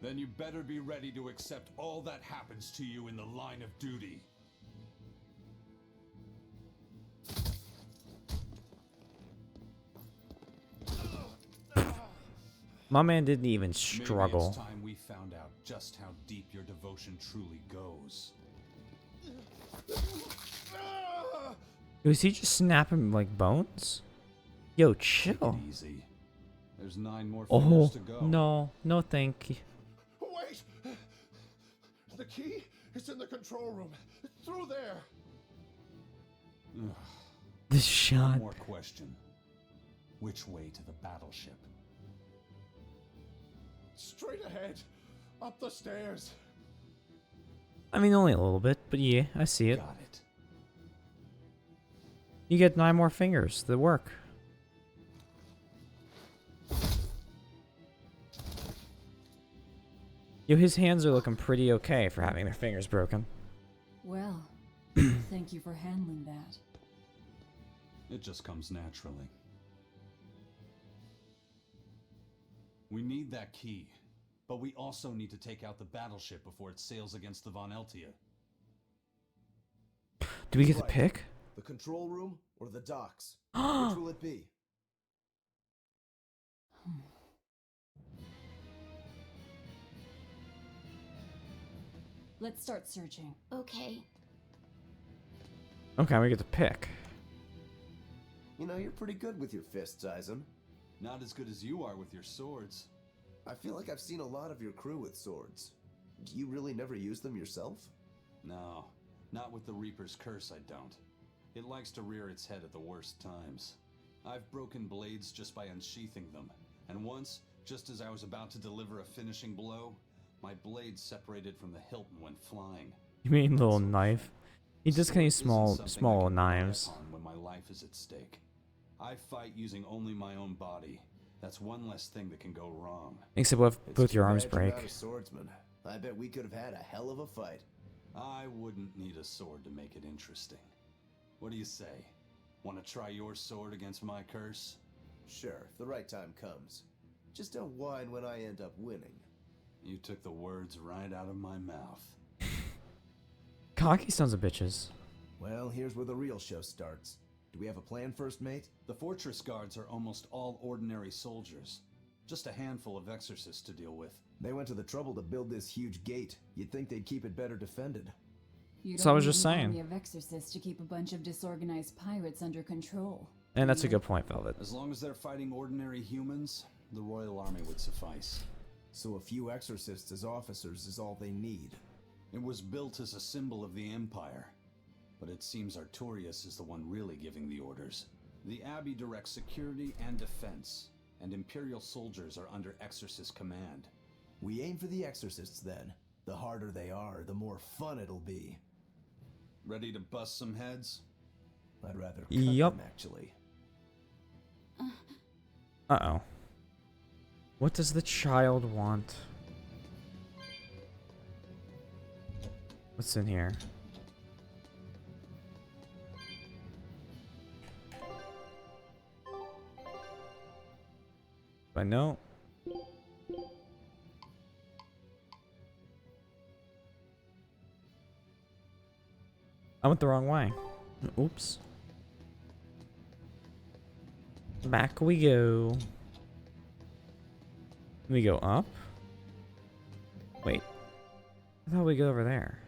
Then you better be ready to accept all that happens to you in the line of duty. My man didn't even struggle. Maybe it's time we found out just how deep your devotion truly goes. Was he just snapping like bones? Yo, chill. Take it easy. There's 9 more fingers to go. No, thank you. Wait! The key is in the control room. Through there. This shot. One more question. Which way to the battleship? Straight ahead. Up the stairs. I mean, only a little bit, but yeah, I see it. Got it. You get 9 more fingers that work. Yo, his hands are looking pretty okay for having their fingers broken. Well, thank you for handling that. It just comes naturally. We need that key, but we also need to take out the battleship before it sails against the Von Eltia. Do we get to pick? The control room or the docks? Which will it be? Let's start searching. Okay. Okay, we get to pick. You know, you're pretty good with your fists, Eisen. Not as good as you are with your swords. I feel like I've seen a lot of your crew with swords. Do you really never use them yourself? No, not with the Reaper's curse, I don't. It likes to rear its head at the worst times. I've broken blades just by unsheathing them, and once, just as I was about to deliver a finishing blow, my blade separated from the hilt and went flying. You mean little knife? He just can use small knives. When my life is at stake, I fight using only my own body. That's one less thing that can go wrong. Except with both your arms break. Not a swordsman. I bet we could have had a hell of a fight. I wouldn't need a sword to make it interesting. What do you say? Want to try your sword against my curse? Sure, if the right time comes. Just don't whine when I end up winning. You took the words right out of my mouth. Cocky sons of bitches. Well, here's where the real show starts. Do we have a plan, first mate? The fortress guards are almost all ordinary soldiers. Just a handful of exorcists to deal with. They went to the trouble to build this huge gate. You'd think they'd keep it better defended. You So I was need just an saying. army of exorcists to keep a bunch of disorganized pirates under control. And that's a good point, Velvet. As long as they're fighting ordinary humans, the Royal Army would suffice. So a few exorcists as officers is all they need. It was built as a symbol of the Empire, but it seems Artorias is the one really giving the orders. The Abbey directs security and defense, and Imperial soldiers are under Exorcist command. We aim for the exorcists then. The harder they are, the more fun it'll be. Ready to bust some heads? I'd rather cut Yup. them, actually. Uh-oh. What does the child want? What's in here? I know. I went the wrong way. Oops. Back we go. We go up? Wait. I thought we go over there.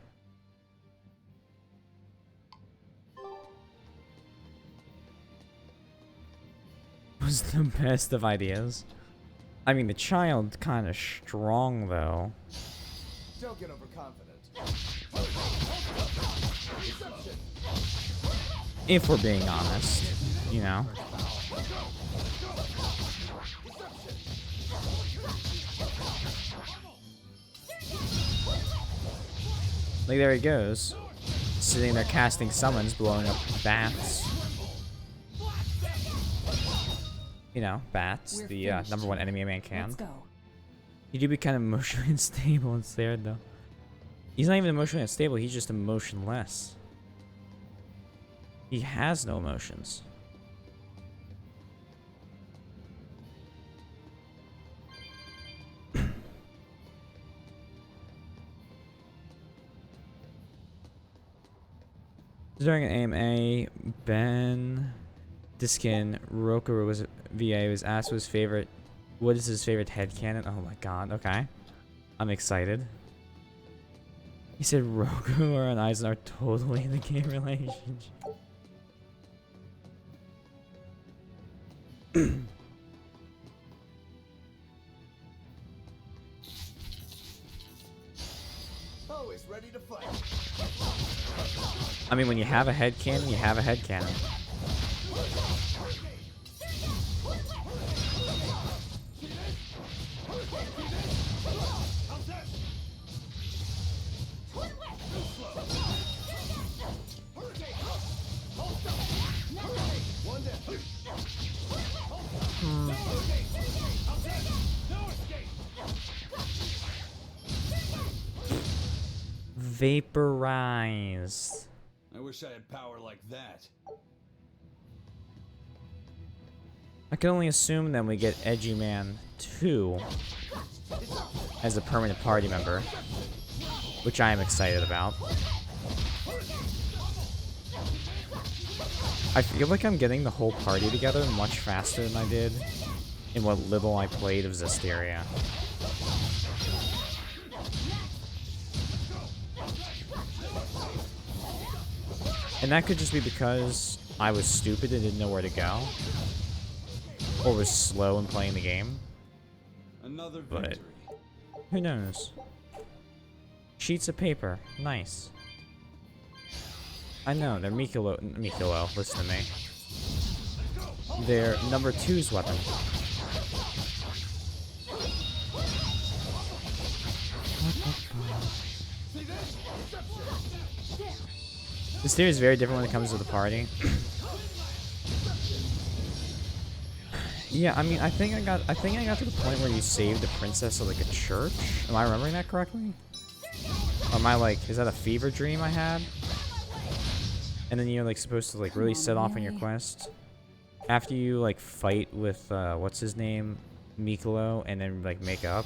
Was the best of ideas. I mean, the child kind of strong, though. Don't get overconfident. If we're being honest, you know. Like, there he goes. Sitting there casting summons, blowing up bats. You know, bats, We're the finished. #1 enemy a man can. Let's go. He do be kind of emotionally unstable and scared, though. He's not even emotionally unstable, he's just emotionless. He has no emotions. During an AMA, Ben Diskin Roku was VA was asked what is his favorite headcanon? Oh my god, okay. I'm excited. He said Roku and Eisen are totally in the gay relationship. Always ready to fight. I mean, when you have a headcanon, you have a headcanon. Vaporized. I wish I had power like that. I can only assume then we get Edgy Man 2 as a permanent party member, which I am excited about. I feel like I'm getting the whole party together much faster than I did in what little I played of Zestiria. And that could just be because I was stupid and didn't know where to go. Or was slow in playing the game. Another But victory. who knows? Sheets of paper. Nice. I know, they're Mikolo, listen to me. They're number 2's weapon. This theory is very different when it comes to the party. Yeah, I mean, I think I got to the point where you saved the princess at like a church. Am I remembering that correctly? Or am I like, is that a fever dream I had? And then you're like supposed to like really set off on your quest after you like fight with what's his name, Mikolo, and then like make up.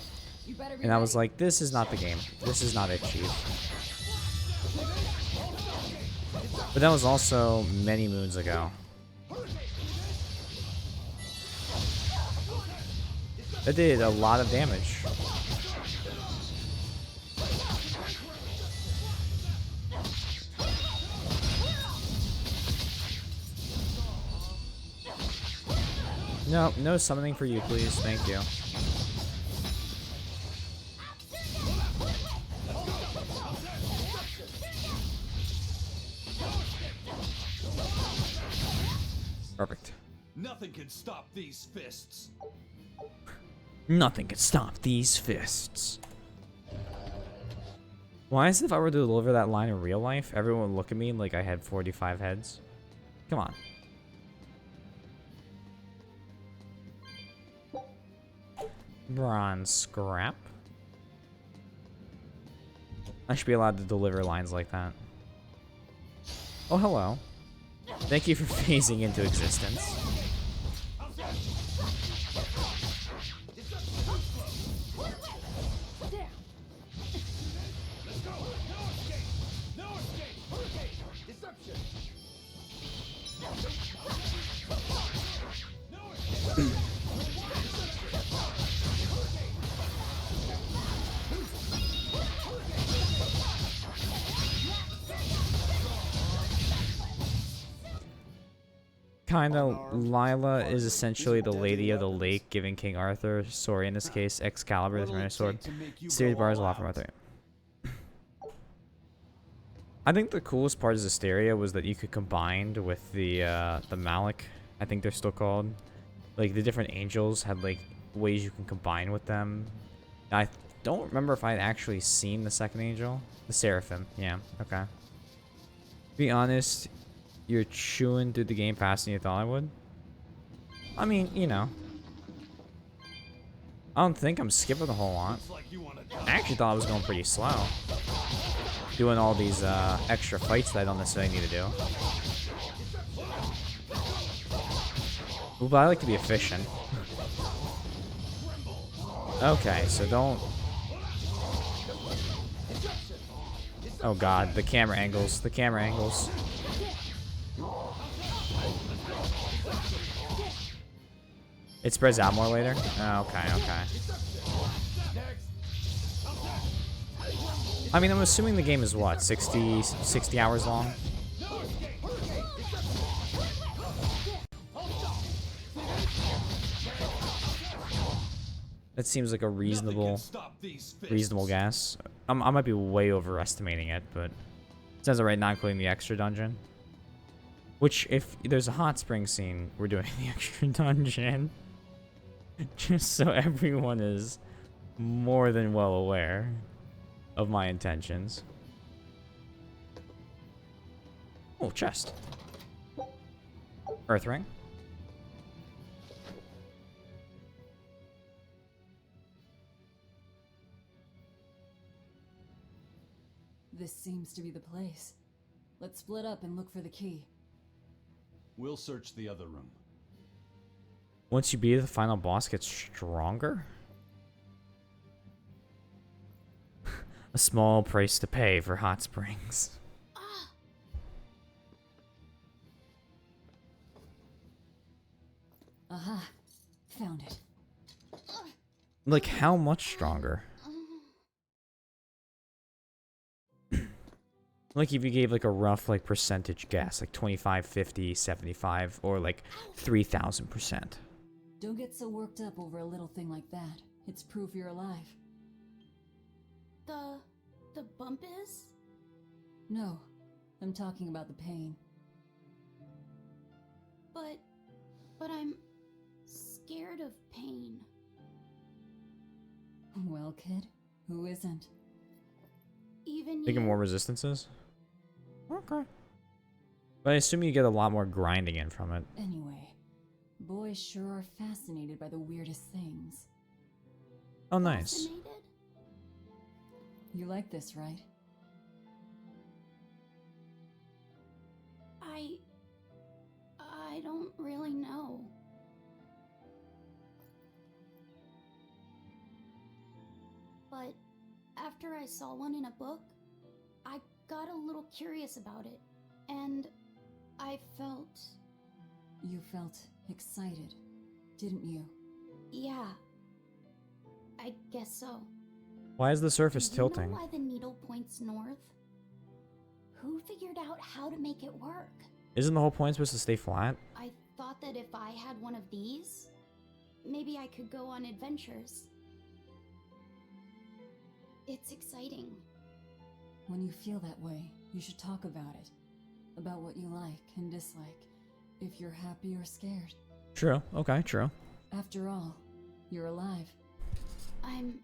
And I was like, this is not the game. This is not it, Chief. But that was also many moons ago. That did a lot of damage. No, no summoning for you, please. Thank you. Perfect. Nothing can stop these fists. Nothing can stop these fists. Why is it if I were to deliver that line in real life, everyone would look at me like I had 45 heads? Come on. Bronze scrap. I should be allowed to deliver lines like that. Oh, hello. Thank you for phasing into existence. Kinda, Lila is essentially the Lady of the Lake, giving King Arthur, sorry in this case, Excalibur, the Minor Sword, series bars off from Arthur. I think the coolest part of Zestiria was that you could combine with the Malik, I think they're still called. Like, the different angels had, like, ways you can combine with them. I don't remember if I had actually seen the second angel. The Seraphim, yeah, okay. To be honest, you're chewing through the game faster than you thought I would. I mean, you know. I don't think I'm skipping a whole lot. I actually thought I was going pretty slow. Doing all these extra fights that I don't necessarily need to do. Ooh, but I like to be efficient. Okay, so don't... Oh god, the camera angles, the camera angles. It spreads out more later? Oh, okay, okay. I mean, I'm assuming the game is what, 60 hours long? That seems like a reasonable guess. I might be way overestimating it, but it says it right now, including the extra dungeon. Which, if there's a hot spring scene, we're doing the extra dungeon. Just so everyone is more than well aware of my intentions. Oh, chest. Earth ring. This seems to be the place. Let's split up and look for the key. We'll search the other room. Once you beat it, the final boss gets stronger? A small price to pay for hot springs. Aha, found it. Like, how much stronger? Like, if you gave, like, a rough, like, percentage guess, like 25, 50, 75, or, like, 3,000%. Don't get so worked up over a little thing like that. It's proof you're alive. The bump is? No, I'm talking about the pain. But I'm scared of pain. Well, kid, who isn't? Even Taking more resistances? Okay. But I assume you get a lot more grinding in from it. Anyway, boys sure are fascinated by the weirdest things. Oh, nice. Fascinated? You like this, right? I don't really know. But after I saw one in a book, I got a little curious about it, and I felt... You felt excited, didn't you? Yeah. I guess so. Why is the surface Do tilting? you know why the needle points north? Who figured out how to make it work? Isn't the whole point supposed to stay flat? I thought that if I had one of these, maybe I could go on adventures. It's exciting. When you feel that way, you should talk about it. About what you like and dislike. If you're happy or scared. True. Okay, true. After all, you're alive. I'm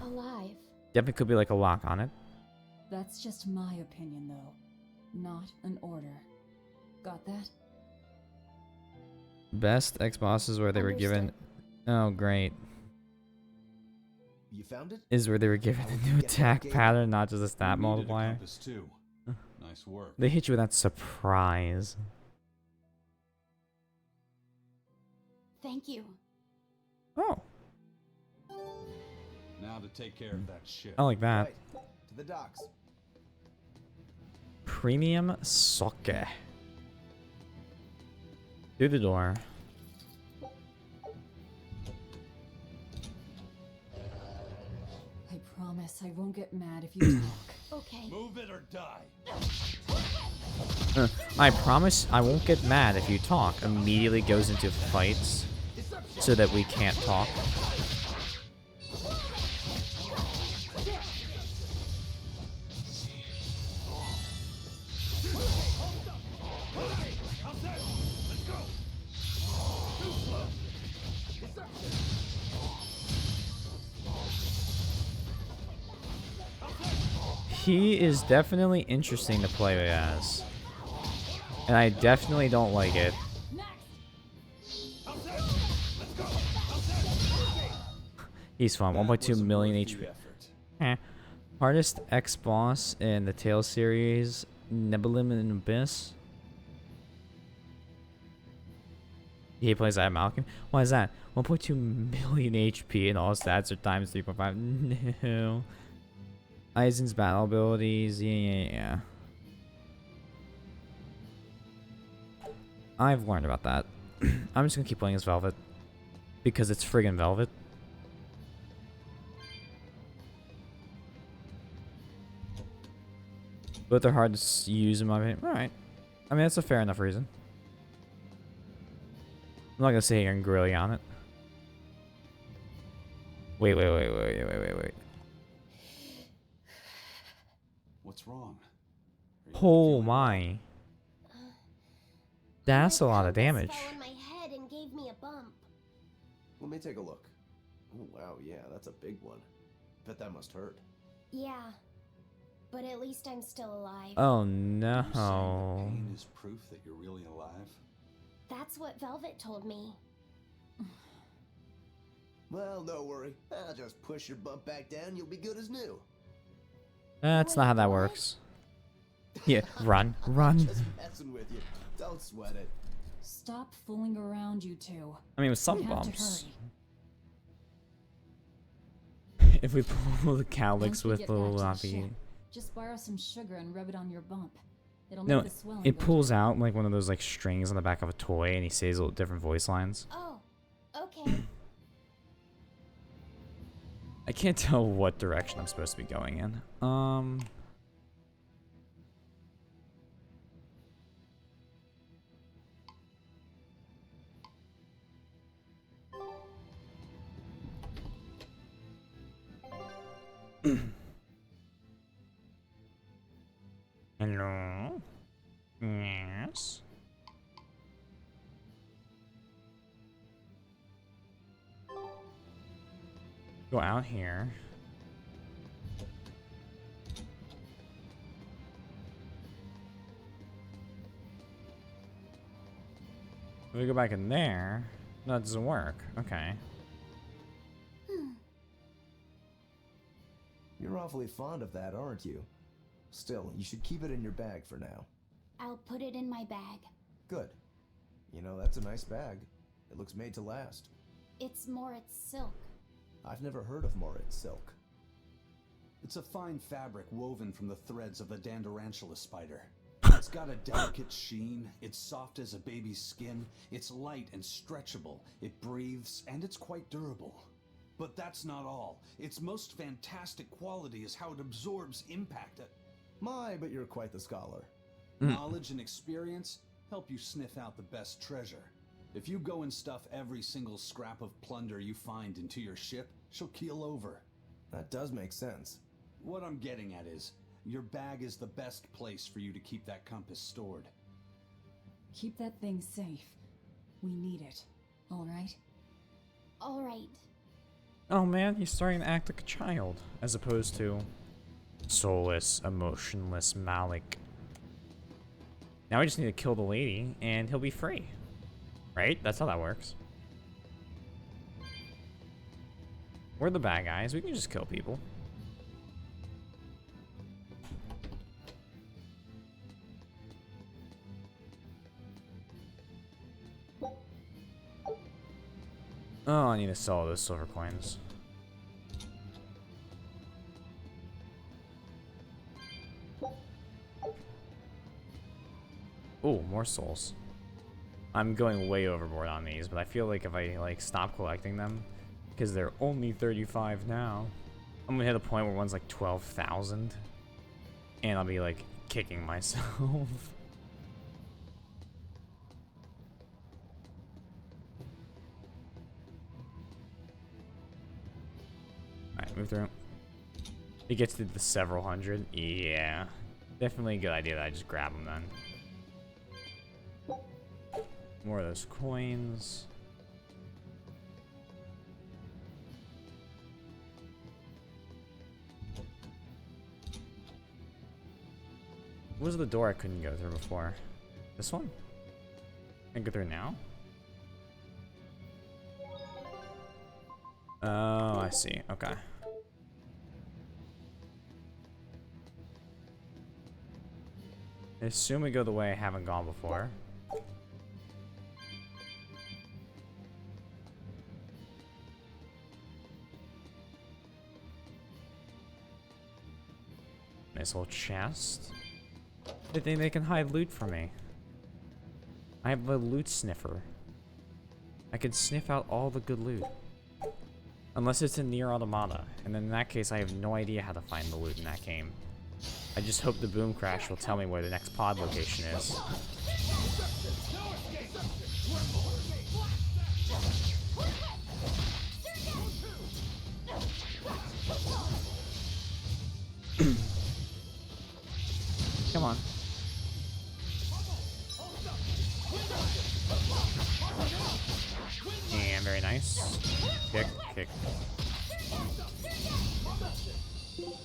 alive. Definitely could be like a lock on it. That's just my opinion, though. Not an order. Got that? Best X-bosses where they were given... Oh, great. You found it? Is where they were given a new attack pattern, not just a stat multiplier. Too. Nice work. They hit you with that surprise. Thank you. Oh. Now to take care of that ship. I like that. Right. To the docks. Premium sake. Through the door. I promise I won't get mad if you talk. Okay. Move it or die. I promise I won't get mad if you talk. Immediately goes into fights so that we can't talk. He is definitely interesting to play as. And I definitely don't like it. He's fun. 1.2 million HP. Hardest X-Boss in the Tales series, Nebulum and Abyss. He plays that Malcolm. Why is that? 1.2 million HP and all stats are times 3.5. No. Aizen's battle abilities. Yeah. I've learned about that. I'm just gonna keep playing as Velvet. Because it's friggin' Velvet. But they're hard to use in my opinion. Alright. I mean, that's a fair enough reason. I'm not gonna sit here and grill you on it. Wait. What's wrong? Oh my. That's a lot of damage. Fell on my head and gave me a bump. Let me take a look. Oh wow, yeah, that's a big one. Bet that must hurt. Yeah, but at least I'm still alive. Oh no. Pain is proof that you're really alive. That's what Velvet told me. Well, no worry. I'll just push your bump back down. You'll be good as new. That's not how that works. Yeah, run. Just messing with you. Don't sweat it. Stop fooling around, you two. I mean, with some We have to bumps. hurry. If we pull the Calyx Once we with get the back to the Luffy. ship, just borrow some sugar and rub it on your bump. It'll No, make the swelling it go pulls out like one of those like strings on the back of a toy, and he says little different voice lines. Oh, okay. I can't tell what direction I'm supposed to be going in. Hello? Yes? Go out here. If we go back in there, that doesn't work. Okay. You're awfully fond of that, aren't you? Still, you should keep it in your bag for now. I'll put it in my bag. Good. You know, that's a nice bag. It looks made to last. It's Moritz silk. I've never heard of Moritz silk. It's a fine fabric woven from the threads of the Dandarantula spider. It's got a delicate sheen, it's soft as a baby's skin, it's light and stretchable, it breathes, and it's quite durable. But that's not all. Its most fantastic quality is how it absorbs impact. My, but you're quite the scholar. Knowledge and experience help you sniff out the best treasure. If you go and stuff every single scrap of plunder you find into your ship, she'll keel over. That does make sense. What I'm getting at is, your bag is the best place for you to keep that compass stored. Keep that thing safe. We need it. All right? All right. Oh man, he's starting to act like a child, as opposed to soulless, emotionless Malik. Now we just need to kill the lady, and he'll be free. Right? That's how that works. We're the bad guys. We can just kill people. Oh, I need to sell those silver coins. Oh, more souls. I'm going way overboard on these, but I feel like if I like stop collecting them, because they're only 35 now, I'm gonna hit a point where one's like 12,000, and I'll be like kicking myself. move through. He gets to the several hundred. Yeah. Definitely a good idea that I just grab them then. More of those coins. What was the door I couldn't go through before? This one? I can go through now? Oh, I see. Okay. I assume we go the way I haven't gone before. Nice little chest. They think they can hide loot from me. I have a loot sniffer. I can sniff out all the good loot. Unless it's in Nier Automata, and then in that case I have no idea how to find the loot in that game. I just hope the boom crash will tell me where the next pod location is. Come on. And very nice. Kick, kick.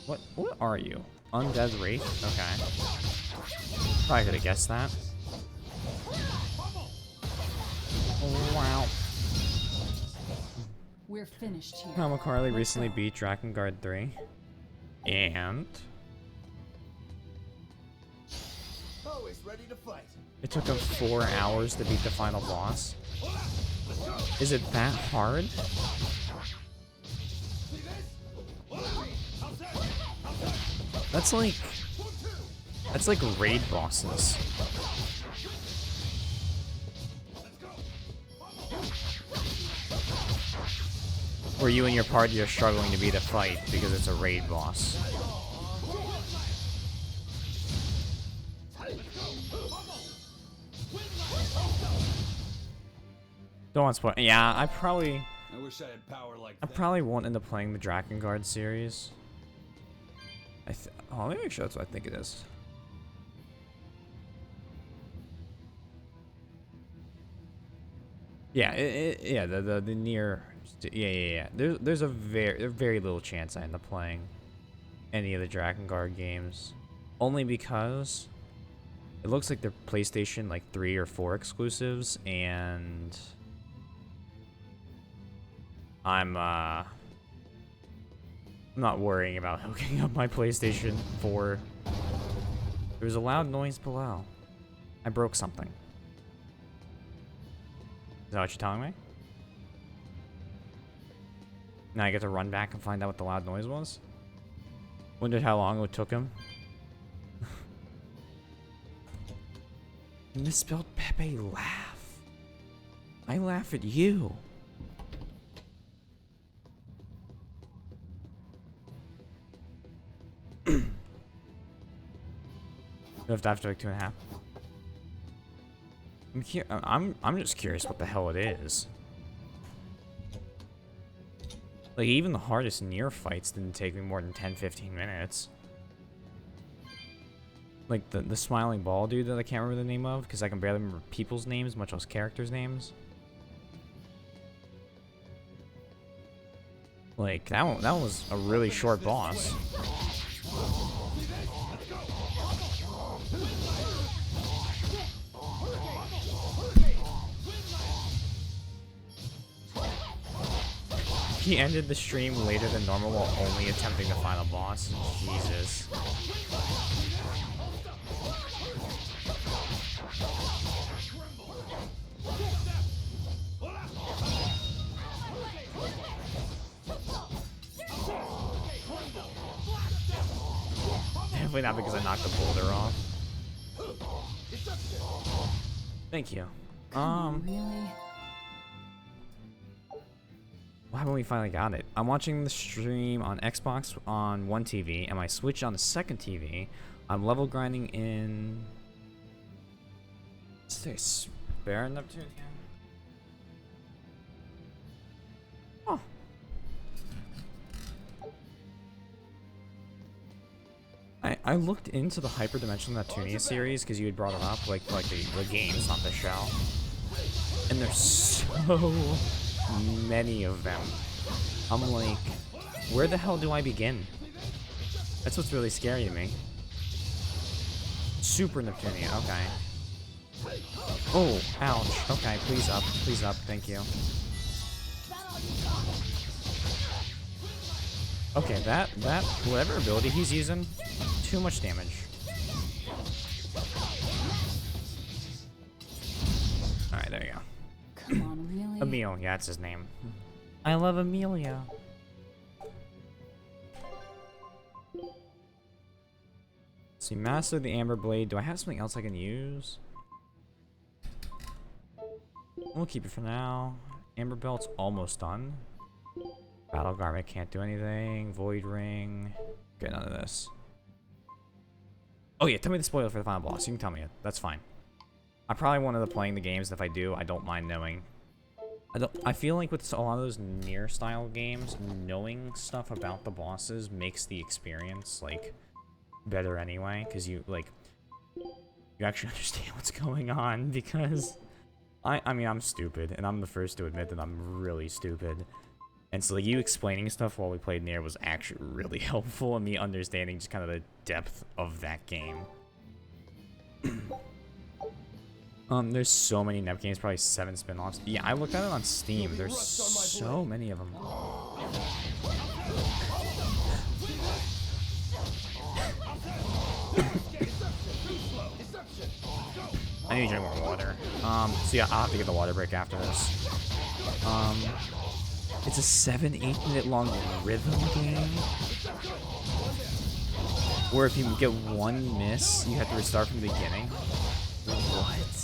What are you? Undead Wraith? Okay. Probably could have guessed that. Oh, wow. We're finished here. Mama Carly recently beat Drakengard 3. And Always ready to fight. it took him 4 hours to beat the final boss. Is it that hard? That's like raid bosses. Where you and your party are struggling to beat a fight because it's a raid boss. Don't want to spoil. Yeah, I wish I had power like that. probably won't end up playing the Drakengard series. Oh, let me make sure that's what I think it is. Yeah, yeah, the Nier. Yeah. There's a very little chance I end up playing any of the Drakengard games, only because it looks like they're PlayStation like 3 or 4 exclusives, and I'm not worrying about hooking up my PlayStation 4. There's a loud noise below. I broke something. Is that what you're telling me? Now I get to run back and find out what the loud noise was? Wondered how long it took him. Misspelled Pepe laugh. I laugh at you. You have to after like 2.5. I'm just curious what the hell it is. Like, even the hardest Nier fights didn't take me more than 10-15 minutes. Like the smiling ball dude that I can't remember the name of because I can barely remember people's names, much less characters' names. Like that was a really short boss. He ended the stream later than normal while only attempting the final boss. Jesus. Definitely not because I knocked the boulder off. Thank you. Really? Why haven't we finally got it? I'm watching the stream on Xbox on one TV and my Switch on the second TV. I'm level grinding in... Let's say spare Neptune here. Oh. I looked into the hyperdimensional Neptunia series because you had brought it up, like the games, not the show. And there's so many of them. I'm like, where the hell do I begin? That's what's really scary to me. Super Neptunia, okay. Oh, ouch. Okay, please up, thank you. Okay, that, whatever ability he's using, too much damage. Alright, there you go. Come on, really? Emil, yeah, that's his name. I love Amelia. See, master the Amber Blade. Do I have something else I can use? We'll keep it for now. Amber Belt's almost done. Battle Garment can't do anything. Void Ring. Get none of this. Oh yeah, tell me the spoiler for the final boss. You can tell me it. That's fine. I'm probably one of the playing the games. If I do, I don't mind knowing. I feel like with a lot of those Nier style games, knowing stuff about the bosses makes the experience like better anyway, because you actually understand what's going on. Because I mean, I'm stupid, and I'm the first to admit that I'm really stupid. And so like, you explaining stuff while we played Nier was actually really helpful in me understanding just kind of the depth of that game. There's so many Nep games, probably 7 spin-offs. Yeah, I looked at it on Steam. There's so many of them. I need to drink more water. So yeah, I'll have to get the water break after this. It's a 7-8 minute long rhythm game where if you get one miss, you have to restart from the beginning. What?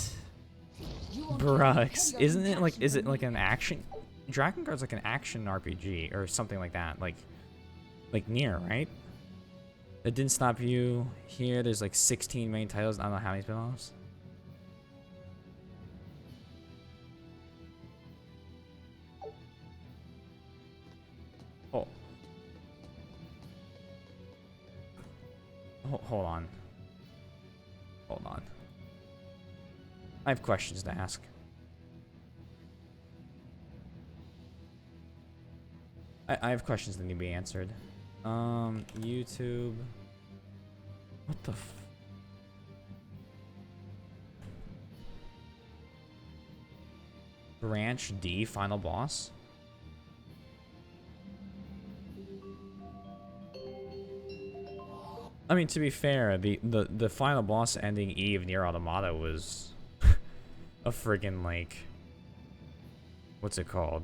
Brux, isn't it like, is it like an action? Dragon Guard's like an action RPG or something like that, like Nier, right? It didn't stop you. Here, there's like 16 main titles. I don't know how many spin-offs. Oh. Hold on. Hold on. I have questions to ask. I have questions that need to be answered. YouTube. What the f... Branch D final boss? I mean, to be fair, the final boss ending E of Nier Automata was a friggin' like, what's it called?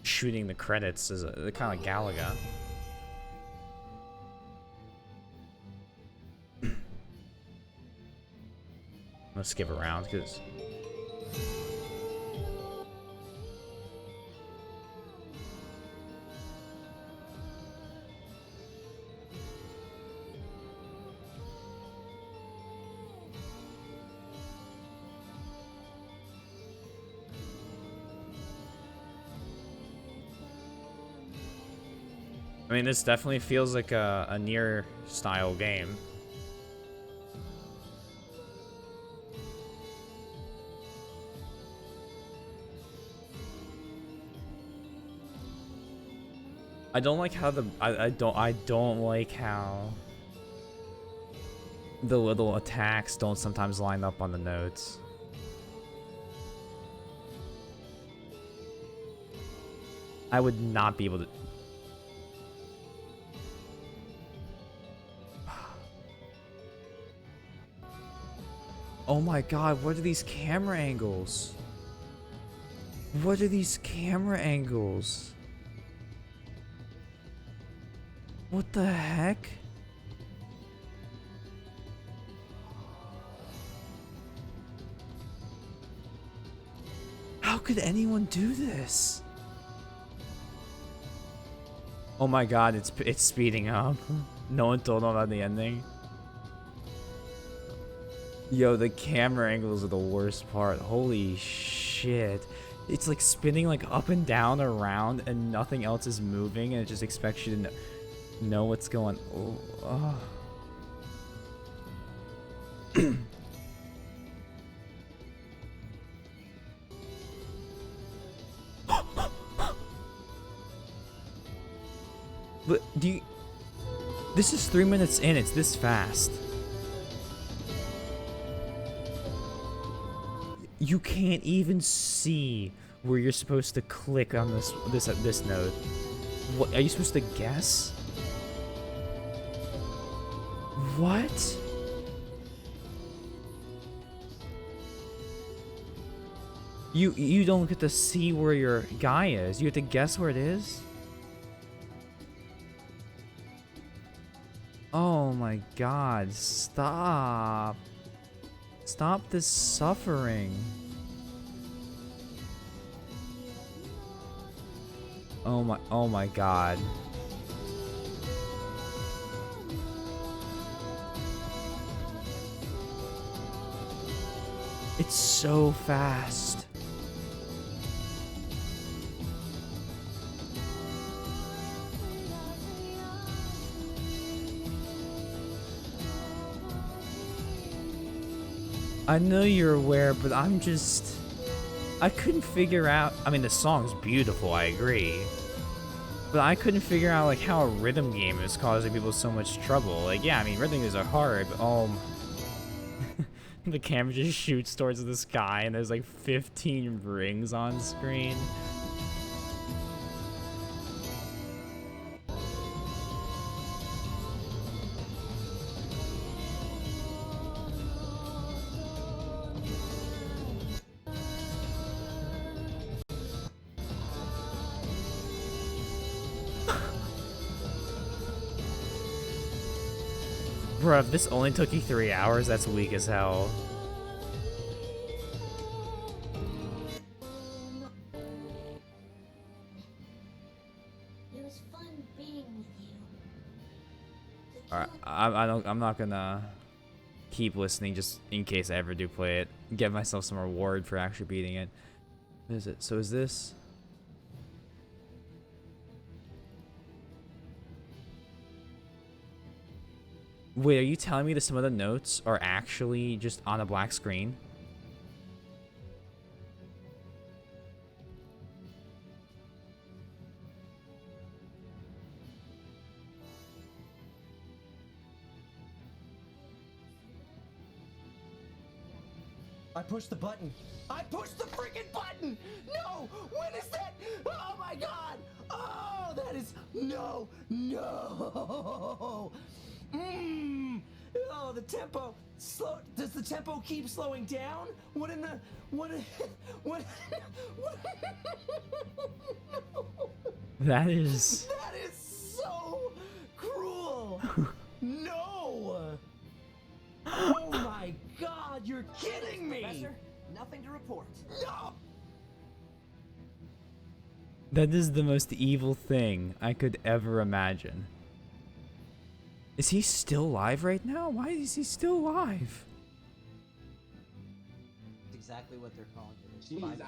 Shooting the credits is a kind of like Galaga. I'm gonna skip around because I mean, this definitely feels like a Nier style game. I don't like how I don't like how the little attacks don't sometimes line up on the notes. I would not be able to. Oh my god, what are these camera angles? What are these camera angles? What the heck? How could anyone do this? Oh my god, it's speeding up. No one told them about the ending. Yo, the camera angles are the worst part. Holy shit. It's like spinning like up and down around and nothing else is moving and it just expects you to know. know what's going. Oh. But do you? This is 3 minutes in. It's this fast. You can't even see where you're supposed to click on this node. What are you supposed to guess? What? You don't get to see where your guy is. You have to guess where it is? Oh my god, stop. Stop this suffering. Oh my god. It's so fast. I know you're aware, but I couldn't figure out. I mean, the song's beautiful, I agree. But I couldn't figure out, like, how a rhythm game is causing people so much trouble. Like, yeah, I mean, rhythm games are hard, but, the camera just shoots towards the sky and there's, like, 15 rings on screen. Bruh, if this only took you 3 hours, that's weak as hell. It was fun being with you. Alright, I'm not gonna keep listening just in case I ever do play it. Get myself some reward for actually beating it. What is it? So is this? Wait, are you telling me that some of the notes are actually just on a black screen? I pushed the button. I pushed the freaking button! No! When is that? Oh my god! Oh, that is... No! No! Oh, the tempo... Slow... Does the tempo keep slowing down? What in the... What... That is... That is so cruel! No! Oh my god, you're kidding me! Professor, nothing to report. No! That is the most evil thing I could ever imagine. Is he still alive right now? Why is he still alive? That's exactly what they're calling it. Jeez,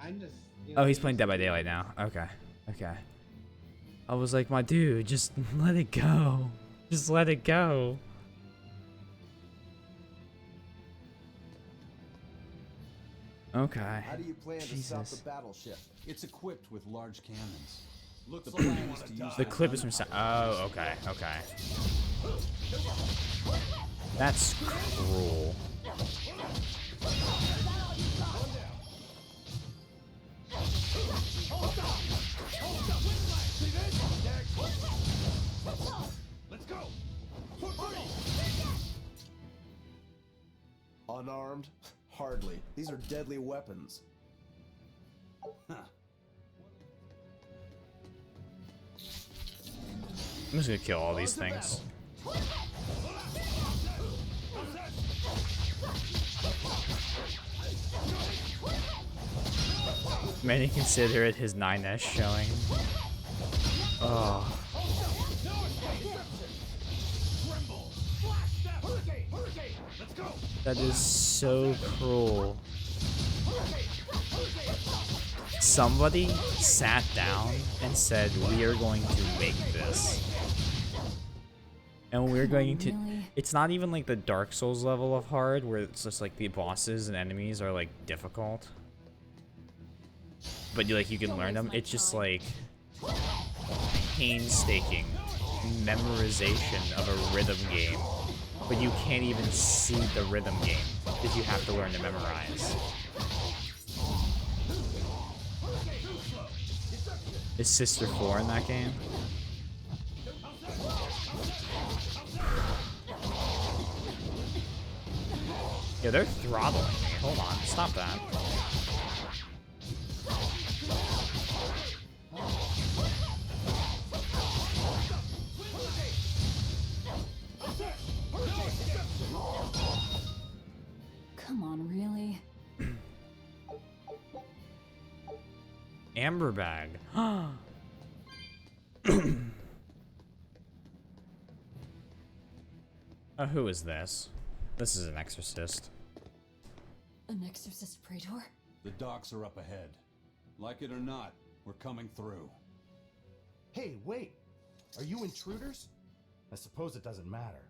I'm just... Oh, he's playing Dead by Daylight now. Okay. Okay. I was like, my dude, just let it go. Just let it go. Okay. How do you plan to stop the battleship? It's equipped with large cannons. Looks The like plan you is wanna to use die. The clip is from... Oh, okay. Okay. That's cruel. Let's go. Unarmed? Hardly. These are deadly weapons. I'm just gonna kill all these things. Many consider it his 9S showing. Oh. That is so cruel. Somebody sat down and said, we are going to make this. And we're Come going on, to... really? It's not even like the Dark Souls level of hard, where it's just like the bosses and enemies are like difficult. But you can learn them. It's just like painstaking memorization of a rhythm game. But you can't even see the rhythm game, because you have to learn to memorize. Is Sister 4 in that game? Yeah, they're throttling me. Hold on, stop that. Come on, really? Amber bag. Who is this? This is an exorcist. An exorcist praetor? The docks are up ahead. Like it or not, we're coming through. Hey, wait! Are you intruders? I suppose it doesn't matter.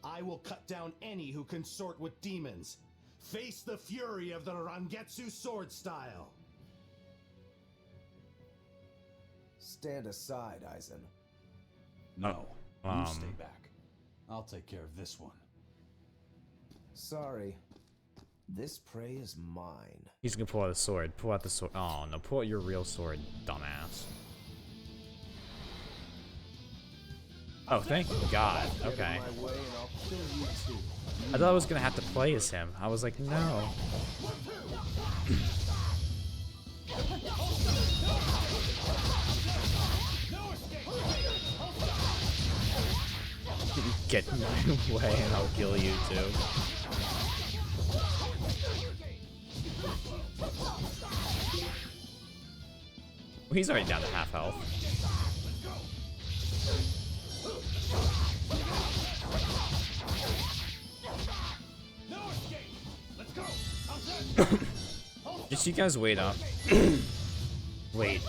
I will cut down any who consort with demons. Face the fury of the Rangetsu sword style. Stand aside, Aizen. No, you stay back. I'll take care of this one. Sorry. This prey is mine. He's gonna pull out a sword. Pull out the sword. Oh no, pull out your real sword, dumbass. Oh, thank God. Okay. I thought I was gonna have to play as him. I was like, no. Get in my way and I'll kill you too. Well, he's already down to half health. Just you guys wait up. Wait.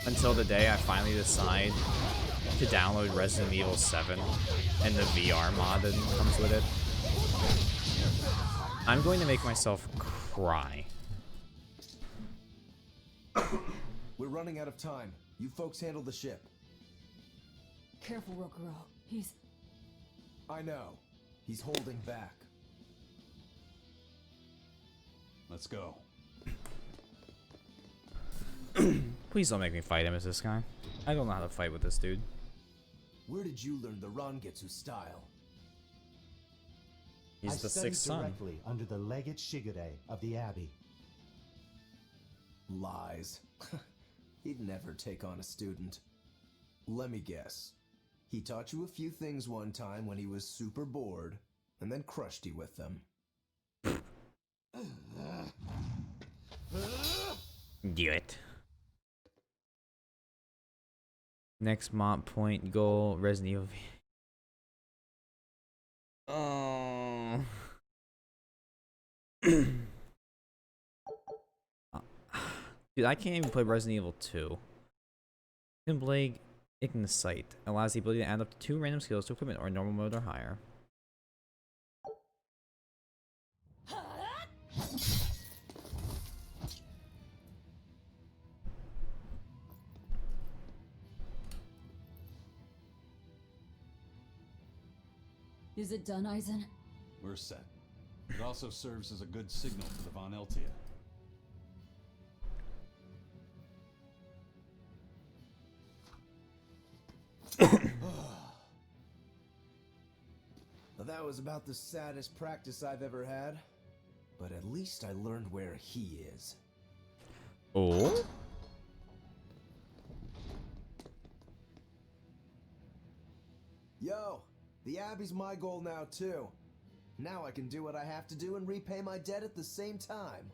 Until the day I finally decide to download Resident Evil 7 and the VR mod that comes with it. I'm going to make myself cry. We're running out of time. You folks handle the ship. Careful, Rokuro. He's... I know. He's holding back. Let's go. Please don't make me fight him as this guy. I don't know how to fight with this dude. Where did you learn the Rangetsu style? He's the sixth son. Directly under the Legate Shigure of the Abbey. Lies. He'd never take on a student. Let me guess. He taught you a few things one time when he was super bored, and then crushed you with them. Do it. Next mod point goal, Resident Evil. Oh. Dude, I can't even play Resident Evil 2. Blade Ignite allows the ability to add up to 2 random skills to equipment or normal mode or higher. Is it done, Aizen? We're set. It also serves as a good signal for the Von Eltia. Well, that was about the saddest practice I've ever had. But at least I learned where he is. Oh? Yo, the Abbey's my goal now too. Now I can do what I have to do and repay my debt at the same time.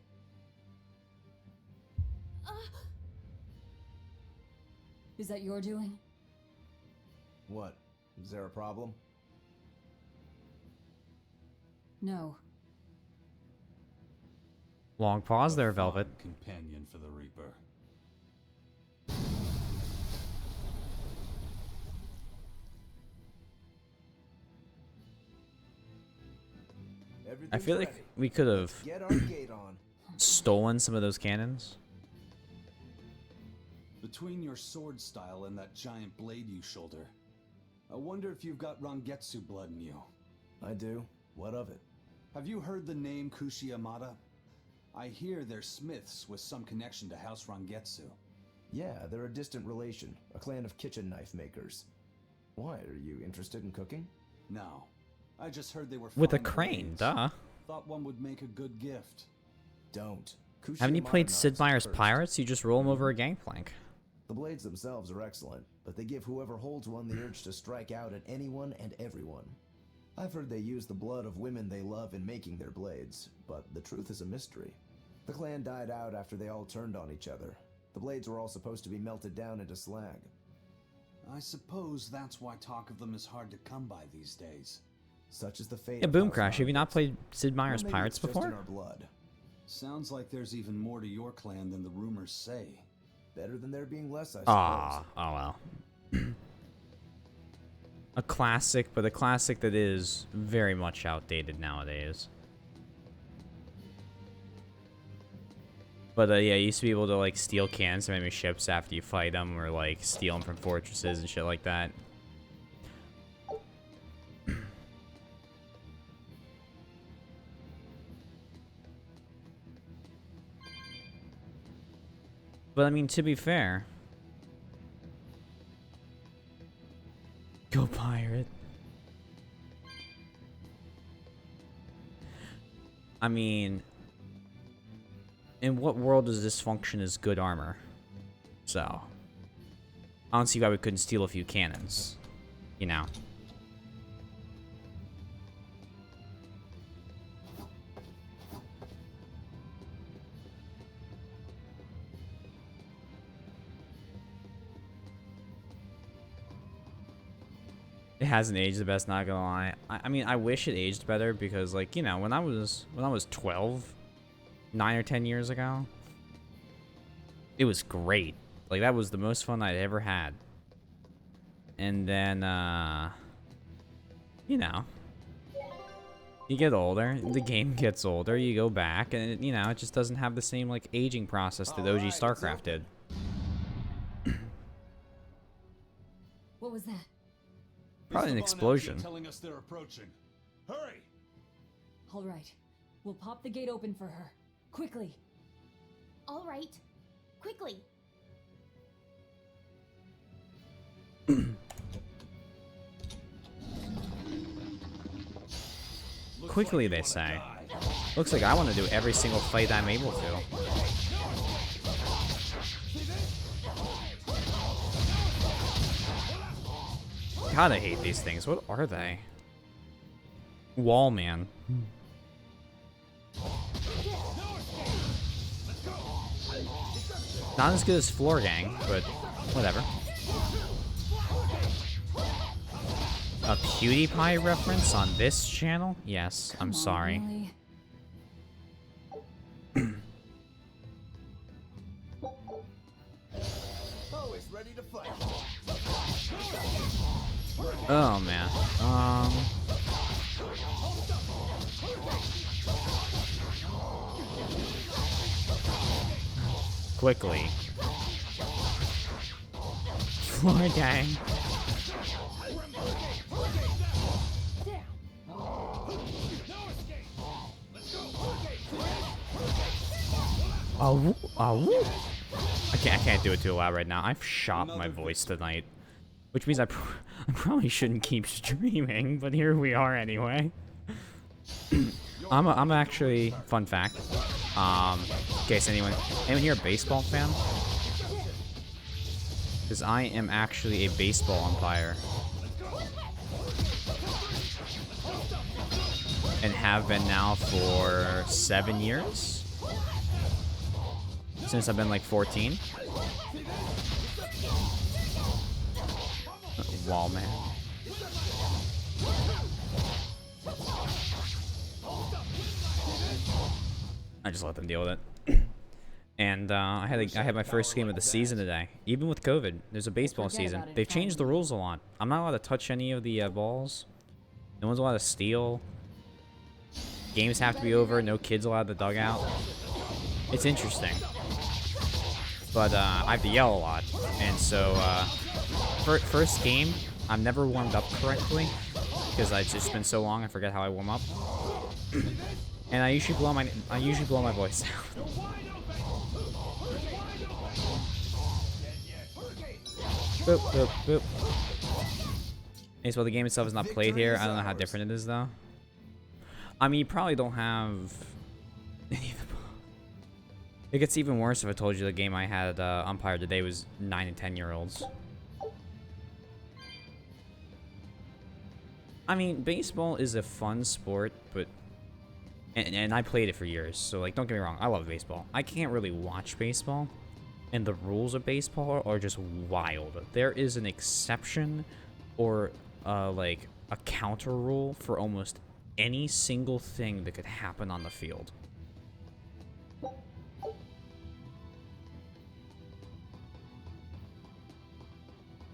Is that your doing? What? Is there a problem? No. Long pause there, Velvet. Companion for the Reaper. I feel like we could have Get our gate on. stolen some of those cannons. Between your sword style and that giant blade you shoulder, I wonder if you've got Rangetsu blood in you. I do. What of it? Have you heard the name Kushi-Yamada? I hear they're smiths with some connection to House Rangetsu. Yeah, they're a distant relation, a clan of kitchen knife makers. Why, are you interested in cooking? No. I just heard they were With a fine crane, blades. duh. Thought one would make a good gift. Don't. Haven't you played Sid Meier's first. Pirates? You just roll them over a gangplank. The blades themselves are excellent, but they give whoever holds one the urge to strike out at anyone and everyone. I've heard they use the blood of women they love in making their blades, but the truth is a mystery. The clan died out after they all turned on each other. The blades were all supposed to be melted down into slag. I suppose that's why talk of them is hard to come by these days. Such is the fate Yeah, of Boom House Crash, have you not Rangetsu. played Sid Meier's Or maybe Pirates it's just before? in our blood. Sounds like there's even more to your clan than the rumors say. Better than there being less, I suppose. Ah, oh well. A classic, but a classic that is very much outdated nowadays. But yeah, you used to be able to like steal cannons from enemy ships after you fight them, or like steal them from fortresses and shit like that. But I mean, to be fair, go pirate. I mean, in what world does this function as good armor? So, I don't see why we couldn't steal a few cannons, you know. It hasn't aged the best, not gonna lie. I mean, I wish it aged better because, like, you know, when I was 12, 9 or 10 years ago, it was great. Like, that was the most fun I'd ever had. And then, you know, you get older, the game gets older, you go back, and, it, you know, it just doesn't have the same, like, aging process that OG StarCraft did. What was that? Probably an explosion. Telling us they're approaching. Hurry! All right. We'll pop the gate open for her. Quickly. All right. Quickly. Quickly, they say. Looks like I want to do every single fight I'm able to. God, I hate these things. What are they? Wall man. Not as good as Floor Gang, but whatever. A PewDiePie reference on this channel? Yes, I'm sorry. Really? Always ready to fight. Oh man. Quickly. Floor Gang. Oh, oh. I can't do it too loud right now. I've shot my voice tonight, which means I probably shouldn't keep streaming, but here we are anyway. I'm actually, fun fact, in case anyone here a baseball fan? Because I am actually a baseball umpire. And have been now for 7 years. Since I've been like 14. Wall man. I just let them deal with it. And I had my first game of the season today. Even with COVID, there's a baseball season. They've changed the rules a lot. I'm not allowed to touch any of the balls. No one's allowed to steal. games have to be over, no kids allowed at the dugout. It's interesting. But I have to yell a lot. And so, first game, I've never warmed up correctly. Because it's just been so long, I forget how I warm up. And I usually blow my voice out. Boop, boop, boop. Okay, so the game itself is not played here. I don't know how different it is, though. I mean, you probably don't have any of the... It gets even worse if I told you the game I had umpire today was 9 and 10-year-olds. I mean, baseball is a fun sport, but... And I played it for years, so, like, don't get me wrong. I love baseball. I can't really watch baseball, and the rules of baseball are just wild. There is an exception or, like, a counter rule for almost any single thing that could happen on the field.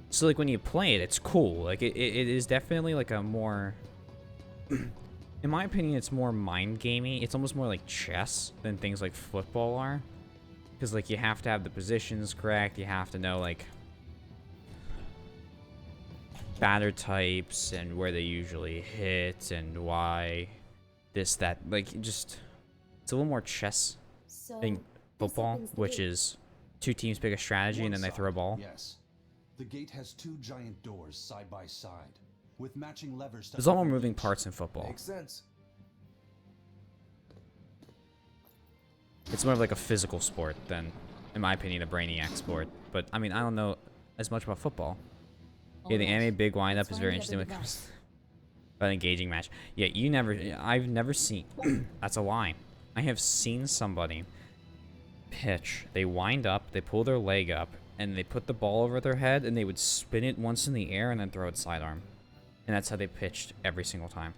So, like, when you play it, it's cool. Like, it is definitely, like, a more... In my opinion, it's more mind-gamey. It's almost more like chess than things like football are. Because, like, you have to have the positions correct. You have to know, like, batter types and where they usually hit and why this, that. Like, just... It's a little more chess than football, which is 2 teams pick a strategy and then they throw a ball. Yes. The gate has 2 giant doors side by side, with matching levers. There's a lot more moving parts in football. Makes sense. It's more of like a physical sport than, in my opinion, a brainiac sport. But, I mean, I don't know as much about football. Yeah, the anime big windup is very interesting when it comes to an engaging match. Yeah, I've never seen, that's a lie. I have seen somebody pitch, they wind up, they pull their leg up, and they put the ball over their head, and they would spin it once in the air and then throw it sidearm. And that's how they pitched every single time.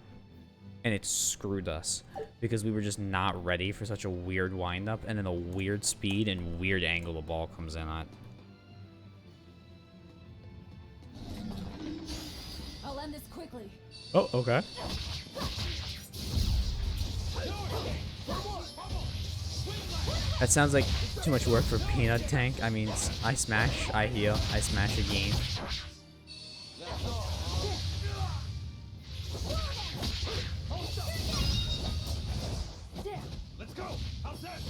And it screwed us. Because we were just not ready for such a weird windup, and then a weird speed and weird angle the ball comes in at. I'll end this quickly. Oh, okay. That sounds like too much work for Peanut Tank. I mean, I smash, I heal, I smash again. Let's go. How's that?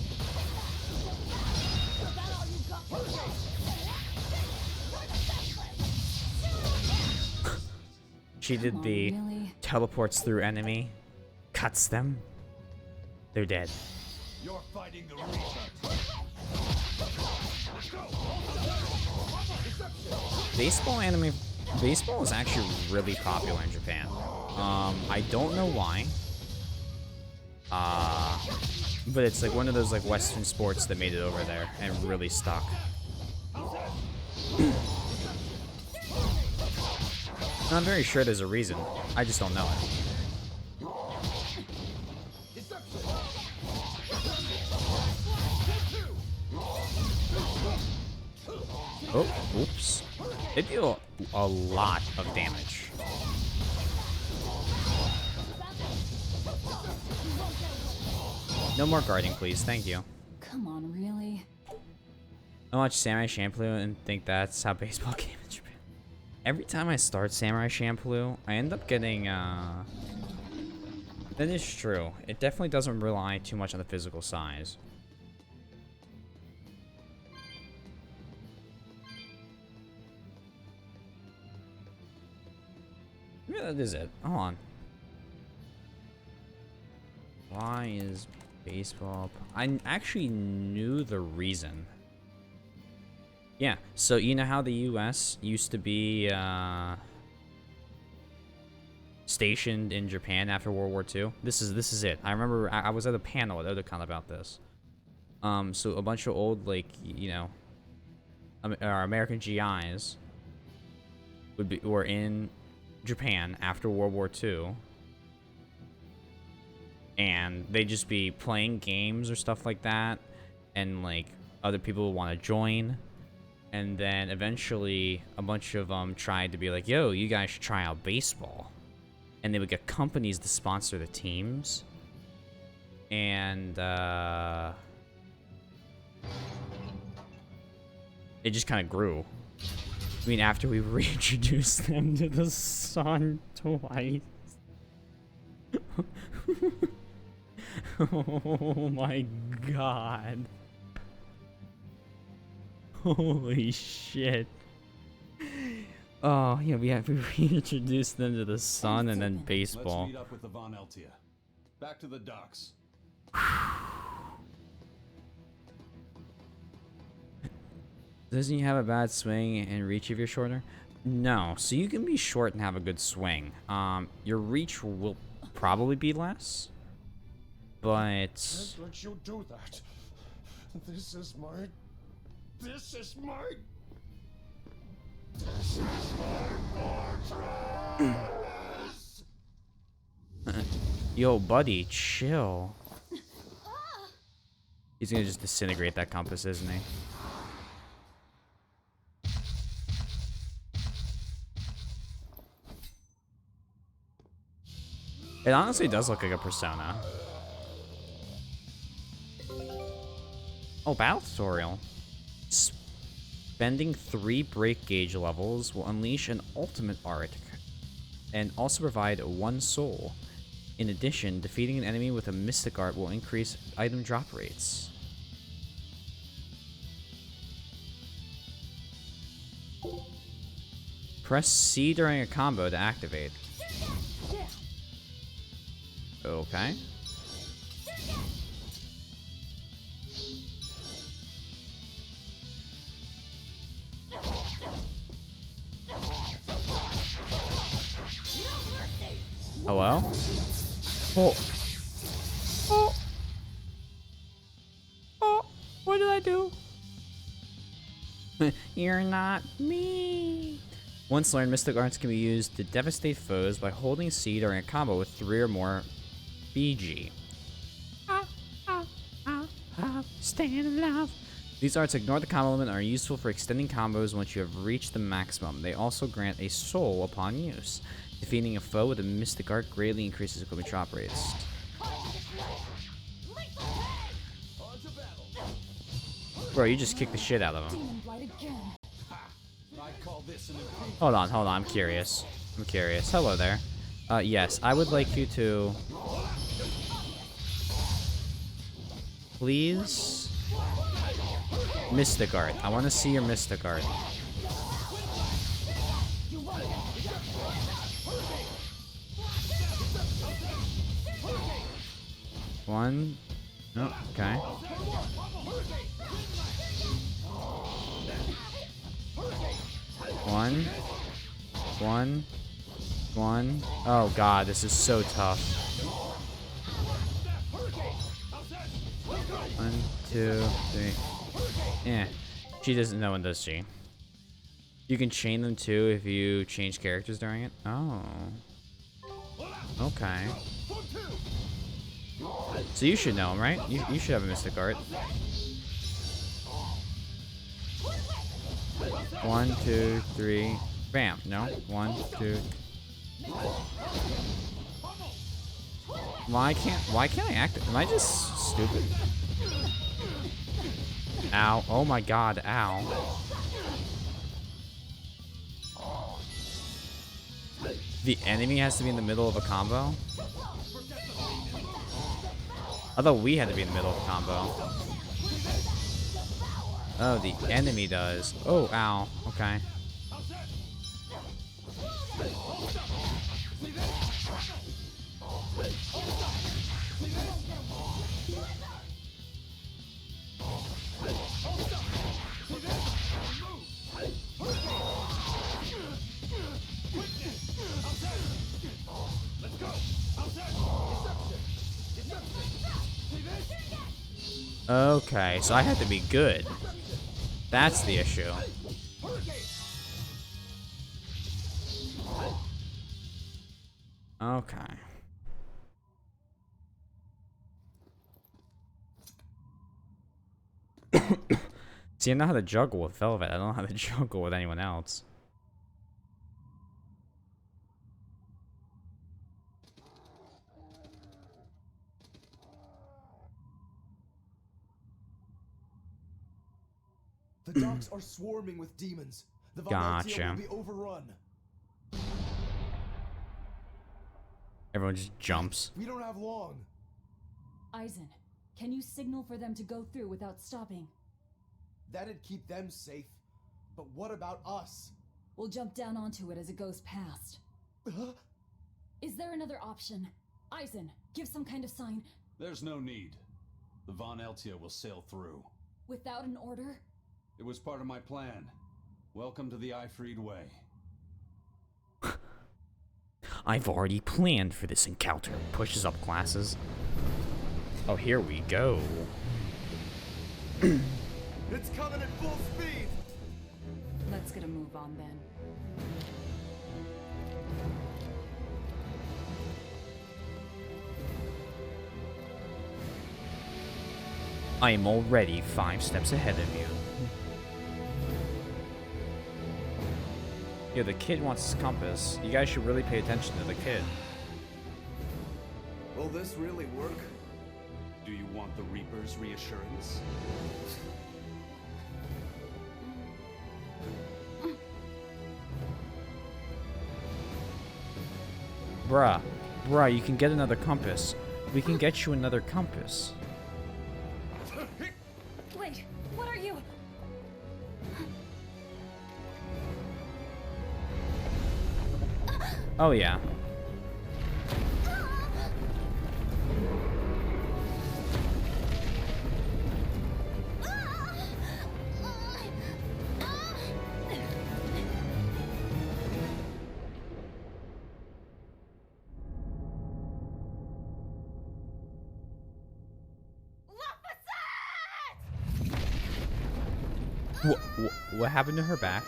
She did the teleports through enemy, cuts them, they're dead. You're fighting the Reaper. Let's go. Baseball is actually really popular in Japan. I don't know why. But it's like one of those like Western sports that made it over there and really stuck. I'm very sure there's a reason. I just don't know it. Oh, oops. They deal a lot of damage. No more guarding, please. Thank you. Come on, really? I watch Samurai Champloo and think that's how baseball came in Japan. Every time I start Samurai Champloo, I end up getting, That is true. It definitely doesn't rely too much on the physical size. Maybe that is it. Hold on. Why is baseball... I actually knew the reason. Yeah, so you know how the U.S. used to be stationed in Japan after World War II? This is it. I remember I was at a panel at Otakon about this. So a bunch of old, like, you know, American GIs were in Japan after World War II. And they'd just be playing games or stuff like that. And, like, other people would want to join. And then eventually a bunch of them tried to be like, yo, you guys should try out baseball. And they would get companies to sponsor the teams. And it just kind of grew. I mean, after we reintroduced them to the sun twice. Oh my god. Holy shit. Oh, yeah, we reintroduced them to the sun and then baseball. Let's meet up with the Von Eltia. Back to the docks. Doesn't he have a bad swing and reach if you're shorter? No, so you can be short and have a good swing. Your reach will probably be less, but... Don't you do that. This is my... This is my fortress! Yo, buddy, chill. He's gonna just disintegrate that compass, isn't he? It honestly does look like a persona. Oh, battle tutorial. Spending 3 break gauge levels will unleash an ultimate art and also provide 1 soul. In addition, defeating an enemy with a mystic art will increase item drop rates. Press C during a combo to activate. Okay. Hello? Oh. Oh. Oh. What did I do? You're not me. Once learned, Mystic Arts can be used to devastate foes by holding C during a combo with 3 or more BG. Stand alive. These arts ignore the combo limit and are useful for extending combos once you have reached the maximum. They also grant a soul upon use. Defeating a foe with a mystic art greatly increases equipment drop rates. Bro, you just kicked the shit out of him. Hold on, I'm curious. Hello there. Yes, I would like you to... Please? Mystic art. I want to see your mystic art. One. Oh, okay. One. Oh god, this is so tough. 1, 2, 3. Yeah. She doesn't know when, does she? You can chain them too if you change characters during it. Oh. Okay. So you should know him, right? You should have a mystic art. 1, 2, 3. Bam. No. 1, 2. Why can't I act? Am I just stupid? Ow. Oh my god. Ow. The enemy has to be in the middle of a combo? I thought we had to be in the middle of a combo. Oh, the enemy does. Oh, ow. Okay. Okay, so I had to be good. That's the issue. Okay. See, I know how to juggle with Velvet. I don't know how to juggle with anyone else. The docks are swarming with demons. The Vaneltia will be overrun. Everyone just jumps. We don't have long. Eisen, can you signal for them to go through without stopping? That'd keep them safe. But what about us? We'll jump down onto it as it goes past. Is there another option? Eisen, give some kind of sign. There's no need. The Vaneltia will sail through. Without an order? It was part of my plan. Welcome to the Ifried Way. I've already planned for this encounter. Pushes up glasses. Oh, here we go. It's coming at full speed! Let's get a move on then. I am already 5 steps ahead of you. Yeah, the kid wants his compass. You guys should really pay attention to the kid. Will this really work? Do you want the Reaper's reassurance? Bruh, you can get another compass. We can get you another compass. Wait, what are you? Oh yeah. What happened to her back?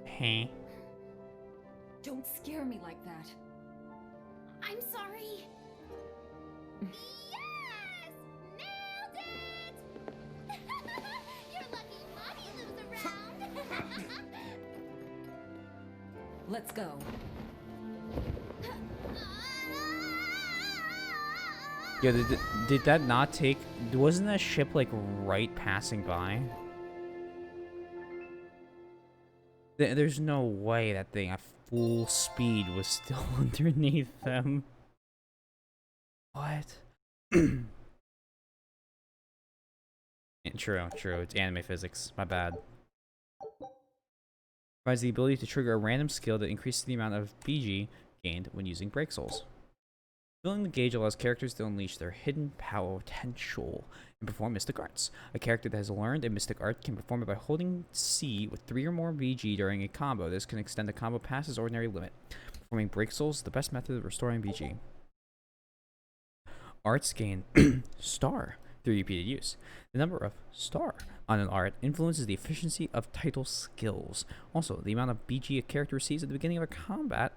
Hey. Don't scare me like that. I'm sorry. Yes! Nailed it! You're lucky Monty lives around. Let's go. Yeah, did that not take... Wasn't that ship, like, right passing by? There's no way that thing at full speed was still underneath them. What? True. It's anime physics. My bad. Provides the ability to trigger a random skill that increases the amount of BG gained when using break souls. Filling the gauge allows characters to unleash their hidden power potential and perform mystic arts. A character that has learned a mystic art can perform it by holding C with 3 or more BG during a combo. This can extend the combo past its ordinary limit. Performing break souls is the best method of restoring BG. Arts gain star through repeated use. The number of star on an art influences the efficiency of title skills. Also, the amount of BG a character receives at the beginning of a combat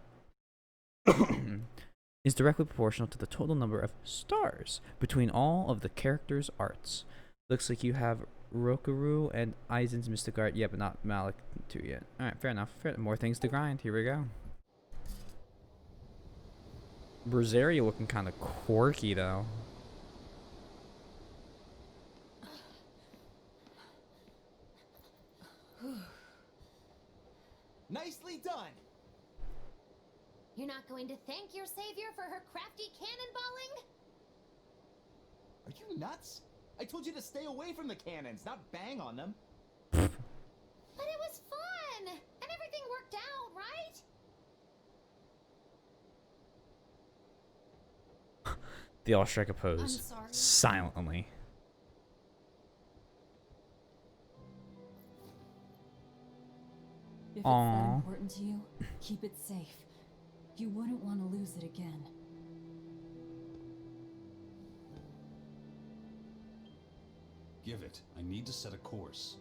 is directly proportional to the total number of stars between all of the character's arts. Looks like you have Rokaru and Aizen's mystic art, yeah, but not Malik 2 yet. Alright, fair enough. More things to grind. Here we go. Berseria looking kind of quirky, though. Nicely done! You're not going to thank your savior for her crafty cannonballing? Are you nuts? I told you to stay away from the cannons, not bang on them. But it was fun! And everything worked out, right? They all strike a pose silently. If it's that important to you, keep it safe. You wouldn't want to lose it again. Give it. I need to set a course.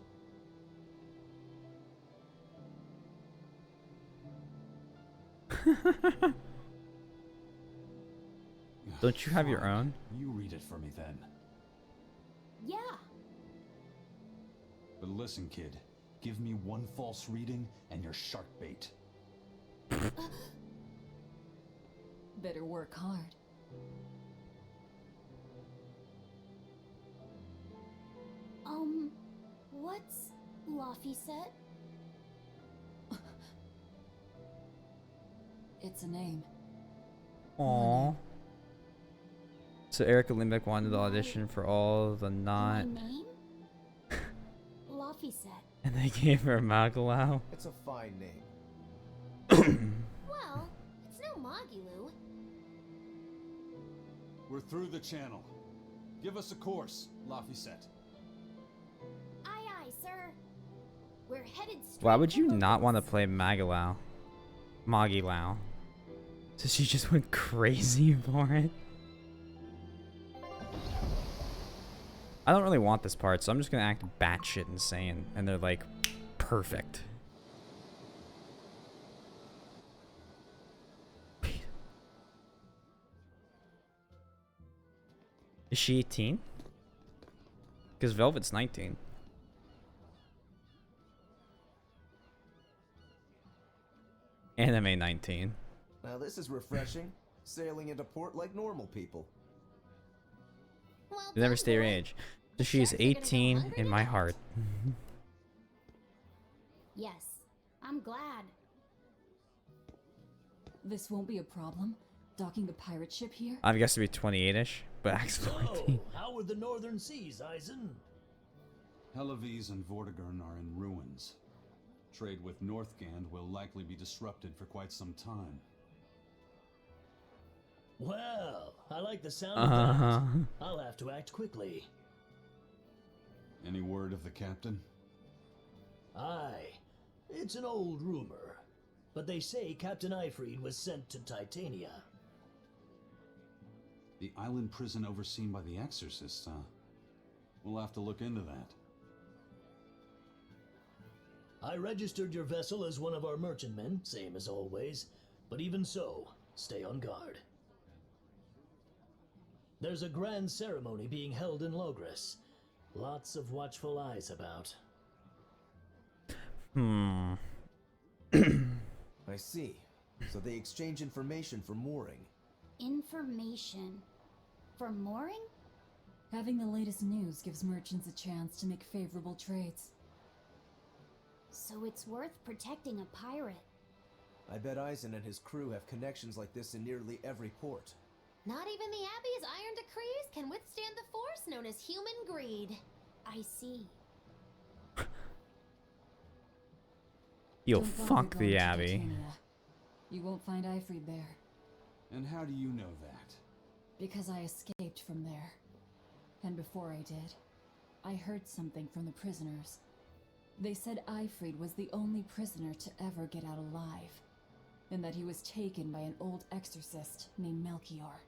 Don't you have your own? You read it for me then. Yeah. But listen, kid. Give me one false reading and you're shark bait. Better work hard. What's Laphicet? It's a name. Aww. So Erica Limbeck wanted to audition for all the My not, name? Laphicet. and they gave her Magalau. It's a fine name. Well, it's no Magilu. We're through the channel. Give us a course, Laphicet. Aye, aye, sir. We're headed straight Why would you for not want to Locust. play Magalau? Magilau. So she just went crazy for it. I don't really want this part, so I'm just gonna act batshit insane, and they're like, perfect. Is she 18? Because Velvet's 19. Anime 19. Now this is refreshing. Sailing into port like normal people. Well, You never done, stay your boy. age. So she's 18 in my heart. Yes, I'm glad. This won't be a problem. Docking a pirate ship here? I guess to be 28-ish, but actually 14. So, how are the northern seas, Eisen? Helavis and Vortigern are in ruins. Trade with Northgand will likely be disrupted for quite some time. Well, I like the sound of that. I'll have to act quickly. Any word of the captain? Aye, it's an old rumor, but they say Captain Eifried was sent to Titania. The island prison overseen by the exorcists, huh? We'll have to look into that. I registered your vessel as one of our merchantmen, same as always, but even so, stay on guard. There's a grand ceremony being held in Logres. Lots of watchful eyes about. I see. So they exchange information for mooring. Information. For mooring? Having the latest news gives merchants a chance to make favorable trades. So it's worth protecting a pirate. I bet Eisen and his crew have connections like this in nearly every port. Not even the Abbey's iron decrees can withstand the force known as human greed. I see. You'll Don't bother fuck going the to Abbey. Titania. You won't find Eifried there, And how do you know that? because I escaped from there. And before I did, I heard something from the prisoners. They said Eifried was the only prisoner to ever get out alive, and that he was taken by an old exorcist named Melchior.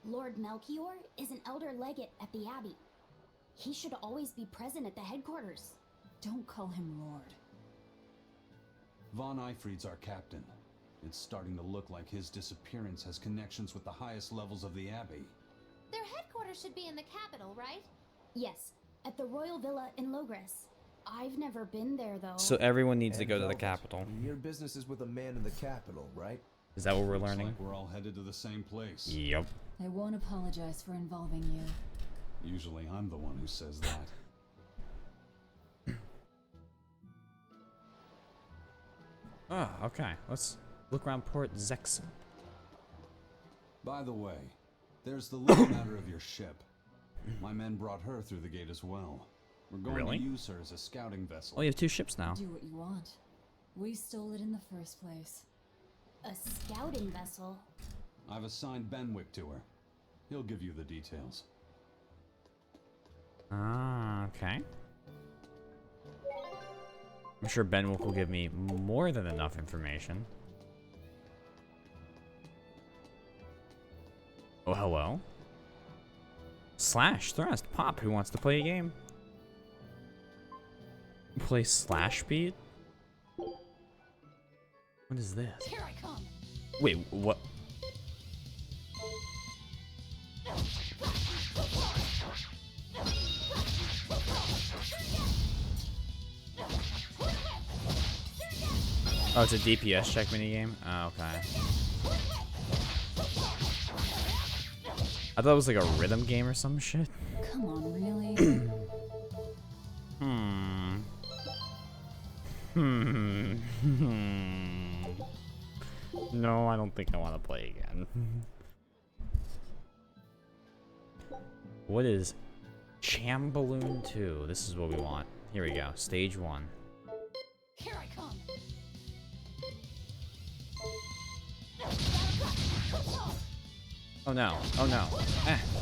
Lord Melchior is an elder legate at the Abbey. He should always be present at the headquarters. Don't call him Lord. Von Eifried's our captain. It's starting to look like his disappearance has connections with the highest levels of the Abbey. Their headquarters should be in the capital, right? Yes, at the Royal Villa in Logres. I've never been there, though. So everyone needs to And go to the Velvet, capital. Your business is with a man in the capital, right? Is that what we're Looks learning? like we're all headed to the same place. Yep. I won't apologize for involving you. Usually I'm the one who says that. Oh, okay. Let's look around Port Zexen. By the way, there's the little matter of your ship. My men brought her through the gate as well. We're going Really? to use her as a scouting vessel. Oh, you have 2 ships now. Do what you want. We stole it in the first place. A scouting vessel? I've assigned Benwick to her. He'll give you the details. Ah, okay. I'm sure Benwick will give me more than enough information. Oh, hello. Slash Thrust Pop, who wants to play a game? Play Slash Speed? What is this? Here I come. Wait, what? Oh, it's a DPS check minigame? Oh, okay. I thought it was like a rhythm game or some shit. Come on, really? No, I don't think I want to play again. What is Chamballoon 2? This is what we want. Here we go. Stage 1. Here I come. Oh no. Oh no.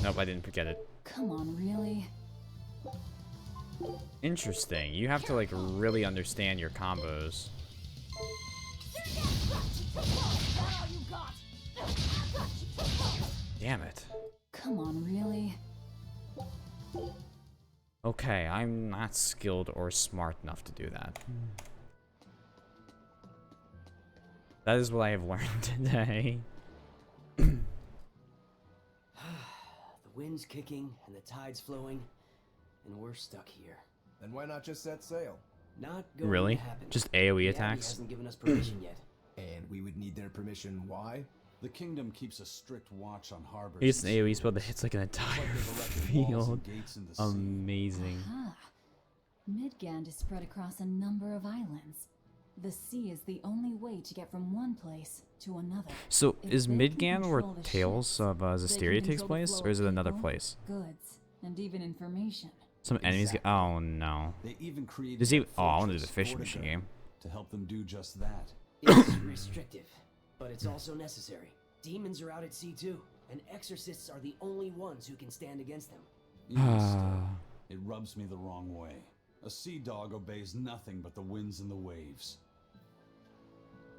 Nope, I didn't get it. Come on, really? Interesting. You have to like really understand your combos. Damn it. Come on, really? Okay, I'm not skilled or smart enough to do that. That is what I have learned today. The wind's kicking and the tide's flowing, and we're stuck here. Then why not just set sail? Not going Really? to happen. Just AoE The Abbey attacks? hasn't given us permission yet. And we would need their permission. Why? The kingdom keeps a strict watch on harbors. He gets an AoE spell that hits like an entire field. Amazing. Aha. Midgand is spread across a number of islands. The sea is the only way to get from one place to another. So If is they can Midgand where control the Tales ships, of they can Zestiria takes control the place, flow or is it of another people, place? Goods, and even information. Some enemies get. Oh no. They even created Does he? a Oh, I want to do the fortress, fishing machine game. to help them do just that. It's restrictive, but it's also necessary. Demons are out at sea too, and exorcists are the only ones who can stand against them. Even still, it rubs me the wrong way. A sea dog obeys nothing but the winds and the waves.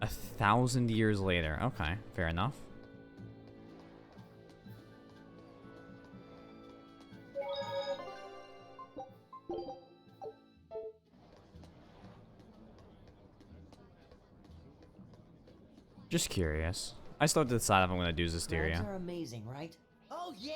1,000 years later. Okay, fair enough. Just curious. I still have to decide if I'm gonna do Crabs Zestiria. are amazing, right? Oh yeah,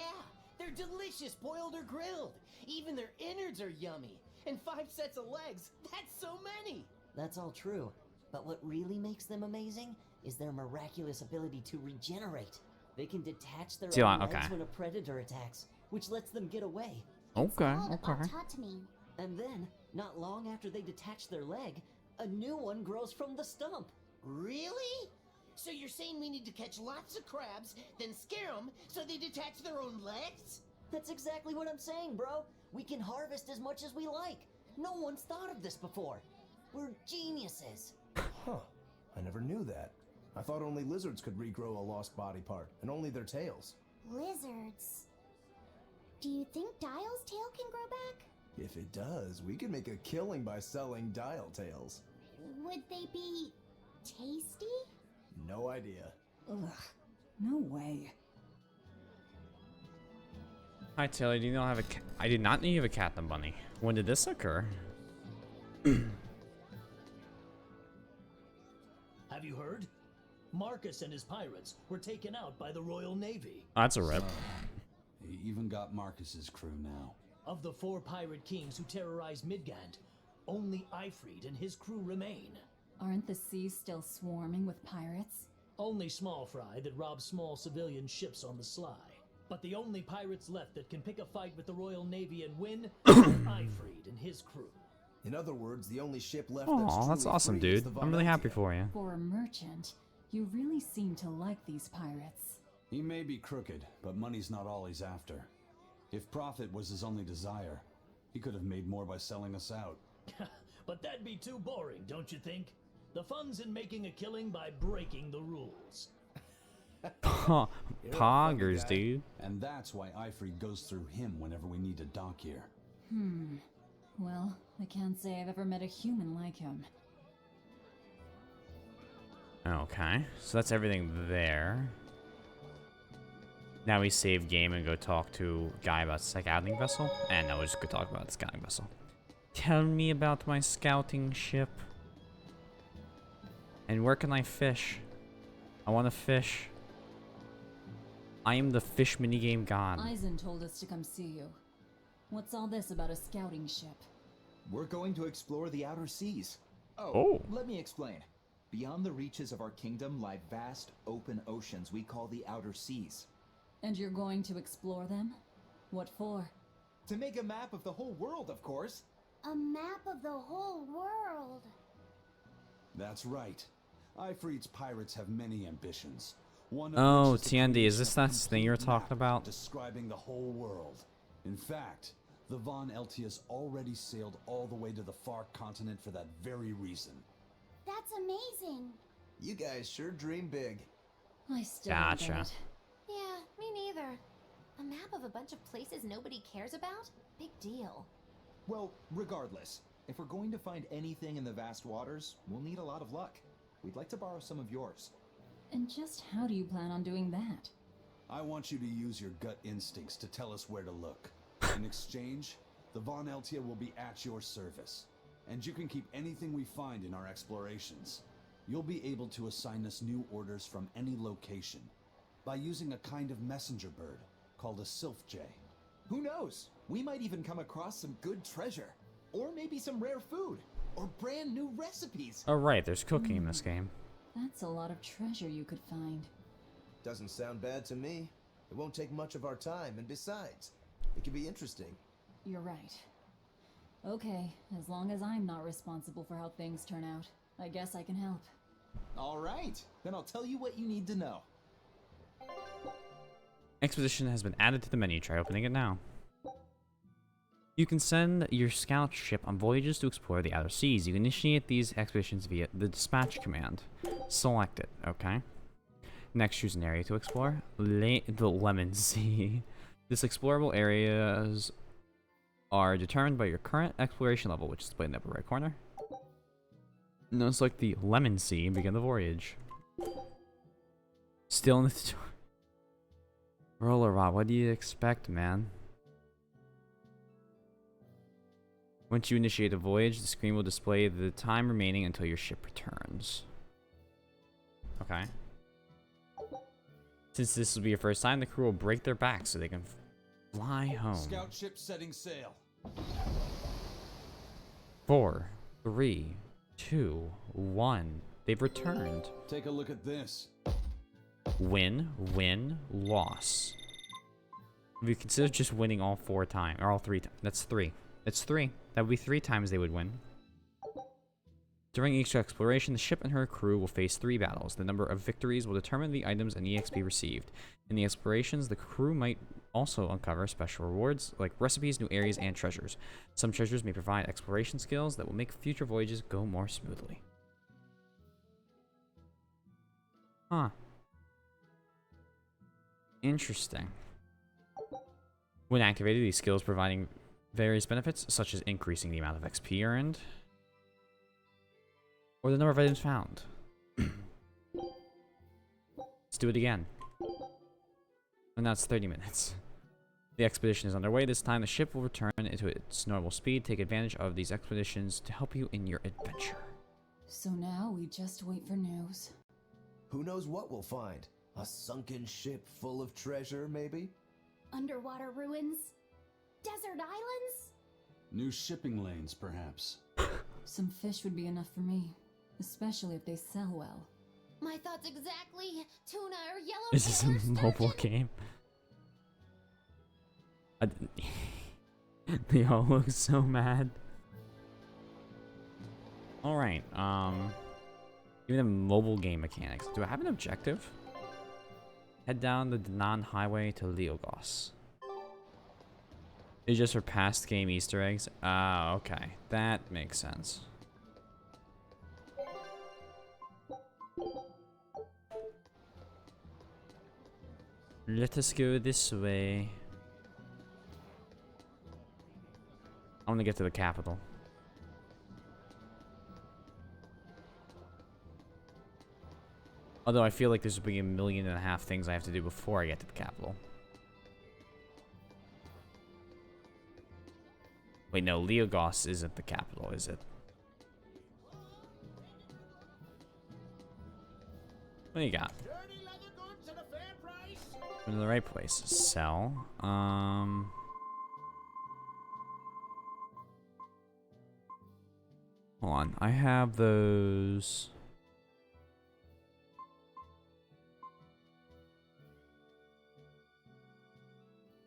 they're delicious, boiled or grilled. Even their innards are yummy. And 5 sets of legs, that's so many. That's all true. But what really makes them amazing is their miraculous ability to regenerate. They can detach their See, own okay. legs when a predator attacks, which lets them get away. Okay, Autotomy. And then, not long after they detach their leg, a new one grows from the stump. Really? So you're saying we need to catch lots of crabs, then scare them so they detach their own legs? That's exactly what I'm saying, bro. We can harvest as much as we like. No one's thought of this before. We're geniuses. Huh. I never knew that. I thought only lizards could regrow a lost body part, and only their tails. Lizards. Do you think Dial's tail can grow back? If it does, we could make a killing by selling dial tails. Would they be tasty? No idea. Ugh, no way. Hi Taylor, do you not have a cat? I did not know you have a cat and a bunny. When did this occur? Have you heard? Marcus and his pirates were taken out by the Royal Navy. Oh, that's a rip. He even got Marcus's crew now. Of the 4 pirate kings who terrorized Midgand, only Ifrid and his crew remain. Aren't the seas still swarming with pirates? Only small fry that rob small civilian ships on the sly. But the only pirates left that can pick a fight with the Royal Navy and win is Ifrid and his crew. In other words, the only ship left Oh, that's awesome, free is dude. the I'm really Von happy Eltia. for you. For a merchant, you really seem to like these pirates. He may be crooked, but money's not all he's after. If profit was his only desire, he could have made more by selling us out. But that'd be too boring, don't you think? The fun's in making a killing by breaking the rules. Poggers, dude. And that's why Ifrid goes through him whenever we need to dock here. Well, I can't say I've ever met a human like him. Okay, so that's everything there. Now we save game and go talk to a guy about scouting vessel. And no, we're just gonna talk about the scouting vessel. Tell me about my scouting ship. And where can I fish? I want to fish. I am the fish minigame god. Eisen told us to come see you. What's all this about a scouting ship? We're going to explore the outer seas. Oh. Let me explain. Beyond the reaches of our kingdom lie vast, open oceans we call the outer seas. And you're going to explore them? What for? To make a map of the whole world, of course. A map of the whole world. That's right. Ifrit's pirates have many ambitions. One of Oh, which is the TND, is creation this of that a thing you were complete talking map about? describing the whole world. In fact, the Von Eltius already sailed all the way to the far continent for that very reason. That's amazing. You guys sure dream big. I still don't get Gotcha. it. Yeah, me neither. A map of a bunch of places nobody cares about? Big deal. Well, regardless, if we're going to find anything in the vast waters, we'll need a lot of luck. We'd like to borrow some of yours. And just how do you plan on doing that? I want you to use your gut instincts to tell us where to look. In exchange, the Von Eltia will be at your service, and you can keep anything we find in our explorations. You'll be able to assign us new orders from any location by using a kind of messenger bird called a sylph jay. Who knows? We might even come across some good treasure, or maybe some rare food, or brand new recipes. Oh right, there's cooking in this game. That's a lot of treasure you could find. Doesn't sound bad to me. It won't take much of our time, and besides, it could be interesting. You're right. Okay, as long as I'm not responsible for how things turn out, I guess I can help. All right, then I'll tell you what you need to know. Expedition has been added to the menu. Try opening it now. You can send your scout ship on voyages to explore the outer seas. You can initiate these expeditions via the dispatch command. Select it, okay? Next, choose an area to explore. The Lemon Sea. This explorable areas are determined by your current exploration level, which is displayed in the upper right corner. Now select the Lemon Sea and begin the voyage. Still in the Roller Rod, what do you expect, man? Once you initiate a voyage, the screen will display the time remaining until your ship returns. Okay. Since this will be your first time, the crew will break their backs so they can fly home. Scout ship setting sail. 4, 3, 2, 1. They've returned. Take a look at this. Win, win, loss. If you consider just winning all 4 times, or all 3 times, that's 3. That's 3. That would be 3 times they would win. During each exploration, the ship and her crew will face 3 battles. The number of victories will determine the items and EXP received. In the explorations, the crew might also uncover special rewards like recipes, new areas, and treasures. Some treasures may provide exploration skills that will make future voyages go more smoothly. Huh. Interesting. When activated, these skills providing various benefits, such as increasing the amount of XP earned, or the number of items found. Let's do it again. And now it's 30 minutes. The expedition is underway. This time the ship will return into its normal speed. Take advantage of these expeditions to help you in your adventure. So now we just wait for news. Who knows what we'll find? A sunken ship full of treasure, maybe? Underwater ruins? Desert islands? New shipping lanes, perhaps. Some fish would be enough for me, especially if they sell well. My thoughts exactly. Tuna or yellow This is a tail or mobile game. They all look so mad. Alright, even the mobile game mechanics. Do I have an objective? Head down the Danan Highway to Leogos. It's just for past game Easter eggs? Ah, okay. That makes sense. Let us go this way. I want to get to the capital. Although I feel like there's be 1.5 million things I have to do before I get to the capital. Wait, no, Leogos isn't the capital, is it? What do you got? I'm in the right place. Sell. Hold on. I have those.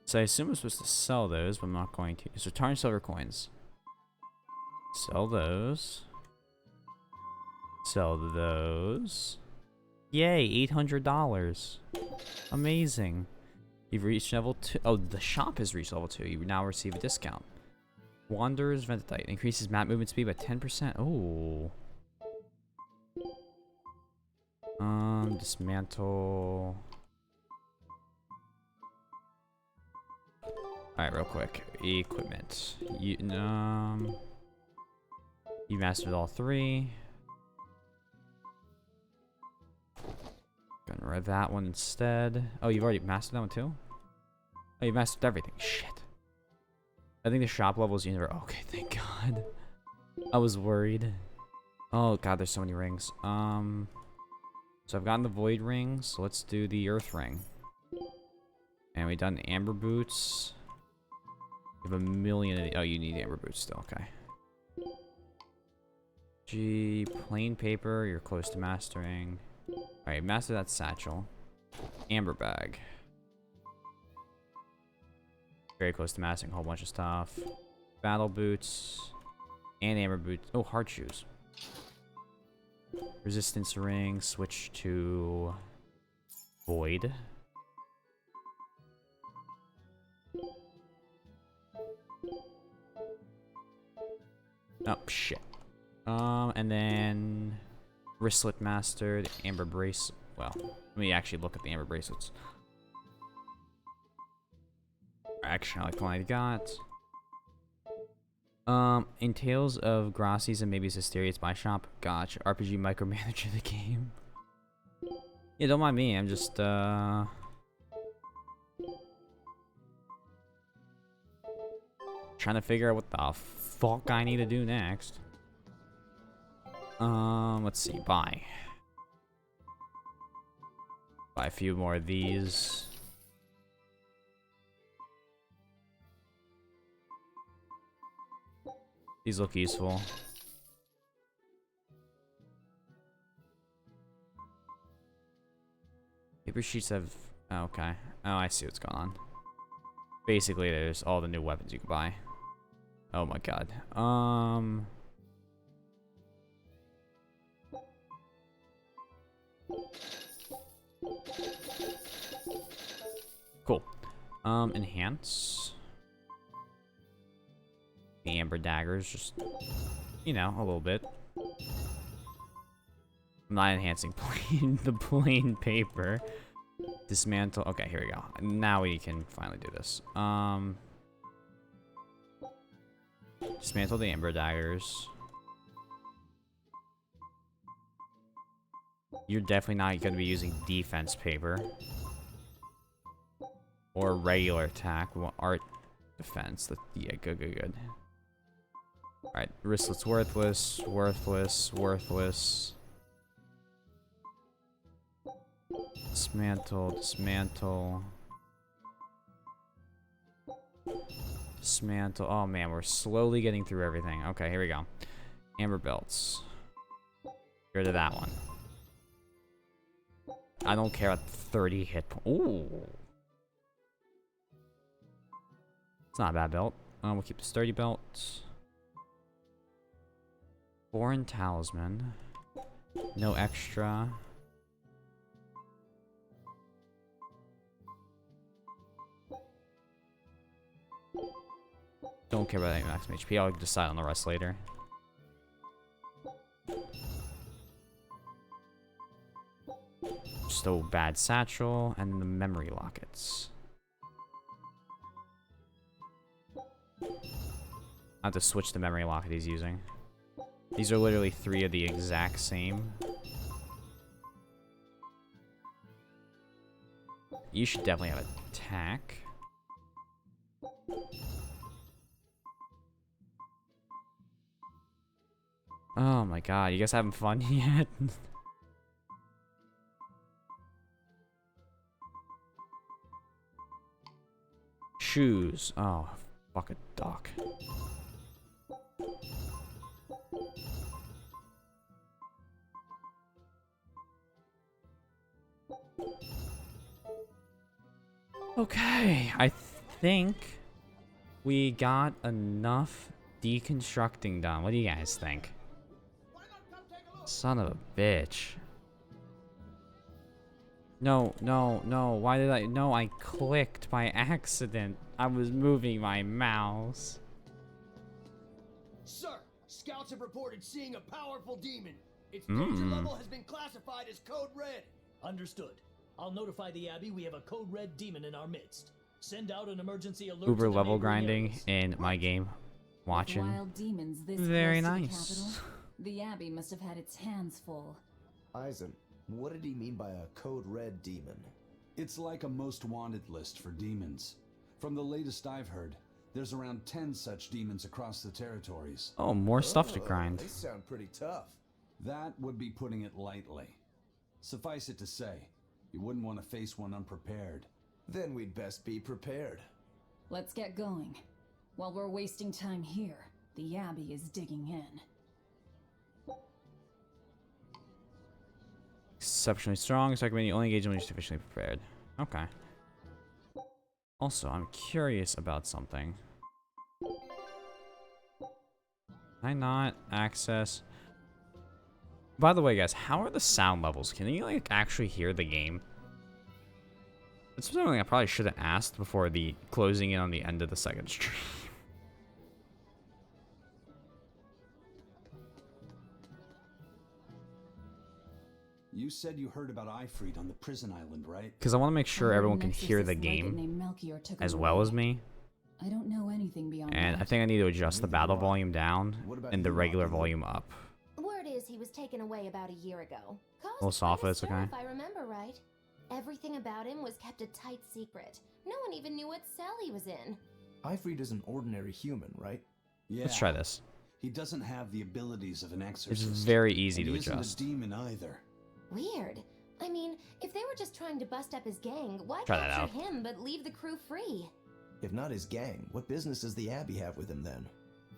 So I assume I'm supposed to sell those, but I'm not going to. So return silver coins. Sell those. Sell those. Yay, $800. Amazing. You've reached level 2. Oh, the shop has reached level 2. You now receive a discount. Wanderer's Ventite. Increases map movement speed by 10%. Oh. Dismantle. Alright, real quick. Equipment. You mastered all 3. Gonna read that one instead. Oh, you've already mastered that one too? Oh, you mastered everything. Shit. I think the shop level is universal. Okay, thank God. I was worried. Oh God, there's so many rings. So I've gotten the void ring, so let's do the earth ring. And we done amber boots. You have a million of the, oh, you need amber boots still, okay. G, plain paper, you're close to mastering. Alright, master that satchel. Amber bag. Very close to mastering a whole bunch of stuff. Battle boots. And amber boots. Oh, hard shoes. Resistance ring. Switch to void. Oh, shit. And then wristlet mastered, amber brace. Well, let me actually look at the amber bracelets. Actually, I like the one I got. In Tales of Gracies and maybe Hysteria, it's my shop. Gotcha. RPG micromanager the game. Yeah, don't mind me. I'm just trying to figure out what the fuck I need to do next. Let's see. Buy a few more of these. These look useful. Paper sheets have... Oh, okay. Oh, I see what's going on. Basically, there's all the new weapons you can buy. Oh my God. Cool. Enhance. The amber daggers, just, you know, a little bit. I'm not enhancing the plain paper. Dismantle. Okay, here we go. Now we can finally do this. Dismantle the amber daggers. You're definitely not going to be using defense paper. Or regular attack. We want art defense. Yeah, good. Alright, wristlets worthless, worthless. Dismantle. Oh man, we're slowly getting through everything. Okay, here we go. Amber belts. Get rid of that one. I don't care about 30 hit points. Ooh. It's not a bad belt. We'll keep the sturdy belt. Foreign talisman. No extra. Don't care about any maximum HP. I'll decide on the rest later. So bad satchel and the memory lockets. I have to switch the memory locket he's using. These are literally 3 of the exact same. You should definitely have attack. Oh my God, you guys having fun yet? Shoes. Oh, fuck a duck. Okay, I think we got enough deconstructing done. What do you guys think? Son of a bitch. No, no, no. Why did I? No, I clicked by accident. I was moving my mouse. Sir, scouts have reported seeing a powerful demon. Its danger level has been classified as Code Red. Understood. I'll notify the Abbey we have a Code Red demon in our midst. Send out an emergency alert. Uber to the level neighboring grinding areas. in my game. Watching. Wild demons this Very close to the nice. capital, the Abbey must have had its hands full. Eisen, what did he mean by a Code Red demon? It's like a most wanted list for demons. From the latest I've heard, there's around 10 such demons across the territories. Oh, more stuff to grind. They sound pretty tough. That would be putting it lightly. Suffice it to say, you wouldn't want to face one unprepared. Then we'd best be prepared. Let's get going. While we're wasting time here, the Abbey is digging in. Exceptionally strong, so I recommend you only engage when you're sufficiently prepared. Okay. Also, I'm curious about something. Can I not access? By the way, guys, how are the sound levels? Can you like actually hear the game? It's something I probably should have asked before the closing in on the end of the second stream. You said you heard about Ifrit on the prison island, right? Because I want to make sure everyone can hear the Exorcist legate game named Melchior took as him well away. as me. I don't know anything beyond And that. I think I need to adjust the battle volume down and the regular volume up. Word is he was taken away about a year ago. A little soft, but it's okay. If I remember right. Everything about him was kept a tight secret. No one even knew what cell he was in. Ifrit is an ordinary human, right? Yeah. Let's try this. He doesn't have the abilities of an It's exorcist. very easy and to he isn't adjust. a demon either. Weird. I mean, if they were just trying to bust up his gang, why Try that capture out. him but leave the crew free? If not his gang, what business does the Abbey have with him then?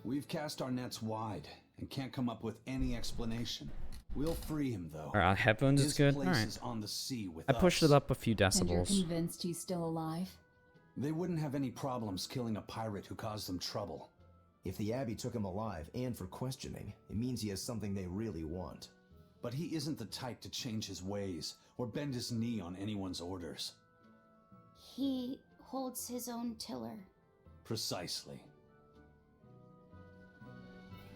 We've cast our nets wide and can't come up with any explanation. We'll free him though. Alright, headphones is His good. place Alright. is on the sea with I pushed us. it up a few And you're decibels. convinced he's still alive? They wouldn't have any problems killing a pirate who caused them trouble. If the Abbey took him alive and for questioning, it means he has something they really want. But he isn't the type to change his ways or bend his knee on anyone's orders. He holds his own tiller. Precisely.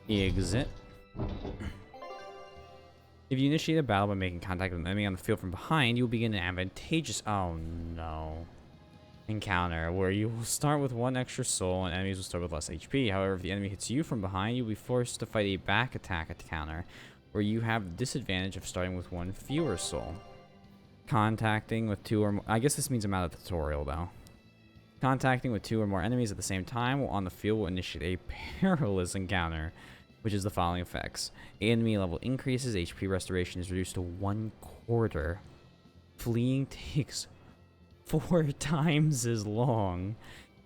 Exit. If you initiate a battle by making contact with an enemy on the field from behind, you will begin an advantageous encounter where you will start with 1 extra soul and enemies will start with less HP. However, if the enemy hits you from behind, you'll be forced to fight a back attack encounter where you have the disadvantage of starting with 1 fewer soul. Contacting with 2 or more, I guess this means I'm out of the tutorial though. Contacting with 2 or more enemies at the same time while on the field will initiate a perilous encounter, which is the following effects. Enemy level increases, HP restoration is reduced to 1/4. Fleeing takes 4 times as long.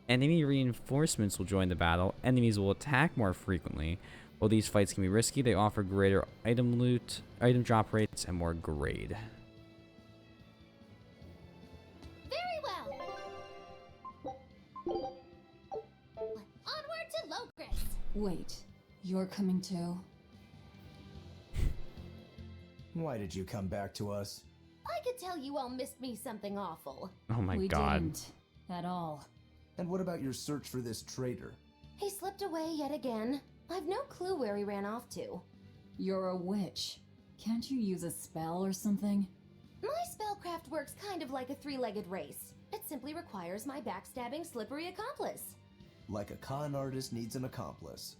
Enemy reinforcements will join the battle. Enemies will attack more frequently. While these fights can be risky, they offer greater item loot, item drop rates, and more grade. Very well. Onward to Locris. Wait, you're coming too? Why did you come back to us? I could tell you all missed me something awful. Oh my we god. didn't. At all. And what about your search for this traitor? He slipped away yet again. I've no clue where he ran off to. You're a witch. Can't you use a spell or something? My spellcraft works kind of like a 3-legged race. It simply requires my backstabbing, slippery accomplice. Like a con artist needs an accomplice.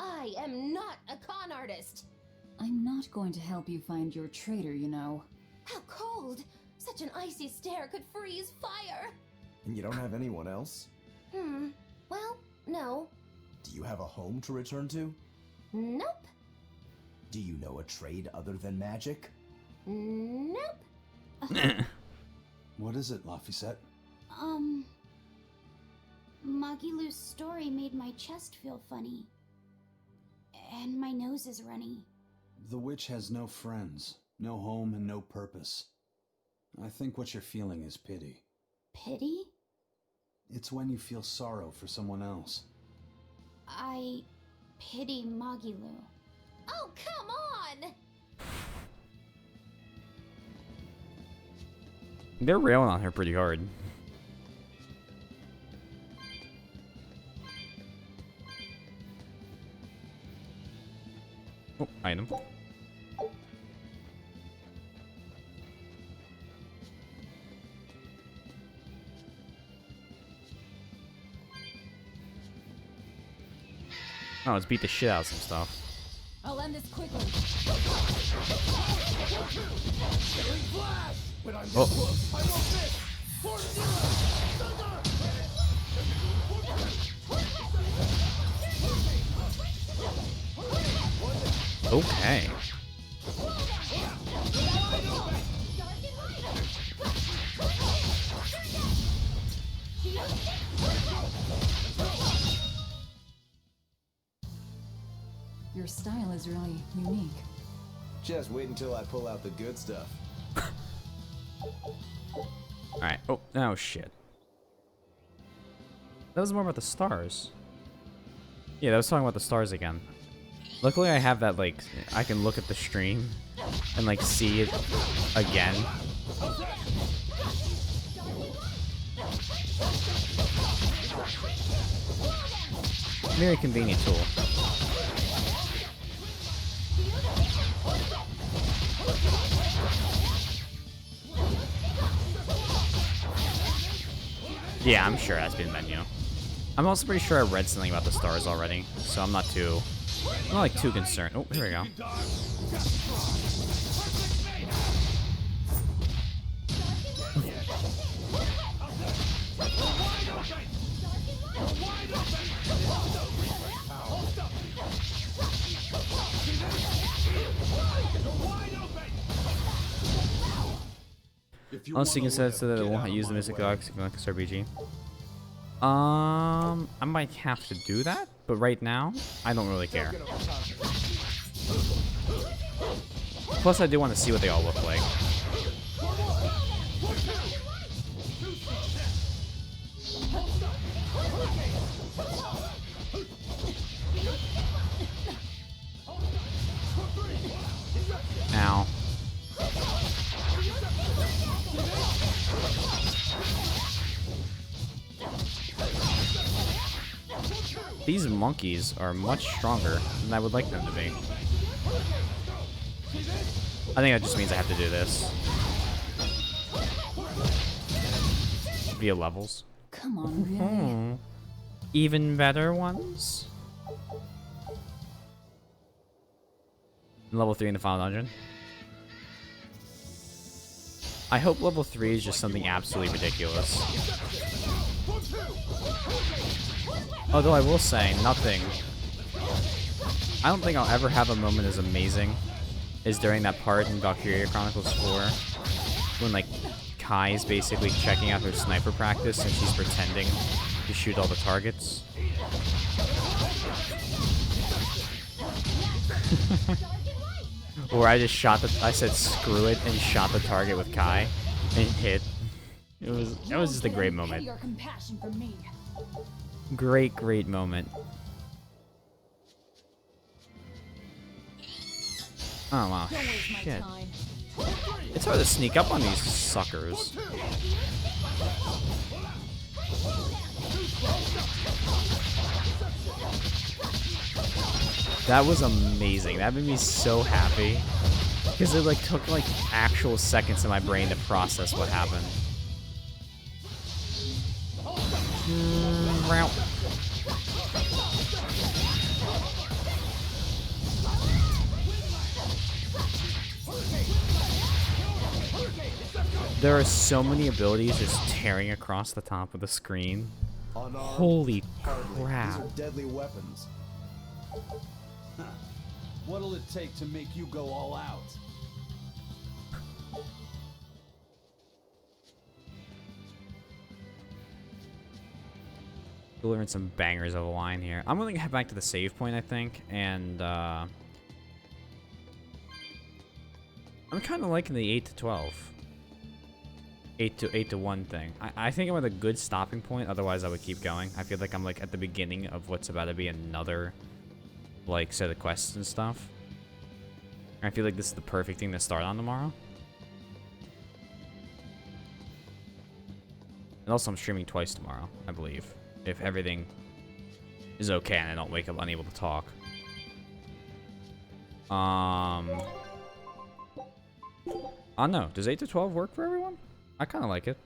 I am not a con artist. I'm not going to help you find your traitor, you know. How cold! Such an icy stare could freeze fire! And you don't have anyone else? Well, no. Do you have a home to return to? Nope. Do you know a trade other than magic? Nope. What is it, Laphicet? Magilu's story made my chest feel funny. And my nose is runny. The witch has no friends, no home, and no purpose. I think what you're feeling is pity. Pity? It's when you feel sorrow for someone else. I pity Magilu. Oh, come on! They're railing on her pretty hard. Oh, item. Oh, let's beat the shit out of some stuff. I'll end this quickly. Okay. Your style is really unique. Just wait until I pull out the good stuff. Alright. Oh shit. That was more about the stars. Yeah, that was talking about the stars again. Luckily I have that, like, I can look at the stream and, like, see it again. Very convenient tool. Yeah, I'm sure that's been menu. I'm also pretty sure I read something about the stars already, so I'm not like too concerned. Oh, here we go. Unless you can set it so that it won't use the Mystic Dogs like this RPG. I might have to do that, but right now, I don't really care. Plus, I do want to see what they all look like. Ow. These monkeys are much stronger than I would like them to be. I think that just means I have to do this. Via levels. Come on, really? Even better ones? Level 3 in the final dungeon. I hope level 3 is just something absolutely ridiculous. Although I will say, nothing. I don't think I'll ever have a moment as amazing as during that part in Valkyria Chronicles 4 when, like, Kai is basically checking out her sniper practice and she's pretending to shoot all the targets. Or I just I said screw it and shot the target with Kai and hit. That was just a great moment. Your compassion for me. Great moment. Oh wow, shit. It's hard to sneak up on these suckers. That was amazing. That made me so happy. Because it like took like actual seconds in my brain to process what happened. There are so many abilities just tearing across the top of the screen. Unarmed, Holy hardly. crap. These are deadly weapons. Huh. What'll it take to make you go all out? Delivering some bangers of a line here. I'm gonna head back to the save point, I think, and I'm kind of liking the 8 to 12. 8 to 1 thing. I think I'm at a good stopping point, otherwise I would keep going. I feel like I'm like at the beginning of what's about to be another like set of quests and stuff. I feel like this is the perfect thing to start on tomorrow. And also, I'm streaming twice tomorrow, I believe. If everything is okay and I don't wake up unable to talk. I don't know. Does 8 to 12 work for everyone? I kind of like it.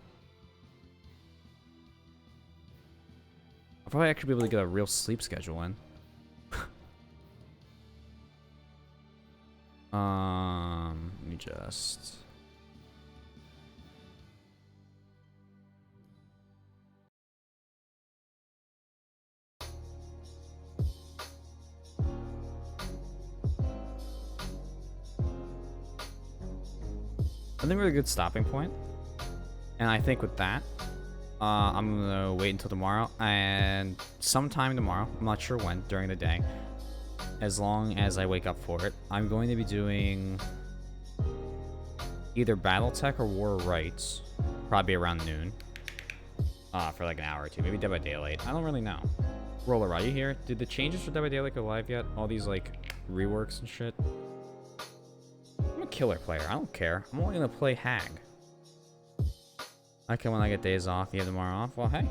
I'll probably actually be able to get a real sleep schedule in. Let me just... I think we're a good stopping point. And I think with that, I'm gonna wait until tomorrow, and sometime tomorrow, I'm not sure when, during the day, as long as I wake up for it, I'm going to be doing either Battletech or War Rights, probably around noon, for like an hour or two, maybe Dead by Daylight. I don't really know. Roller, are you here? Did the changes for Dead by Daylight go live yet? All these like reworks and shit. I'm a killer player. I don't care. I'm only gonna play Hag. Okay, when I get days off, you have tomorrow off. Well, hey,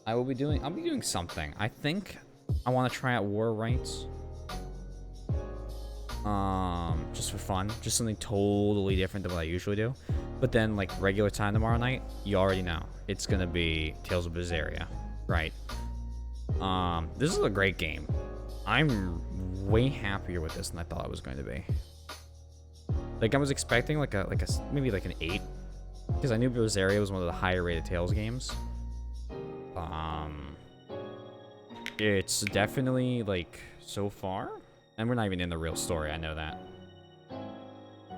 I'll be doing something. I think I want to try out War Rights. Just for fun, just something totally different than what I usually do. But then, like regular time tomorrow night, you already know it's gonna be Tales of Berseria, right? This is a great game. I'm way happier with this than I thought it was going to be. Like I was expecting like a maybe like an 8, because I knew Berseria was one of the higher rated Tales games. It's definitely like so far, and we're not even in the real story. I know that,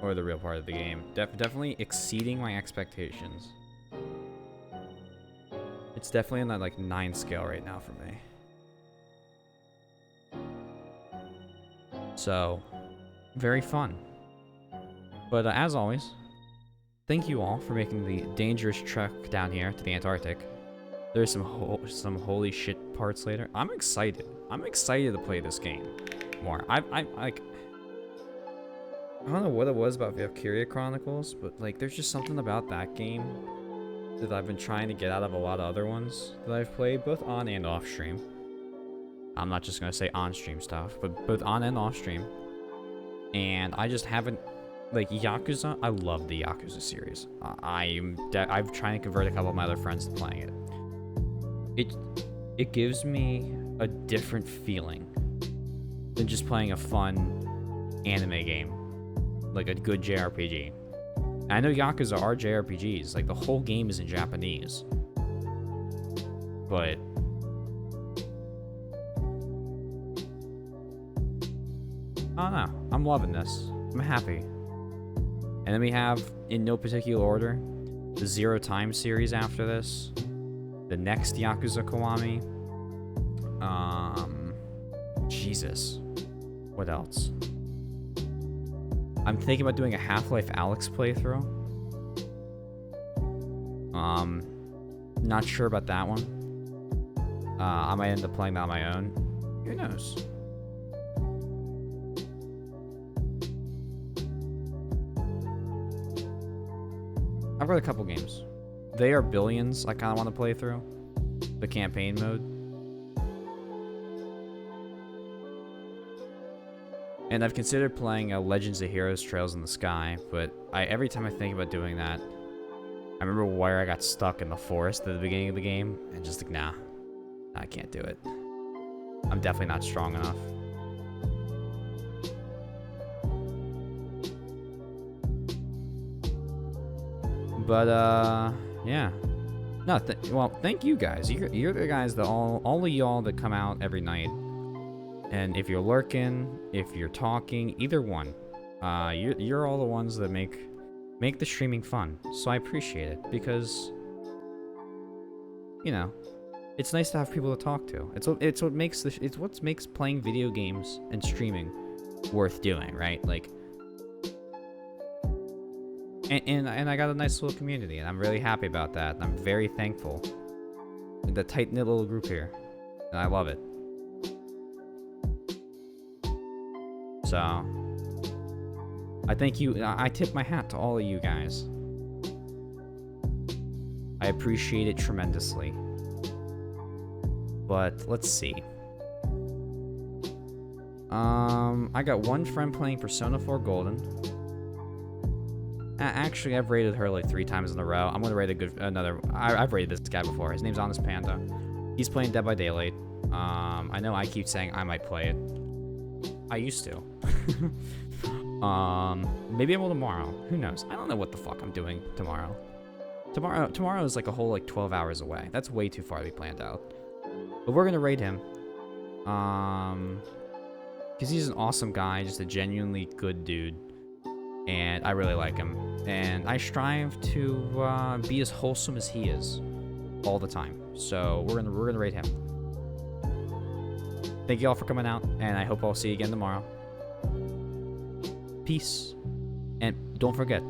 or the real part of the game. Definitely exceeding my expectations. It's definitely in that like 9 scale right now for me. So, very fun. But as always, thank you all for making the dangerous trek down here to the Antarctic. There's some holy shit parts later. I'm excited. I'm excited to play this game more. I like. I don't know what it was about Valkyria Chronicles, but like, there's just something about that game that I've been trying to get out of a lot of other ones that I've played, both on and off stream. I'm not just gonna say on stream stuff, but both on and off stream. And I just haven't. Like Yakuza, I love the Yakuza series. I'm trying to convert a couple of my other friends to playing it. It gives me a different feeling than just playing a fun anime game, like a good JRPG. And I know Yakuza are JRPGs, like the whole game is in Japanese. But I don't know. I'm loving this. I'm happy. And then we have, in no particular order, the Zero Time series after this, the next Yakuza Kiwami. Jesus. What else? I'm thinking about doing a Half-Life Alyx playthrough. Not sure about that one. I might end up playing that on my own. Who knows? I've got a couple games. They Are Billions I kind of want to play through. The campaign mode. And I've considered playing Legends of Heroes Trails in the Sky, but every time I think about doing that, I remember where I got stuck in the forest at the beginning of the game, and just like, nah, I can't do it. I'm definitely not strong enough. But, yeah. No, well, thank you guys. You're the guys that all of y'all that come out every night. And if you're lurking, if you're talking, either one, you're all the ones that make the streaming fun. So I appreciate it, because, you know, it's nice to have people to talk to. It's what makes playing video games and streaming worth doing, right? Like, and I got a nice little community, and I'm really happy about that. I'm very thankful. The tight-knit little group here, and I love it. So, I thank you. I tip my hat to all of you guys. I appreciate it tremendously. But let's see. I got one friend playing Persona 4 Golden. Actually, I've rated her like 3 times in a row. I'm gonna rate another. I've rated this guy before. His name's Honest Panda. He's playing Dead by Daylight. I know I keep saying I might play it. I used to. Maybe I will tomorrow. Who knows? I don't know what the fuck I'm doing tomorrow. Tomorrow is like a whole like 12 hours away. That's way too far to be planned out. But we're gonna raid him. Because he's an awesome guy, just a genuinely good dude. And I really like him. And I strive to be as wholesome as he is all the time. So we're gonna raid him. Thank you all for coming out, and I hope I'll see you again tomorrow. Peace. And don't forget,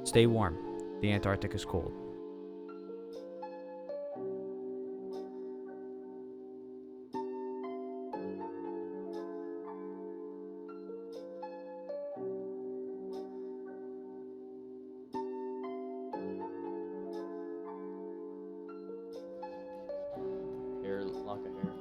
stay warm. The Antarctic is cold. Hair, lock of hair.